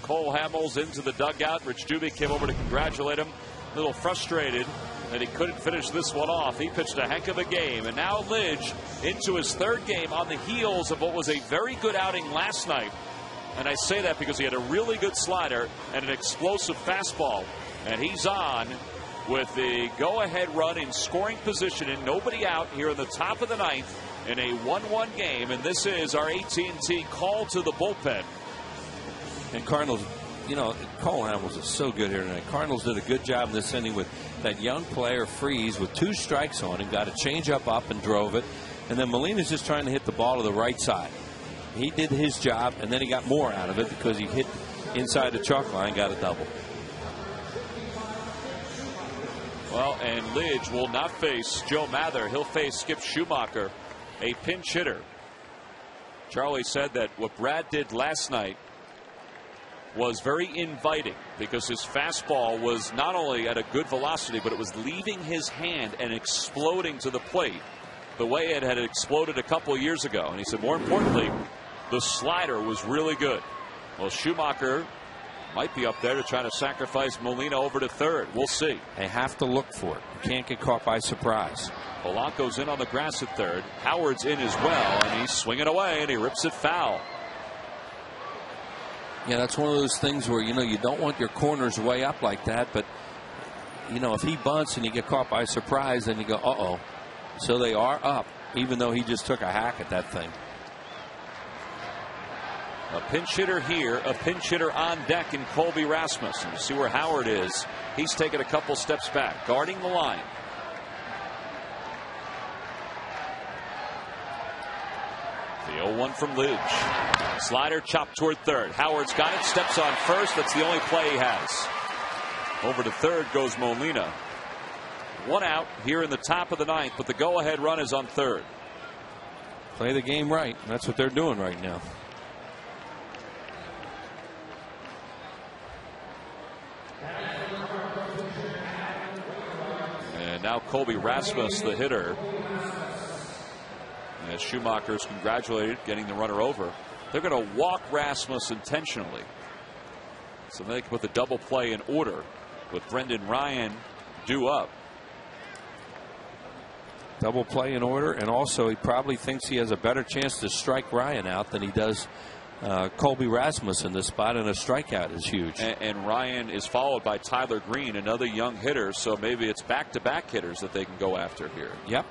Cole Hamels into the dugout. Rich Dubé came over to congratulate him. A little frustrated that he couldn't finish this one off. He pitched a heck of a game. And now Lidge into his third game on the heels of what was a very good outing last night. And I say that because he had a really good slider and an explosive fastball. And he's on with the go-ahead run in scoring position and nobody out here in the top of the ninth in a 1-1 game. And this is our AT&T call to the bullpen. And Cardinals, you know, Cole Hamels is so good here tonight. Cardinals did a good job in this inning with that young player Freeze with 2 strikes on him. Got a changeup up and drove it. And then Molina's just trying to hit the ball to the right side. He did his job, and then he got more out of it because he hit inside the chalk line, got a double. Well, and Lidge will not face Joe Mather. He'll face Skip Schumacher, a pinch hitter. Charlie said that what Brad did last night was very inviting because his fastball was not only at a good velocity, but it was leaving his hand and exploding to the plate the way it had exploded a couple of years ago. And he said, more importantly, the slider was really good. Well, Schumacher might be up there to try to sacrifice Molina over to third. We'll see. They have to look for it. You can't get caught by surprise. Polanco's in on the grass at third. Howard's in as well, and he's swinging away, and he rips it foul. Yeah, that's one of those things where, you know, you don't want your corners way up like that, but, you know, if he bunts and you get caught by surprise, then you go, uh-oh. So they are up, even though he just took a hack at that thing. A pinch hitter here, a pinch hitter on deck in Colby Rasmussen. You see where Howard is. He's taken a couple steps back, guarding the line. The 0-1 from Lidge. Slider chopped toward third. Howard's got it, steps on first. That's the only play he has. Over to third goes Molina. 1 out here in the top of the ninth, but the go-ahead run is on third. Play the game right. That's what they're doing right now. And now Colby Rasmussen, the hitter. As Schumacher's congratulated, getting the runner over. They're going to walk Rasmus intentionally. So they can put the double play in order with Brendan Ryan due up. Double play in order, and also he probably thinks he has a better chance to strike Ryan out than he does Colby Rasmussen. The spot and a strikeout is huge. And Ryan is followed by Tyler Green, another young hitter, so maybe it's back-to-back hitters that they can go after here. Yep.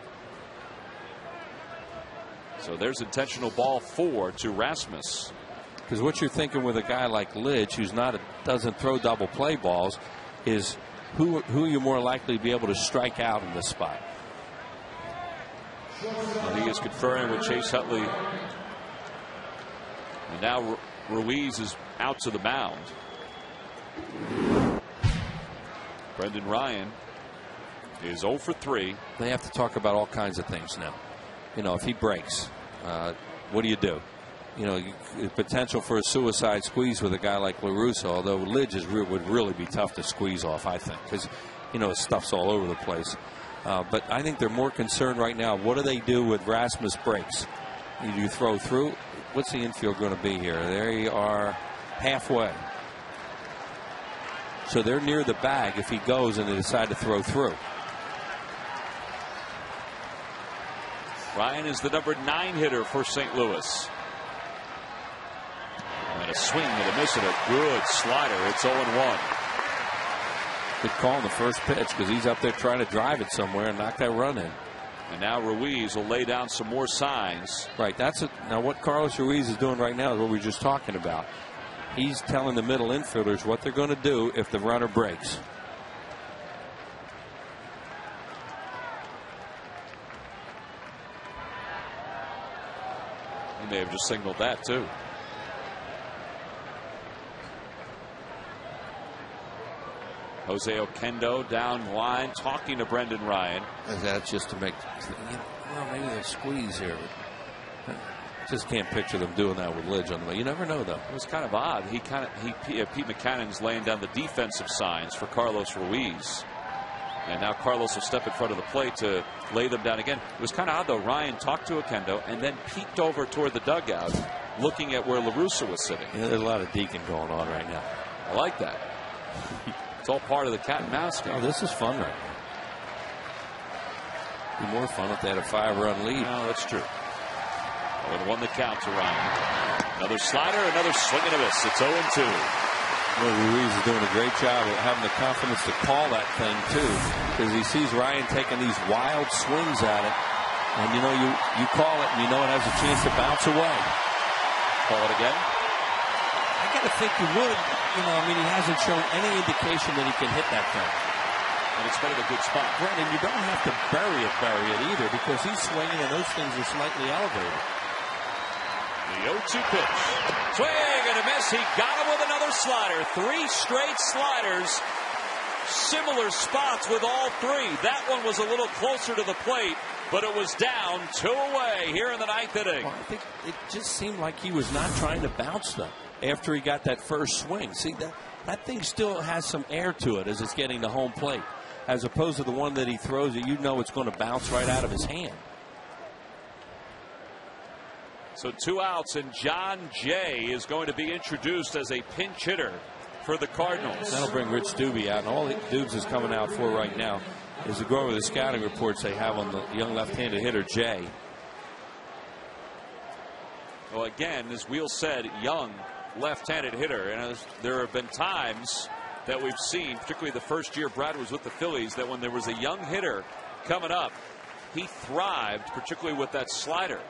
So there's intentional ball 4 to Rasmus. Because what you're thinking with a guy like Lidge, who's doesn't throw double play balls, is who are you more likely to be able to strike out in this spot? Well, he is conferring with Chase Utley. And now Ruiz is out to the mound. Brendan Ryan is 0 for 3. They have to talk about all kinds of things now. You know, if he breaks, what do you do? You know, potential for a suicide squeeze with a guy like LaRusso, although Lidge would really be tough to squeeze off, I think, because, you know, his stuff's all over the place. But I think they're more concerned right now. What do they do with Rasmus breaks? Do you throw through? What's the infield going to be here? They are halfway. So they're near the bag if he goes and they decide to throw through. Ryan is the number 9 hitter for St. Louis. And a swing and a miss and a good slider. It's 0-1. Good call on the first pitch because he's up there trying to drive it somewhere and knock that run in. And now Ruiz will lay down some more signs. Right. Now what Carlos Ruiz is doing right now is what we were just talking about. He's telling the middle infielders what they're going to do if the runner breaks. He may have just signaled that too. Jose Oquendo down the line talking to Brendan Ryan. Is that just to make, well, maybe they'll squeeze here. Just can't picture them doing that with Lidge on the way. You never know, though. It was kind of odd. Pete McCannon's laying down the defensive signs for Carlos Ruiz. And now Carlos will step in front of the plate to lay them down again. It was kind of odd, though. Ryan talked to Oquendo and then peeked over toward the dugout, looking at where La Russa was sitting. Yeah, there's a lot of deacon going on right now. I like that. It's all part of the cat and mouse game. Oh, this is fun right now. Be more fun if they had a 5-run lead. No, that's true. Well, it won the count to Ryan. Another slider, another swing and a miss. It's 0-2. Well, Ruiz is doing a great job of having the confidence to call that thing, too, because he sees Ryan taking these wild swings at it. And, you know, you call it, and you know it has a chance to bounce away. Call it again? I got to think you would. You know, I mean, he hasn't shown any indication that he can hit that thing. And it's been in a good spot. Right, and you don't have to bury it either, because he's swinging and those things are slightly elevated. The 0-2 pitch. Swing and a miss. He got him with another slider. 3 straight sliders. Similar spots with all 3. That one was a little closer to the plate, but it was down 2 away here in the 9th inning. Well, I think it just seemed like he was not trying to bounce them after he got that first swing. See, that thing still has some air to it as it's getting to home plate, as opposed to the one that he throws it, you know it's going to bounce right out of his hand. So 2 outs, and John Jay is going to be introduced as a pinch hitter for the Cardinals. That'll bring Rich Doobie out, and all Dubes is coming out for right now is to go over the scouting reports they have on the young left-handed hitter, Jay. Well, again, as Wheel said, young left-handed hitter, and there have been times that we've seen, particularly the first year Brad was with the Phillies, that when there was a young hitter coming up, he thrived, particularly with that slider.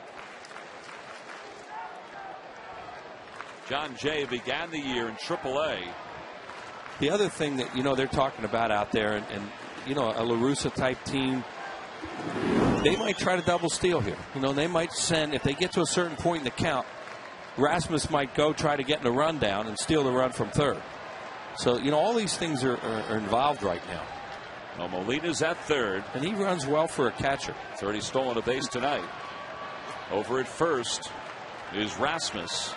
John Jay began the year in AAA. The other thing that, you know, they're talking about out there, and you know, a La Russa type team, they might try to double steal here. You know, they might send, if they get to a certain point in the count, Rasmus might go try to get in a run down and steal the run from third. So, you know, all these things are involved right now. Well, Molina's at third. And he runs well for a catcher. He's already stolen a base tonight. Over at first is Rasmus.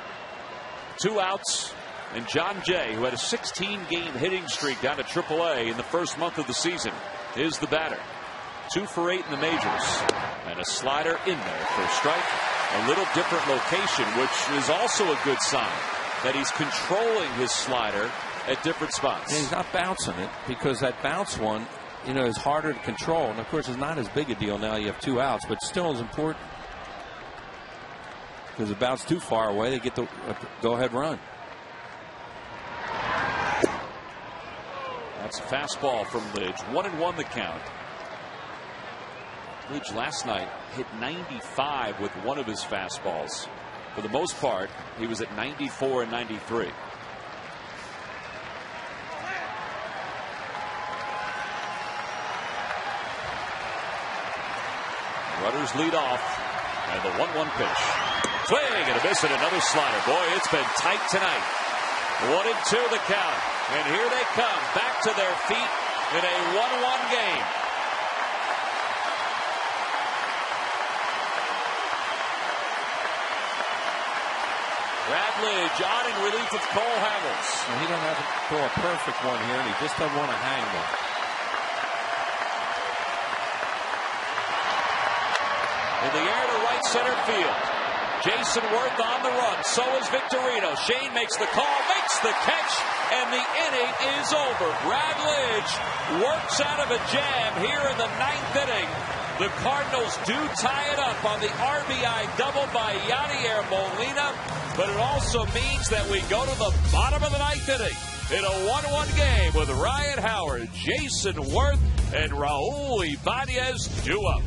2 outs, and John Jay, who had a 16-game hitting streak down to AAA in the first month of the season, is the batter. 2 for 8 in the majors, and a slider in there for a strike. A little different location, which is also a good sign that he's controlling his slider at different spots. And he's not bouncing it, because that bounce one, you know, is harder to control. And of course, it's not as big a deal now. You have 2 outs, but still is important. Because it bounced too far away, they get the go-ahead run. That's a fastball from Lidge. 1-1 the count. Lidge last night hit 95 with one of his fastballs. For the most part, he was at 94 and 93. Runners lead off, and the 1-1 pitch. Swing and a miss and another slider. Boy, it's been tight tonight. 1-2 the count. And here they come back to their feet in a 1-1 game. Brad Lidge on in relief of Cole Hamels. And he doesn't have to throw a perfect one here, and he just doesn't want to hang one. In the air to right center field. Jason Worth on the run. So is Victorino. Shane makes the call, makes the catch, and the inning is over. Brad Lidge works out of a jam here in the 9th inning. The Cardinals do tie it up on the RBI double by Yadier Molina, but it also means that we go to the bottom of the 9th inning in a 1-1 game with Ryan Howard, Jason Worth, and Raul Ibanez due up.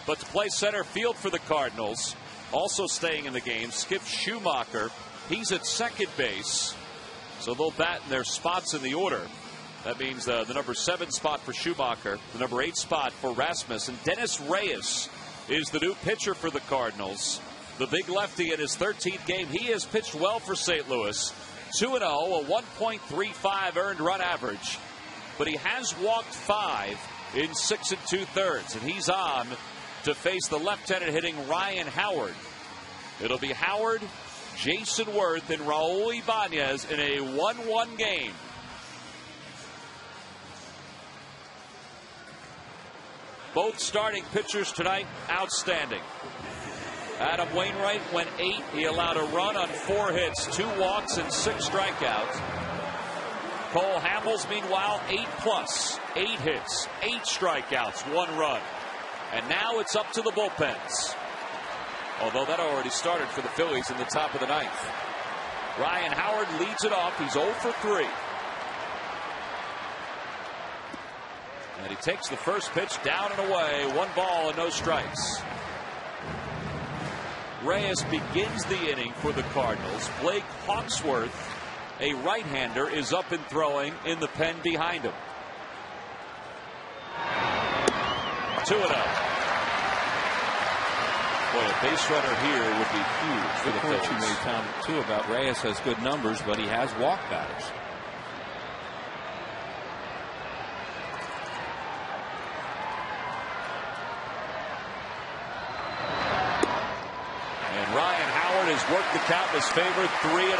But to play center field for the Cardinals, also staying in the game, Skip Schumacher. He's at second base, so they'll bat in their spots in the order. That means the number 7 spot for Schumacher, the number 8 spot for Rasmus, and Dennis Reyes is the new pitcher for the Cardinals. The big lefty in his 13th game. He has pitched well for St. Louis. 2-0, a 1.35 earned run average. But he has walked 5 in 6 2/3, and he's on to face the left-handed hitting Ryan Howard. It'll be Howard, Jason Worth, and Raul Ibanez in a 1-1 game. Both starting pitchers tonight, outstanding. Adam Wainwright went 8. He allowed a run on 4 hits, 2 walks, and 6 strikeouts. Cole Hamels, meanwhile, 8+, 8 hits, 8 strikeouts, 1 run. And now it's up to the bullpens. Although that already started for the Phillies in the top of the 9th. Ryan Howard leads it off. He's 0 for 3. And he takes the first pitch down and away. 1 ball and no strikes. Reyes begins the inning for the Cardinals. Blake Hawksworth, a right-hander, is up and throwing in the pen behind him. 2-0. Boy, a base runner here would be huge for the Phillies. You made, Tom, too, about Reyes has good numbers, but he has walked batters. Ryan Howard has worked the count in his favor, 3-0.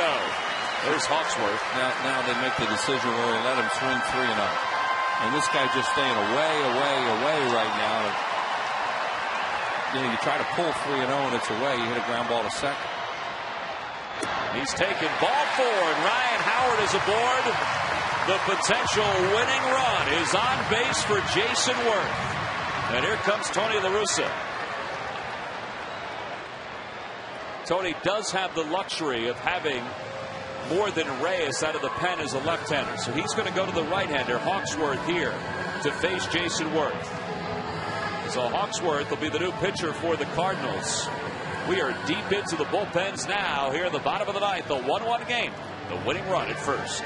There's Hawksworth. Now they make the decision where they let him swing 3-0. And this guy just staying away right now. You try to pull 3-0 and it's away. You hit a ground ball to second. He's taken ball 4, and Ryan Howard is aboard. The potential winning run is on base for Jason Worth. And here comes Tony La Russa. Tony does have the luxury of having more than Reyes out of the pen as a left-hander. So he's going to go to the right-hander, Hawksworth, here to face Jason Worth. So Hawksworth will be the new pitcher for the Cardinals. We are deep into the bullpens now here in the bottom of the 9th. The 1-1 game. The winning run at first.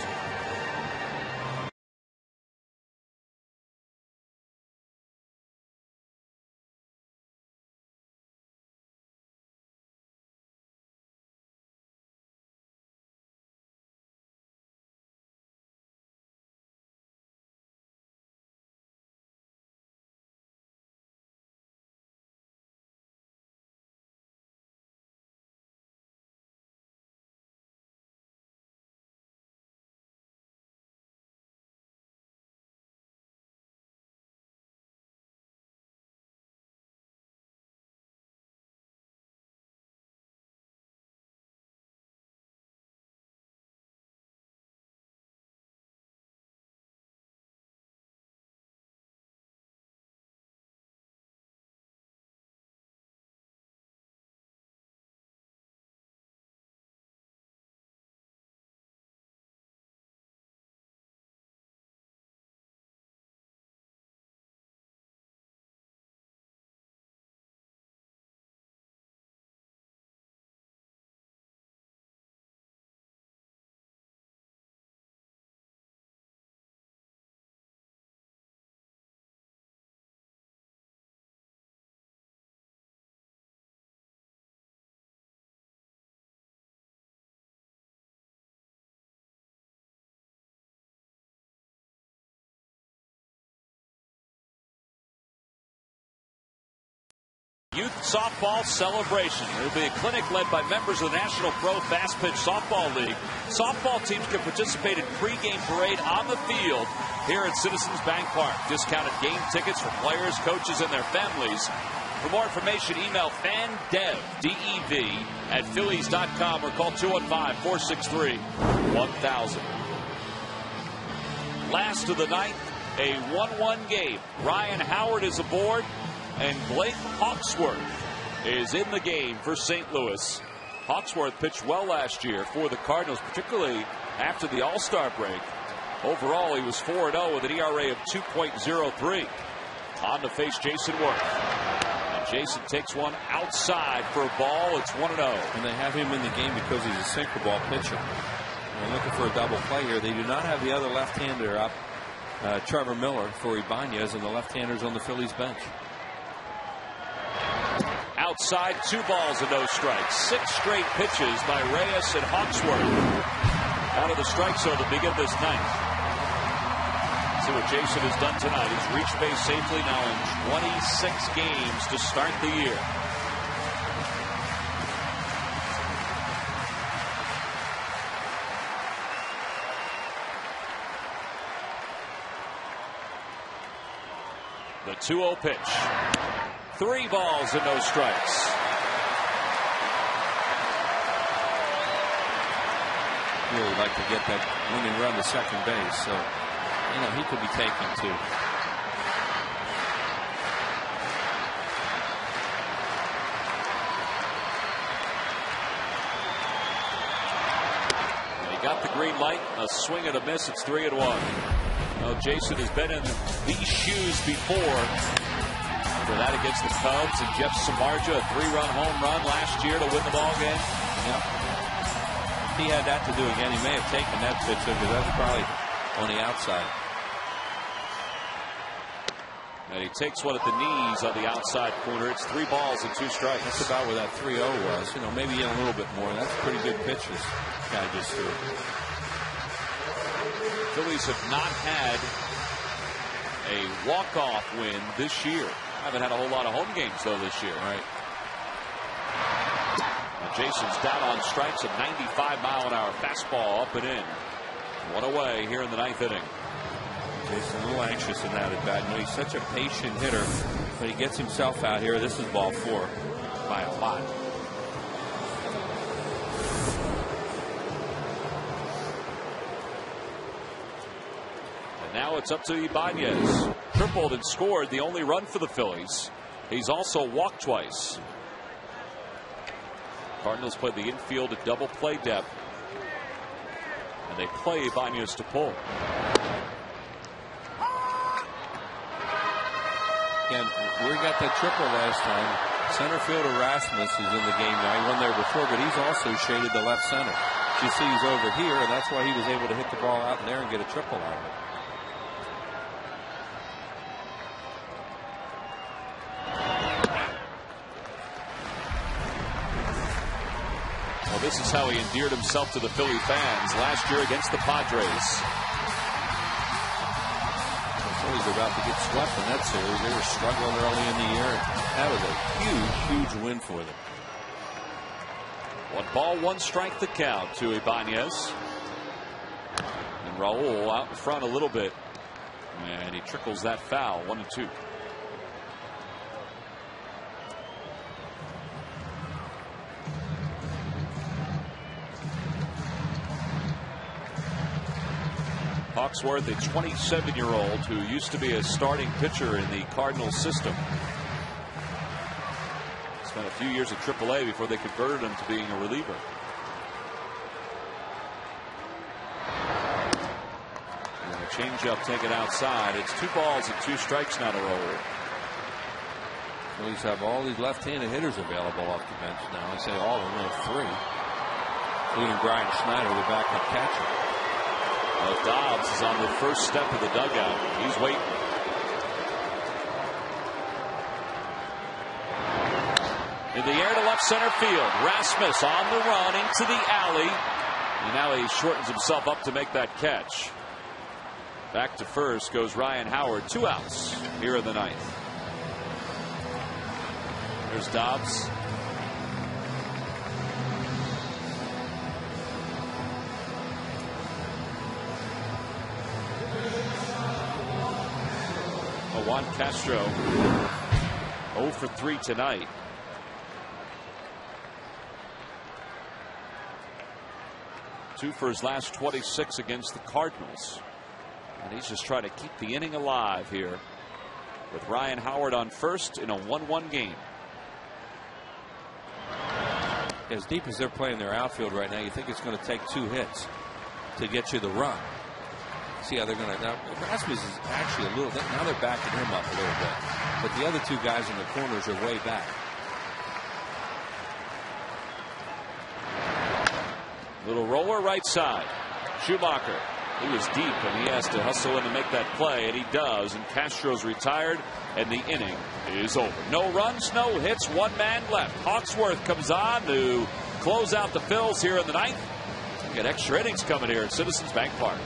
Youth Softball Celebration. It will be a clinic led by members of the National Pro Fast Pitch Softball League. Softball teams can participate in pregame parade on the field here at Citizens Bank Park. Discounted game tickets for players, coaches, and their families. For more information, email FanDev, D-E-V, at Phillies.com or call 215-463-1000. Last of the 9th, a 1-1 game. Ryan Howard is aboard. And Blake Hawksworth is in the game for St. Louis. Hawksworth pitched well last year for the Cardinals, particularly after the All-Star break. Overall, he was 4-0 with an ERA of 2.03. On to face Jason Worth. Jason takes one outside for a ball. It's 1-0. And they have him in the game because he's a sinker ball pitcher. They're looking for a double play here. They do not have the other left-hander up, Trevor Miller, for Ibanez, and the left-handers on the Phillies bench. Outside, 2 balls and no strikes. 6 straight pitches by Reyes and Hawksworth out of the strike zone to begin this ninth. See what Jason has done tonight. He's reached base safely now in 26 games to start the year. The 2-0 pitch. 3 balls and no strikes. Really like to get that winning run to second base, so he could be taking 2. He got the green light, a swing and a miss. It's 3-1. Well, Jason has been in these shoes before. For that against the Cubs, and Jeff Samardzija, a 3-run home run last year to win the ball game. Yep. He had that to do again. He may have taken that pitch because that's probably on the outside. And he takes one at the knees on the outside corner. It's 3 balls and 2 strikes. That's about where that 3-0 was. Maybe in a little bit more. That's pretty good pitches. Guy just threw. Phillies have not had a walk-off win this year. Haven't had a whole lot of home games though this year. Right. Now Jason's down on strikes, a 95-mile-an-hour fastball up and in. 1 away here in the 9th inning. Jason a little anxious in that at bat. He's such a patient hitter, but he gets himself out here. This is ball 4 by a lot. And now it's up to Ibanez. Tripled and scored the only run for the Phillies. He's also walked twice. Cardinals play the infield at double play depth. And they play Ibanez to pull. And we got that triple last time. Center fielder Rasmus is in the game now. He won there before, but he's also shaded the left center. You see he's over here, and that's why he was able to hit the ball out in there and get a triple out of it. Well, this is how he endeared himself to the Philly fans last year against the Padres. The Phillies are about to get swept in that series. They were struggling early in the year. That was a huge win for them. 1 ball, 1 strike the count to Ibanez. And Raul out in front a little bit. And he trickles that foul. 1-2. Hawksworth, a 27-year-old who used to be a starting pitcher in the Cardinals system. Spent a few years at AAA before they converted him to being a reliever. And a changeup taken outside. It's 2 balls and 2 strikes now to Raul. Phillies have all these left-handed hitters available off the bench now. I say all of them, 3, including Brian Schneider, the backup catcher. Well, Dobbs is on the first step of the dugout. He's waiting. In the air to left center field. Rasmus on the run into the alley. And now he shortens himself up to make that catch. Back to first goes Ryan Howard. 2 outs here in the 9th. There's Dobbs. Juan Castro 0 for 3 tonight. Two for his last 26 against the Cardinals. And he's just trying to keep the inning alive here with Ryan Howard on first in a 1-1 game. As deep as they're playing their outfield right now, you think it's going to take 2 hits to get you the run. See how they're going to. Now, Rasmus is actually a little. Now they're backing him up a little bit. But the other two guys in the corners are way back. Little roller right side. Schumacher. He was deep, and he has to hustle in to make that play, and he does. And Castro's retired, and the inning is over. No runs, no hits, one man left. Hawksworth comes on to close out the Phils here in the ninth. We got extra innings coming here at Citizens Bank Park.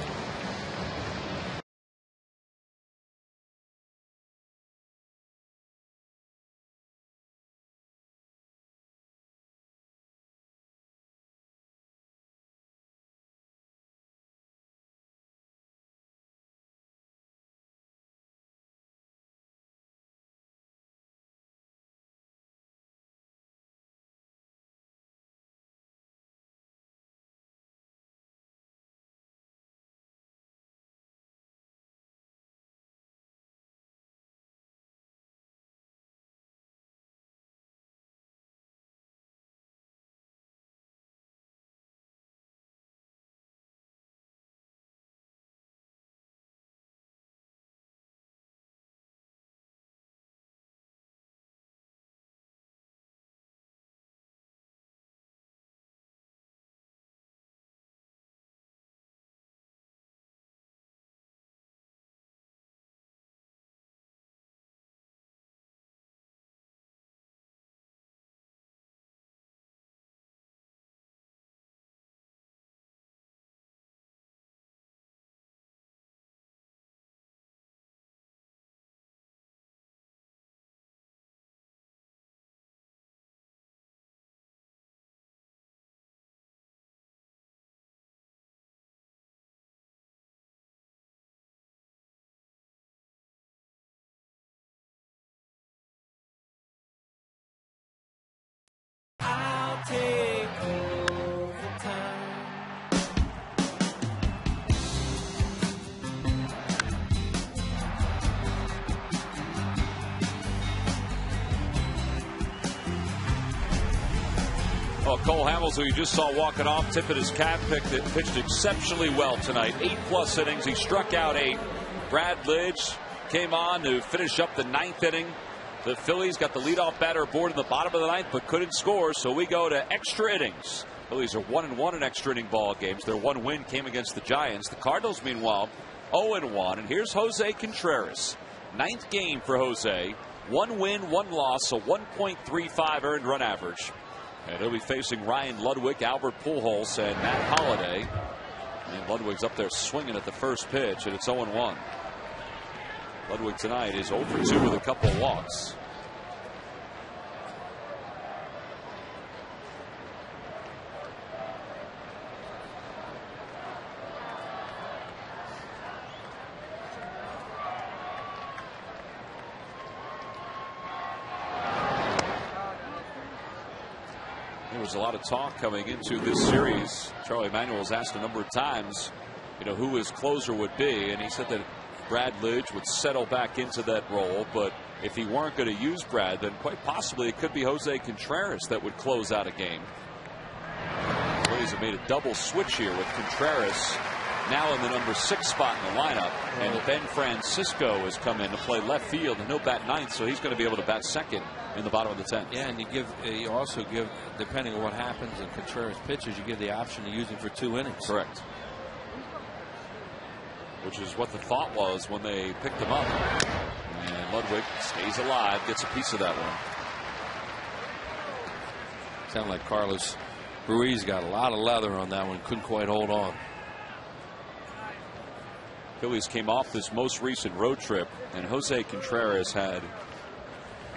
Take all the time. Well, Cole Hamels, who you just saw walking off, tipping his cap, pitched exceptionally well tonight. 8+ innings. He struck out 8. Brad Lidge came on to finish up the 9th inning. The Phillies got the leadoff batter aboard in the bottom of the 9th, but couldn't score, so we go to extra innings. Phillies are 1-1 in extra inning ball games. Their one win came against the Giants. The Cardinals, meanwhile, 0-1. And here's Jose Contreras. 9th game for Jose. 1 win, 1 loss, a 1.35 earned run average. And he'll be facing Ryan Ludwig, Albert Pujols, and Matt Holliday. And Ludwig's up there swinging at the first pitch, and it's 0-1. Ludwig tonight is 0 for 2 with a couple of walks. There was a lot of talk coming into this series. Charlie Manuel was asked a number of times, who his closer would be, and he said that Brad Lidge would settle back into that role, but if he weren't going to use Brad, then quite possibly it could be Jose Contreras that would close out a game. The Phillies have made a double switch here with Contreras now in the number 6 spot in the lineup, and Ben Francisco has come in to play left field, and he'll bat 9th, so he's going to be able to bat 2nd in the bottom of the 10th. Yeah, and you also give, depending on what happens in Contreras pitches, you give the option to use him for 2 innings. Correct. Which is what the thought was when they picked him up. And Ludwig stays alive, gets a piece of that one. Sound like Carlos Ruiz got a lot of leather on that one, couldn't quite hold on. Phillies came off this most recent road trip, and Jose Contreras had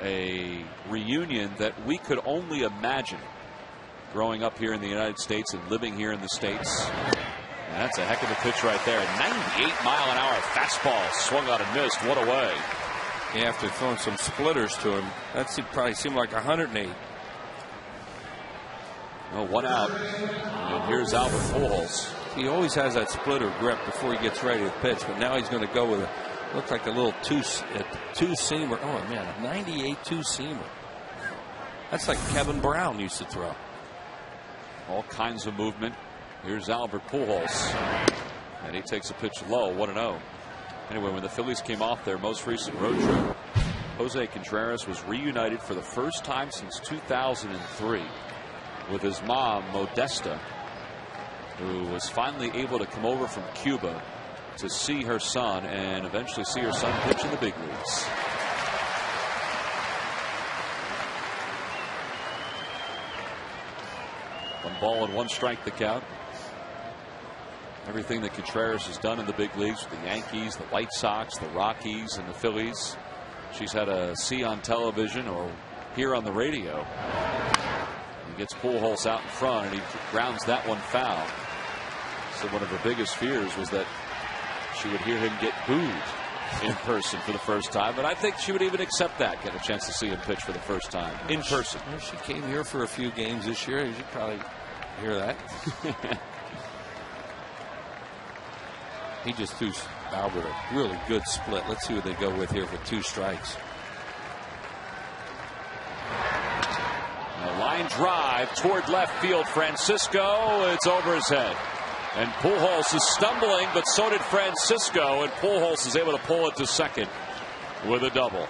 a reunion that we could only imagine growing up here in the United States and living here in the States. And that's a heck of a pitch right there. 98-mile-an-hour fastball swung out and missed. What a way. Yeah, after throwing some splitters to him, that probably seemed like 108. Oh, 1 out. And here's Albert Pujols. He always has that splitter grip before he gets ready to pitch, but now he's going to go with looks like a little two-seamer. Oh, man, a 98 two-seamer. That's like Kevin Brown used to throw. All kinds of movement. Here's Albert Pujols. And he takes a pitch low, 1-0. Anyway, when the Phillies came off their most recent road trip, Jose Contreras was reunited for the first time since 2003 with his mom, Modesta, who was finally able to come over from Cuba to see her son and eventually see her son pitch in the big leagues. One ball and one strike the count. Everything that Contreras has done in the big leagues with the Yankees, the White Sox, the Rockies, and the Phillies, she's had to see on television or hear on the radio. He gets Pujols out in front and he grounds that one foul. So one of her biggest fears was that she would hear him get booed in person for the first time, but I think she would even accept that, get a chance to see him pitch for the first time in person. Well, she came here for a few games this year. You should probably hear that. He just threw Albert a really good split. Let's see what they go with here for 2 strikes. A line drive toward left field. Francisco, it's over his head. And Pujols is stumbling, but so did Francisco, and Pujols is able to pull it to second with a double.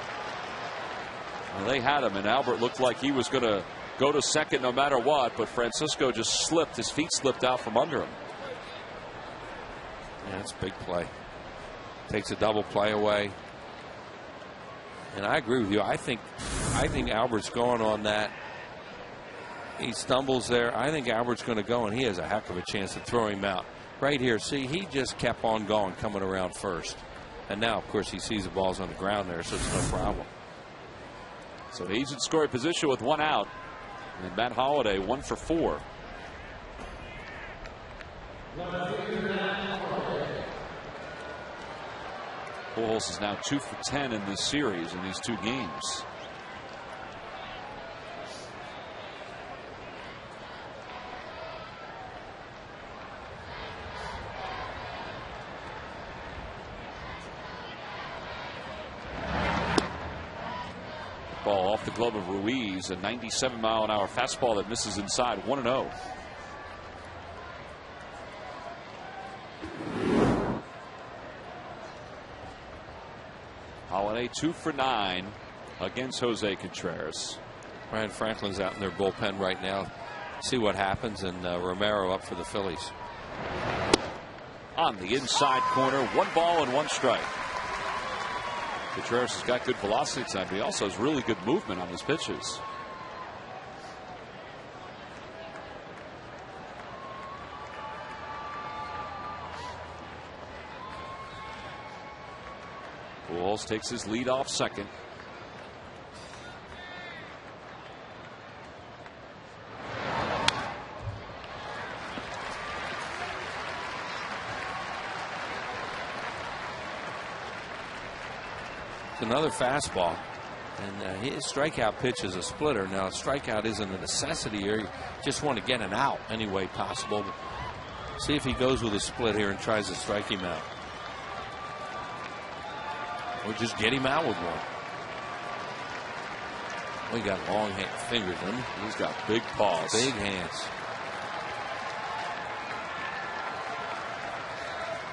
Well, they had him, and Albert looked like he was going to go to second no matter what, but Francisco just slipped. His feet slipped out from under him. Yeah, that's a big play. Takes a double play away. And I agree with you. I think Albert's going on that. He stumbles there. I think Albert's going to go, and he has a heck of a chance to throw him out. Right here, see, he just kept on going, coming around first. And now, of course, he sees the ball's on the ground there, so it's no problem. So he's in scoring position with 1 out. And Matt Holliday 1 for 4. Pujols is now 2 for 10 in this series in these 2 games. Ball off the glove of Ruiz, a 97-mile-an-hour fastball that misses inside. 1-0. Holliday 2 for 9 against Jose Contreras. Ryan Franklin's out in their bullpen right now. See what happens, and Romero up for the Phillies. On the inside corner, 1 ball and 1 strike. Contreras has got good velocity tonight, but he also has really good movement on his pitches. Pujols takes his lead off second. Another fastball, and his strikeout pitch is a splitter. Now, a strikeout isn't a necessity here. You just want to get an out any way possible. But see if he goes with a split here and tries to strike him out, or just get him out with one. We got long fingers, doesn't he? He's got big paws, big hands.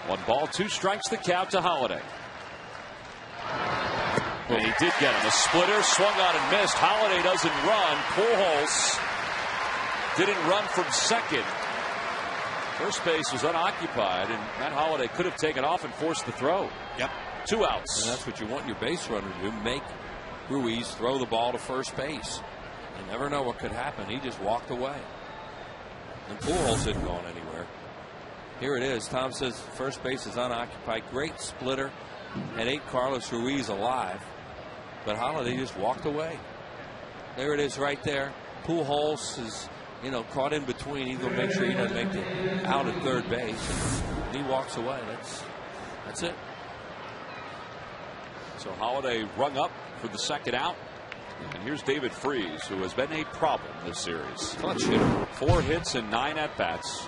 1 ball, 2 strikes. The count to Holliday. And he did get him. A splitter, swung on and missed. Holliday doesn't run. Pujols didn't run from second. First base was unoccupied, and Matt Holliday could have taken off and forced the throw. Yep. 2 outs. And that's what you want your base runner to do. Make Ruiz throw the ball to first base. You never know what could happen. He just walked away. And Pujols didn't go anywhere. Here it is. Tom says first base is unoccupied. Great splitter. And ate Carlos Ruiz alive. But Holliday just walked away. There it is right there. Pujols is, caught in between. He's going to make sure he doesn't make it out at third base. And he walks away. That's it. So Holliday rung up for the second out. And here's David Freese, who has been a problem this series. Clutch hitter. 4 hits and 9 at-bats.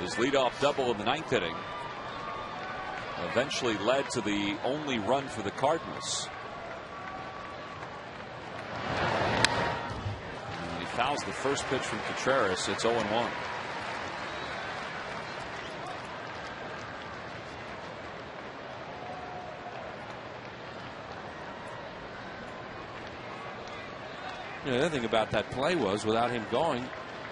His leadoff double in the 9th inning eventually led to the only run for the Cardinals. And he fouls the first pitch from Contreras. It's 0-1. The other thing about that play was, without him going,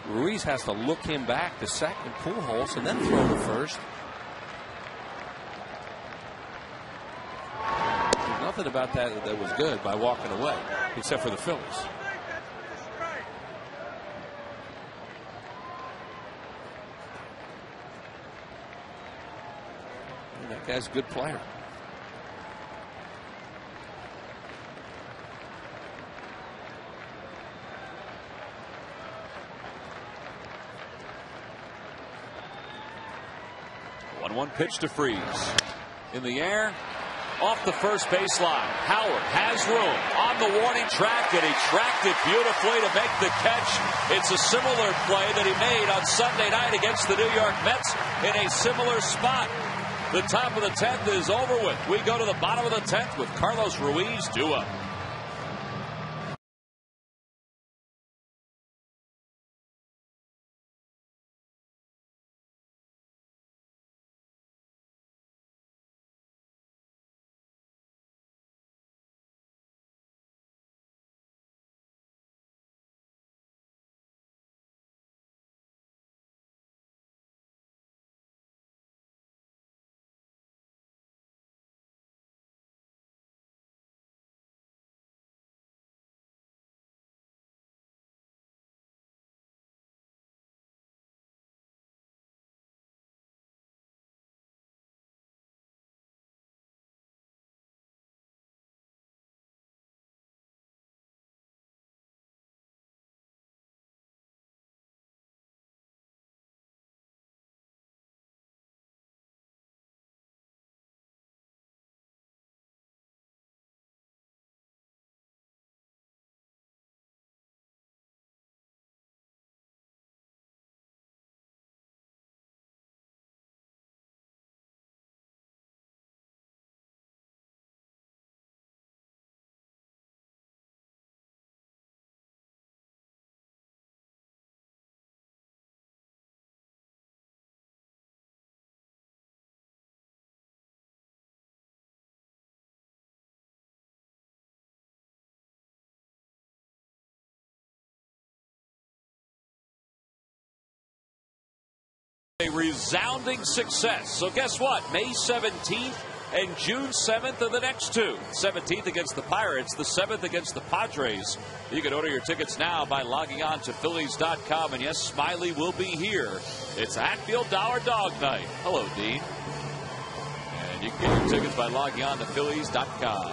Ruiz has to look him back to second, Pujols, and then throw to first. There's nothing about that was good by walking away, except for the Phillies. And that guy's a good player. One pitch to Freeze. In the air, off the first baseline. Howard has room on the warning track, and he tracked it beautifully to make the catch. It's a similar play that he made on Sunday night against the New York Mets in a similar spot. The top of the 10th is over with. We go to the bottom of the 10th with Carlos Ruiz due up. A resounding success. So guess what? May 17th and June 7th are the next two. 17th against the Pirates, the 7th against the Padres. You can order your tickets now by logging on to Phillies.com. And yes, Smiley will be here. It's Hatfield Dollar Dog Night. Hello, Dean. And you can get your tickets by logging on to Phillies.com.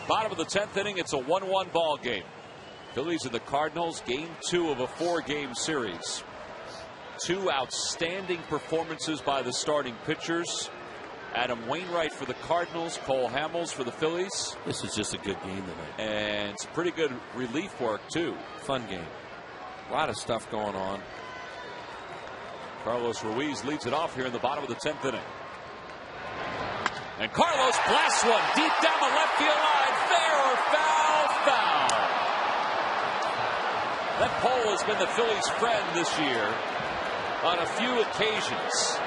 Bottom of the 10th inning, it's a 1-1 ball game. Phillies and the Cardinals, game 2 of a 4-game series. Two outstanding performances by the starting pitchers. Adam Wainwright for the Cardinals, Cole Hamels for the Phillies. This is just a good game tonight. And it's pretty good relief work, too. Fun game. A lot of stuff going on. Carlos Ruiz leads it off here in the bottom of the 10th inning. And Carlos blasts one deep down the left field line. Fair or foul? Foul. That pole has been the Phillies' friend this year on a few occasions.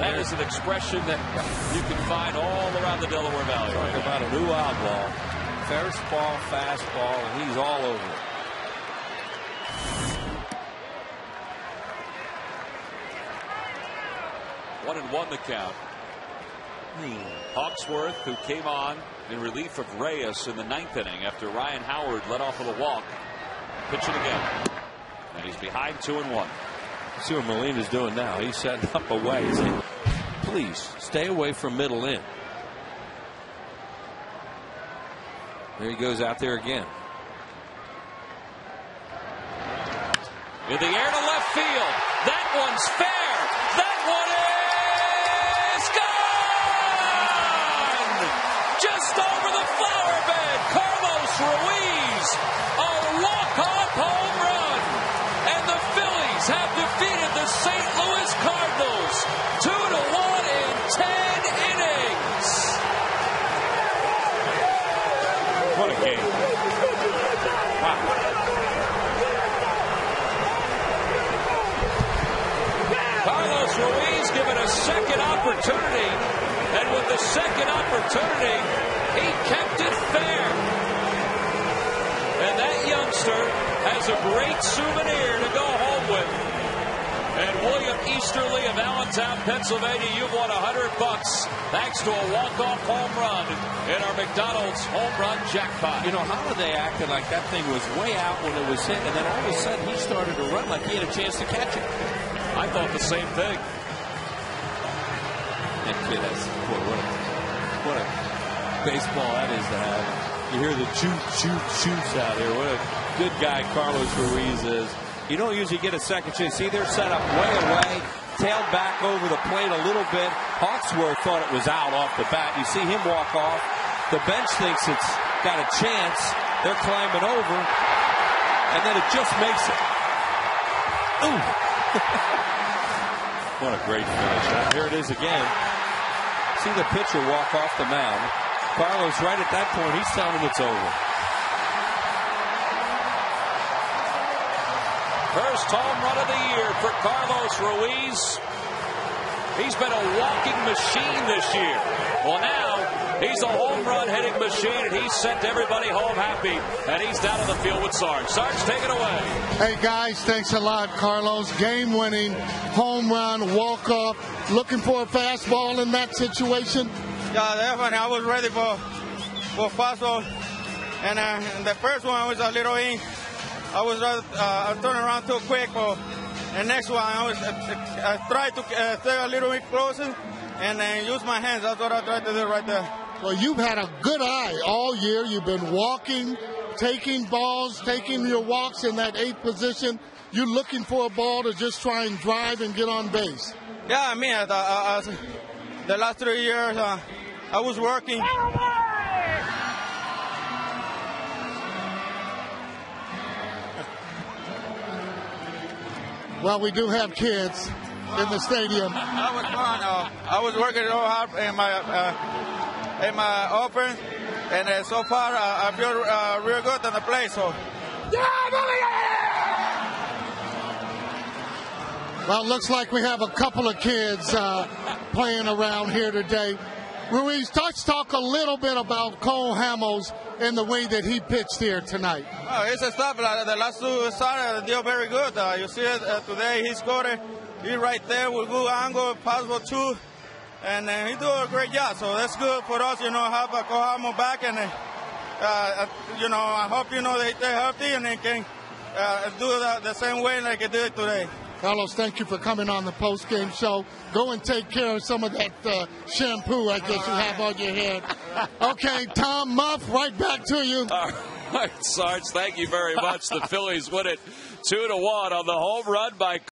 That is an expression that you can find all around the Delaware Valley. Talk about a new outlaw. First ball, fastball, and he's all over it. One and one the count. Hawksworth, who came on in relief of Reyes in the 9th inning after Ryan Howard led off with a walk. Pitching again. And he's behind 2-1. See what Molina's doing now. He's setting up away. He's saying, please stay away from middle in. There he goes out there again. In the air to left field. That one's fair. That one is gone! Just over the flower bed. Carlos Ruiz, a walk-off home run. And the Phillies have defeated the St. Louis Cardinals 2-1 in 10 innings. What a game. Wow. Carlos Ruiz given a second opportunity And with the second opportunity, he kept it fair. And that youngster has a great souvenir to go home with. And William Easterly of Allentown, Pennsylvania, you've won $100 thanks to a walk-off home run in our McDonald's home run jackpot. You know, Holiday acted like that thing was way out when it was hit, and then all of a sudden he started to run like he had a chance to catch it. I thought the same thing. And kid, boy, what a baseball that is to have. You hear the shoots out here. What a good guy Carlos Ruiz is. You don't usually get a second chance. See, they're set up way away, tailed back over the plate a little bit. Hawksworth thought it was out off the bat. You see him walk off. The bench thinks it's got a chance. They're climbing over, and then it just makes it. Ooh. What a great finish. Here it is again. See the pitcher walk off the mound. Carlos, right at that point, he's telling him it's over. First home run of the year for Carlos Ruiz. He's been a walking machine this year. Well, now he's a home run hitting machine, and he's sent everybody home happy. And he's down on the field with Sarge. Sarge, take it away. Hey, guys, thanks a lot, Carlos. Game-winning home run, walk-off. Looking for a fastball in that situation? Yeah, definitely. I was ready for fastball. And the first one was a little in. I was turning around too quick. The next one, I tried to stay a little bit closer and use my hands. That's what I tried to do right there. Well, you've had a good eye all year. You've been walking, taking balls, taking your walks in that 8th position. You're looking for a ball to just try and drive and get on base. Yeah, I mean, the last 3 years, I was working. Well, we do have kids in the stadium. That was fun. I was working real hard in my offense, and so far I feel real good on the play. So, well, it looks like we have a couple of kids playing around here today. Ruiz, let's talk a little bit about Cole Hamels and the way that he pitched here tonight. Oh, it's a stuff. Like the last two started, did very good. You see it today. He scored it. He right there with good angle, possible two, and he do a great job. So that's good for us. Have a Cole Hamels back, and I hope they stay healthy and they can do the same way like they did today. Carlos, thank you for coming on the post-game show. Go and take care of some of that shampoo, I guess, you have on your head. Okay, Tom Muff, right back to you. All right, Sarge, thank you very much. The Phillies win it 2-1 on the home run by